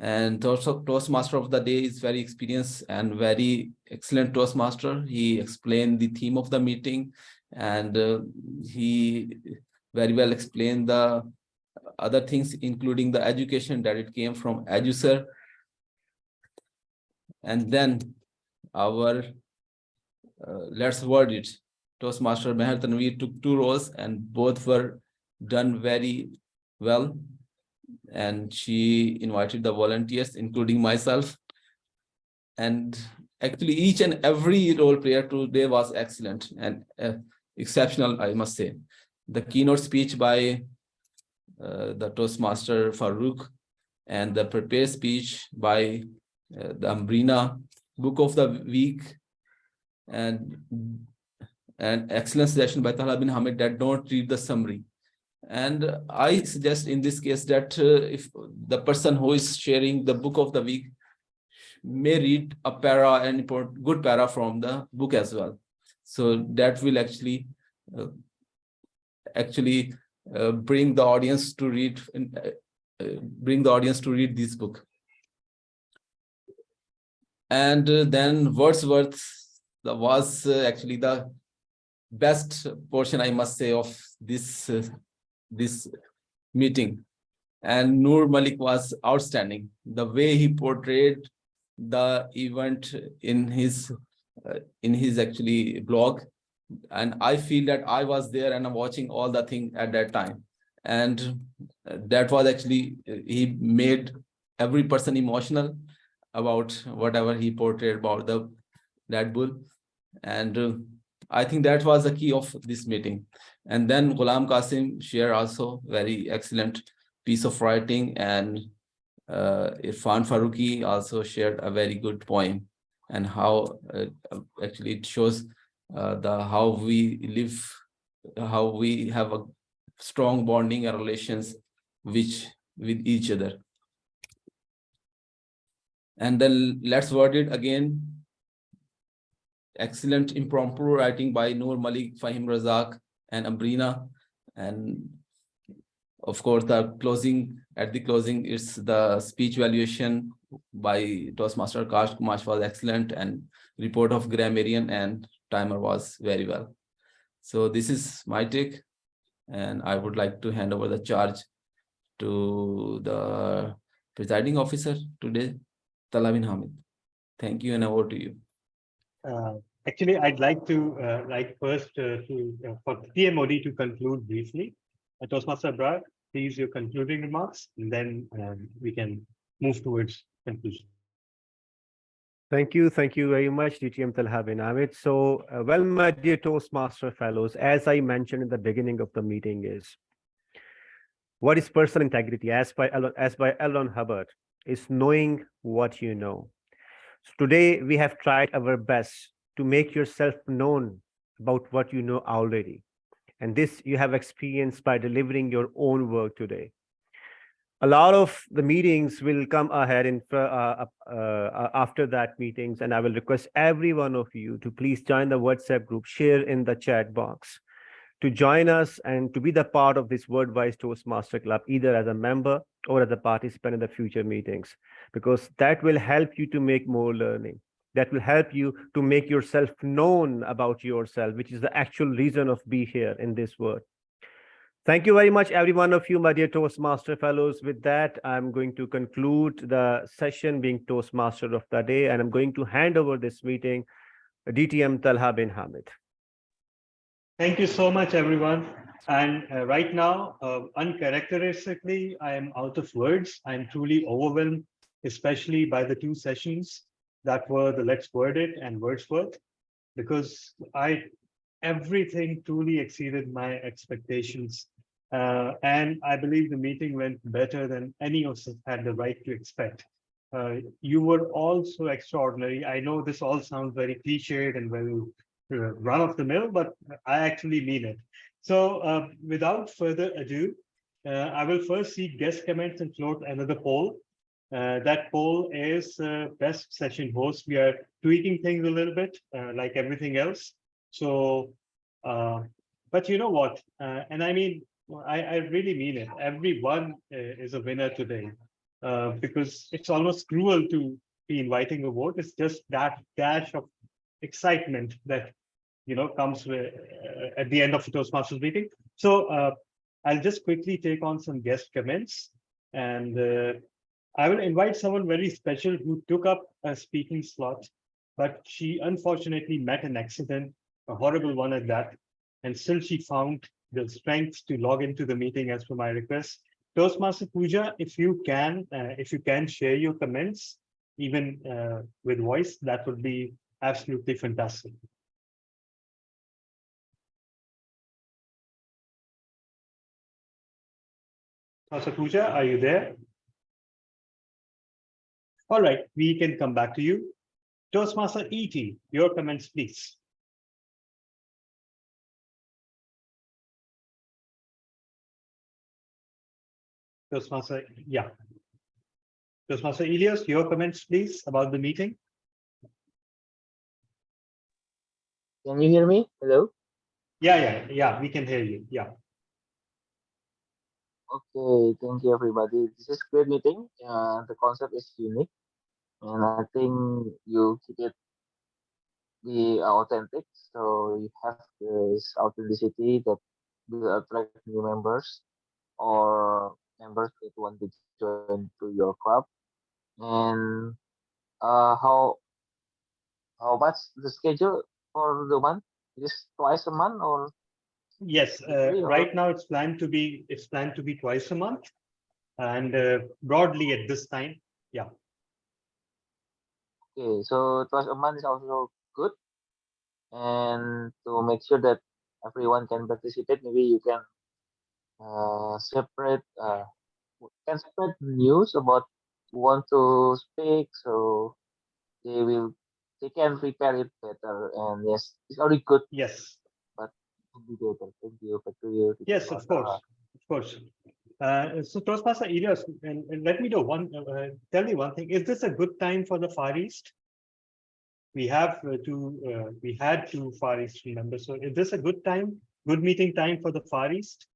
And also, Toastmaster of the day is very experienced and very excellent Toastmaster. He explained the theme of the meeting, and he very well explained the other things, including the education that it came from EduSir. And then our let's word it, Toastmaster Meher Tanveer took 2 roles, and both were done very well. And she invited the volunteers, including myself. And actually, each and every role player today was excellent and exceptional, I must say. The keynote speech by the Toastmaster Farouk, and the prepared speech by the Ambrina, book of the week, and excellent suggestion by Talal bin Hamid that don't read the summary. And I suggest in this case that if the person who is sharing the book of the week may read a para, and good para from the book as well. So that will actually bring the audience to read this book. And then Wordsworth was actually the best portion, I must say, of this meeting. And Noor Malik was outstanding. The way he portrayed the event in his actually blog, and I feel that I was there and I'm watching all the thing at that time. And that was actually, he made every person emotional about whatever he portrayed about that bull. And I think that was the key of this meeting. And then Ghulam Qasim shared also very excellent piece of writing, and Irfan Farooqi also shared a very good poem, and how actually it shows how we live, how we have a strong bonding and relations with each other. And then let's word it again. Excellent impromptu writing by Noor Malik, Fahim Razak, and Ambrina. And of course, at the closing, it's the speech valuation by Toastmaster Kash Kumash was excellent, and report of grammarian and timer was very well. So this is my take, and I would like to hand over the charge to the presiding officer today, Talal bin Hamid. Thank you, and over to you. Actually, I'd like to first for TMOD to conclude briefly. Toastmaster Abrar, please your concluding remarks, and then we can move towards conclusion. Thank you very much, DTM Talal bin Hamid. So, well, my dear Toastmaster fellows, as I mentioned in the beginning of the meeting, is what is personal integrity? As by Elon Hubbard, is knowing what you know. So today we have tried our best to make yourself known about what you know already. And this you have experienced by delivering your own work today. A lot of the meetings will come ahead after that meetings, and I will request every one of you to please join the WhatsApp group, share in the chat box, to join us and to be the part of this WordWise Toastmaster Club, either as a member or as a participant in the future meetings, because that will help you to make more learning. That will help you to make yourself known about yourself, which is the actual reason of be here in this world. Thank you very much, every one of you, my dear Toastmaster fellows. With that, I'm going to conclude the session being Toastmaster of the day, and I'm going to hand over this meeting DTM Talal bin Hamid. Thank you so much, everyone. And right now, uncharacteristically, I am out of words. I'm truly overwhelmed, especially by the two sessions that were the Let's Word It and Wordsworth, because everything truly exceeded my expectations. And I believe the meeting went better than any of us had the right to expect. You were all so extraordinary. I know this all sounds very cliched and very run of the mill, but I actually mean it. So without further ado, I will first see guest comments and float another poll. That poll is best session host. We are tweaking things a little bit, like everything else. So, but you know what? And I mean, I really mean it. Everyone is a winner today, because it's almost cruel to be inviting a vote. It's just that dash of excitement that comes with, at the end of the Toastmasters meeting. So I'll just quickly take on some guest comments, and I will invite someone very special who took up a speaking slot, but she unfortunately met an accident, a horrible one at that, and still she found the strength to log into the meeting as per my request. Toastmaster Pooja, if you can share your comments, even with voice, that would be absolutely fantastic. Toastmaster Pooja, are you there? All right, we can come back to you. Toastmaster ET, your comments, please. Toastmaster, yeah. Toastmaster Elias, your comments, please, about the meeting. Can you hear me? Hello? Yeah, we can hear you. Yeah. Okay, thank you everybody. This is great meeting. The concept is unique, and I think you keep it be authentic. So you have this authenticity that will attract new members or members that want to join to your club. And how much the schedule for the month? Is twice a month or Yes, weekly, or right now it's planned to be twice a month, and broadly at this time, yeah. okay? So twice a month is also good. And to make sure that everyone can participate, maybe you can separate can spread news about who want to speak, so they can prepare it better. And yes, it's already good, Yes. but it will be better. Thank you. Back to you. Yes, of course. So Toastmaster Elias, and let me know tell me one thing. Is this a good time for the Far East? We had two Far East members. So is this a good meeting time for the Far East?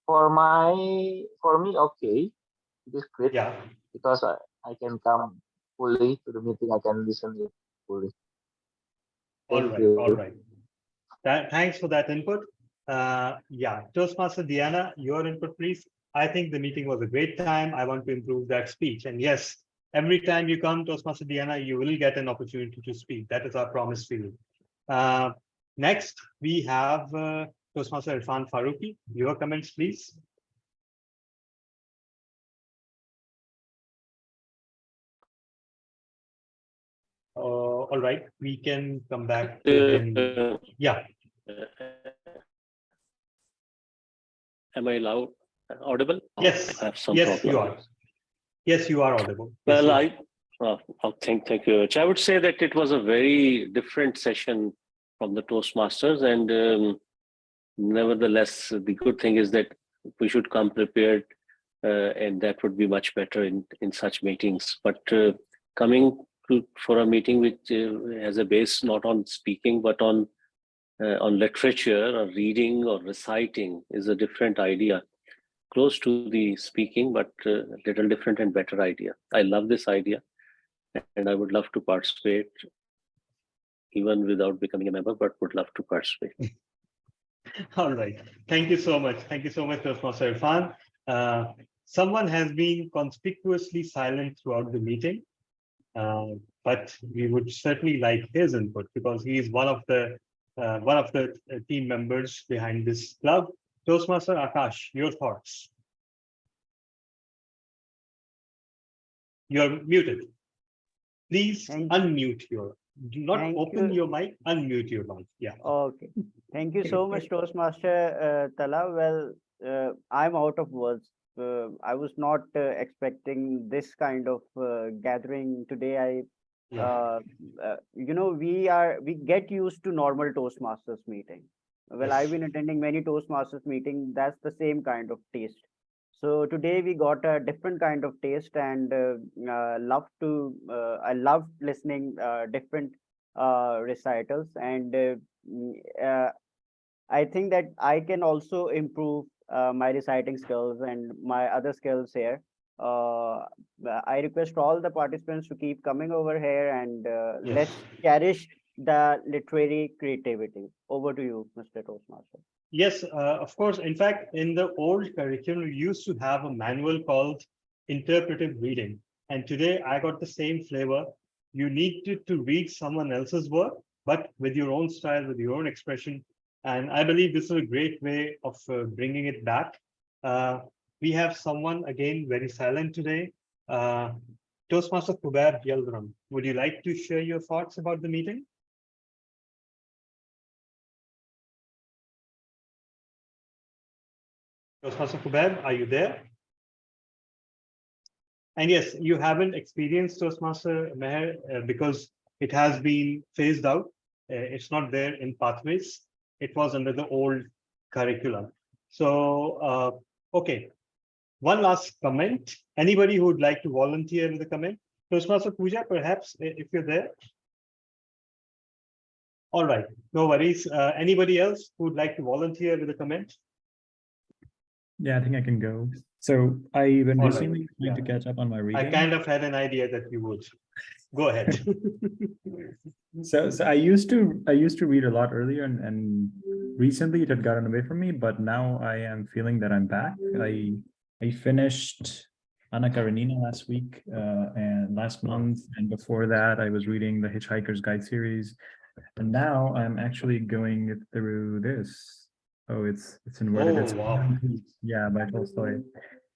For me, okay, it is great. Yeah. Because I can come fully to the meeting. I can listen it fully. Thank you. All right. Thanks for that input. Yeah, Toastmaster Diana, your input, please. I think the meeting was a great time. I want to improve that speech. And yes, every time you come, Toastmaster Diana, you will get an opportunity to speak. That is our promise to you. Next, we have Toastmaster Irfan Farooqi. Your comments, please. All right, we can come back to him. Yeah. Am I loud? Audible? Yes. I have some yes, problem. you are. Yes, you are audible. Well, yes, thank you. I would say that it was a very different session from the Toastmasters, and nevertheless, the good thing is that we should come prepared, and that would be much better in such meetings. But coming for a meeting which has a base not on speaking but on literature or reading or reciting is a different idea, close to the speaking, but a little different and better idea. I love this idea, and I would love to participate, even without becoming a member, but would love to participate. All right. Thank you so much. Thank you so much, Toastmaster Irfan. Someone has been conspicuously silent throughout the meeting, but we would certainly like his input because he is one of the one of the team members behind this club. Toastmaster Akash, your thoughts? You're muted. Please unmute your, do not Thank open you. your mic, unmute your mic. Yeah. Okay. Thank you so much, Toastmaster Tala. Well, I'm out of words. I was not expecting this kind of gathering today. You know, we get used to normal Toastmasters meeting. Well, I've been attending many Toastmasters meeting. That's the same kind of taste. So today we got a different kind of taste, and I loved listening different recitals, and I think that I can also improve my reciting skills and my other skills here. I request all the participants to keep coming over here, and let's cherish the literary creativity. Over to you, Mr. Toastmaster. Yes, of course. In fact, in the old curriculum, we used to have a manual called interpretive reading. And today I got the same flavor. You need to read someone else's work, but with your own style, with your own expression. And I believe this is a great way of bringing it back. We have someone, again, very silent today. Toastmaster Kuber Yildirim, would you like to share your thoughts about the meeting? Toastmaster Kuber, are you there? And yes, you haven't experienced Toastmaster Meher because it has been phased out. It's not there in Pathways. It was under the old curriculum. So, okay. One last comment. Anybody who would like to volunteer with a comment? Toastmaster Pooja, perhaps, if you're there. All right, no worries. Anybody else who would like to volunteer with a comment? Yeah, I think I can go. So I've been All recently right. trying to catch up on my reading. I kind of had an idea that you would. Go ahead. So I used to read a lot earlier, and recently it had gotten away from me, but now I am feeling that I'm back. I finished Anna Karenina last week and last month, and before that I was reading the Hitchhiker's Guide series, and now I'm actually going through this. Oh, it's inverted. Oh, It's wow. Yeah, by Tolstoy.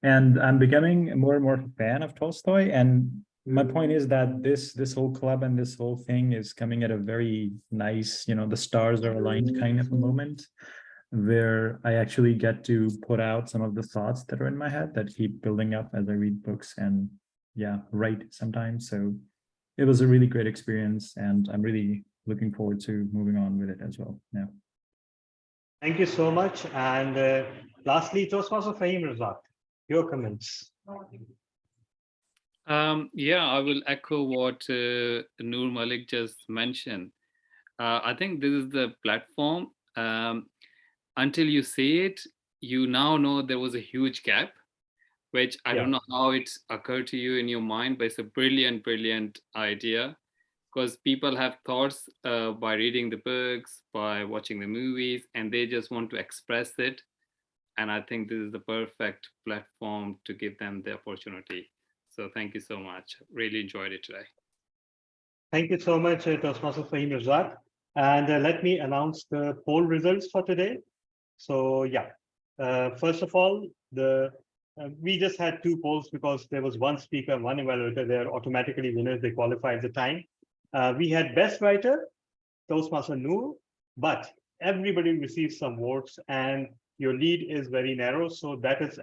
And I'm becoming more and more a fan of Tolstoy. And my point is that this whole club and this whole thing is coming at a very nice, the stars are aligned kind of a moment, where I actually get to put out some of the thoughts that are in my head that keep building up as I read books and write sometimes. So it was a really great experience, and I'm really looking forward to moving on with it as well now. Thank you so much. And lastly, Toastmaster Fahim Razak, your comments. Yeah, I will echo what Noor Malik just mentioned. I think this is the platform. Until you see it, you now know there was a huge gap, which I don't know how it's occurred to you in your mind, but it's a brilliant, brilliant idea. Because people have thoughts by reading the books, by watching the movies, and they just want to express it. And I think this is the perfect platform to give them the opportunity. So thank you so much. Really enjoyed it today. Thank you so much, Toastmaster Fahim Razak. And let me announce the poll results for today. So first of all, we just had 2 polls because there was 1 speaker and 1 evaluator. They're automatically winners. They qualify at the time. We had best writer, Toastmaster Noor, but everybody received some votes, and your lead is very narrow. So that is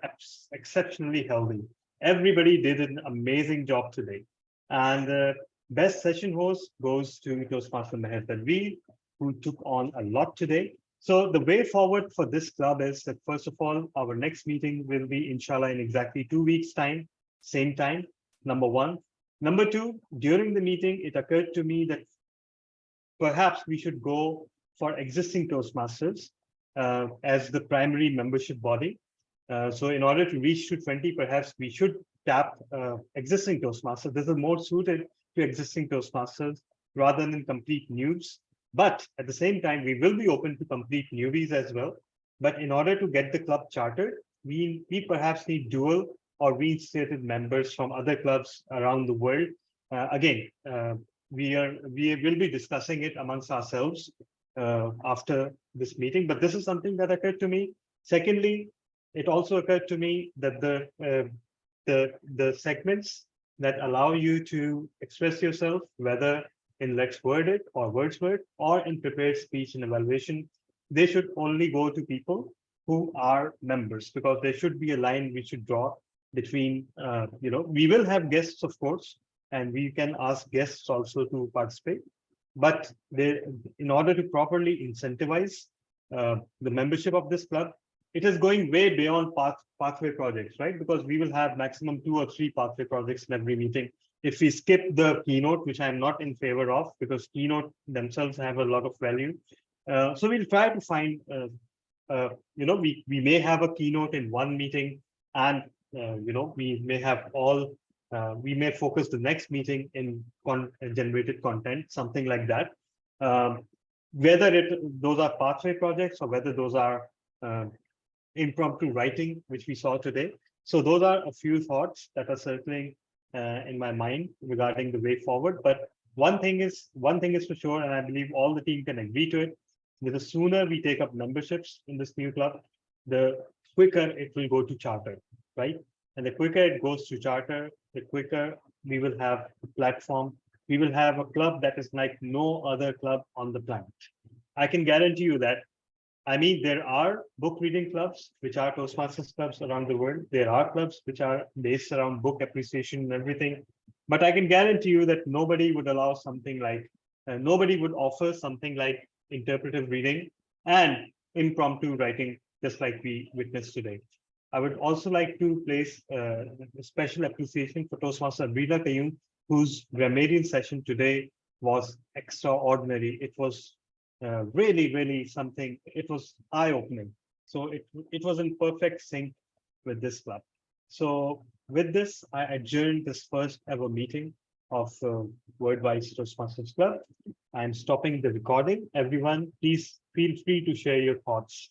exceptionally healthy. Everybody did an amazing job today. And best session host goes to Toastmaster Meher Tadveer, who took on a lot today. So the way forward for this club is that, first of all, our next meeting will be, inshallah, in exactly 2 weeks' time, same time, number 1. Number 2, during the meeting, it occurred to me that perhaps we should go for existing Toastmasters as the primary membership body. So in order to reach to 20, perhaps we should tap existing Toastmasters. This is more suited to existing Toastmasters rather than complete newbies. But at the same time, we will be open to complete newbies as well. But in order to get the club chartered, we perhaps need dual or reinstated members from other clubs around the world. Again, we will be discussing it amongst ourselves. after this meeting, but this is something that occurred to me. Secondly, it also occurred to me that the segments that allow you to express yourself, whether in Let's Word It or Wordsworth or in prepared speech and evaluation, they should only go to people who are members, because there should be a line we should draw between, we will have guests, of course, and we can ask guests also to participate. But in order to properly incentivize the membership of this club, it is going way beyond pathway projects, right? Because we will have maximum 2 or 3 pathway projects in every meeting. If we skip the keynote, which I'm not in favor of, because keynote themselves have a lot of value. So we'll try to find, we may have a keynote in one meeting, and we may have we may focus the next meeting in generated content, something like that. Whether those are pathway projects or whether those are impromptu writing, which we saw today. So those are a few thoughts that are circling in my mind regarding the way forward. But one thing is for sure, and I believe all the team can agree to it, that the sooner we take up memberships in this new club, the quicker it will go to charter, right? And the quicker it goes to charter, the quicker we will have a platform. We will have a club that is like no other club on the planet. I can guarantee you that. I mean, there are book reading clubs, which are Toastmasters clubs around the world. There are clubs which are based around book appreciation and everything. But I can guarantee you that nobody would allow something like, nobody would offer something like interpretive reading and impromptu writing, just like we witnessed today. I would also like to place a special appreciation for Toastmaster Amrina Qayyum, whose grammarian session today was extraordinary. It was really something. It was eye-opening. So it was in perfect sync with this club. So with this, I adjourned this first ever meeting of WordWise Toastmasters Club. I'm stopping the recording. Everyone, please feel free to share your thoughts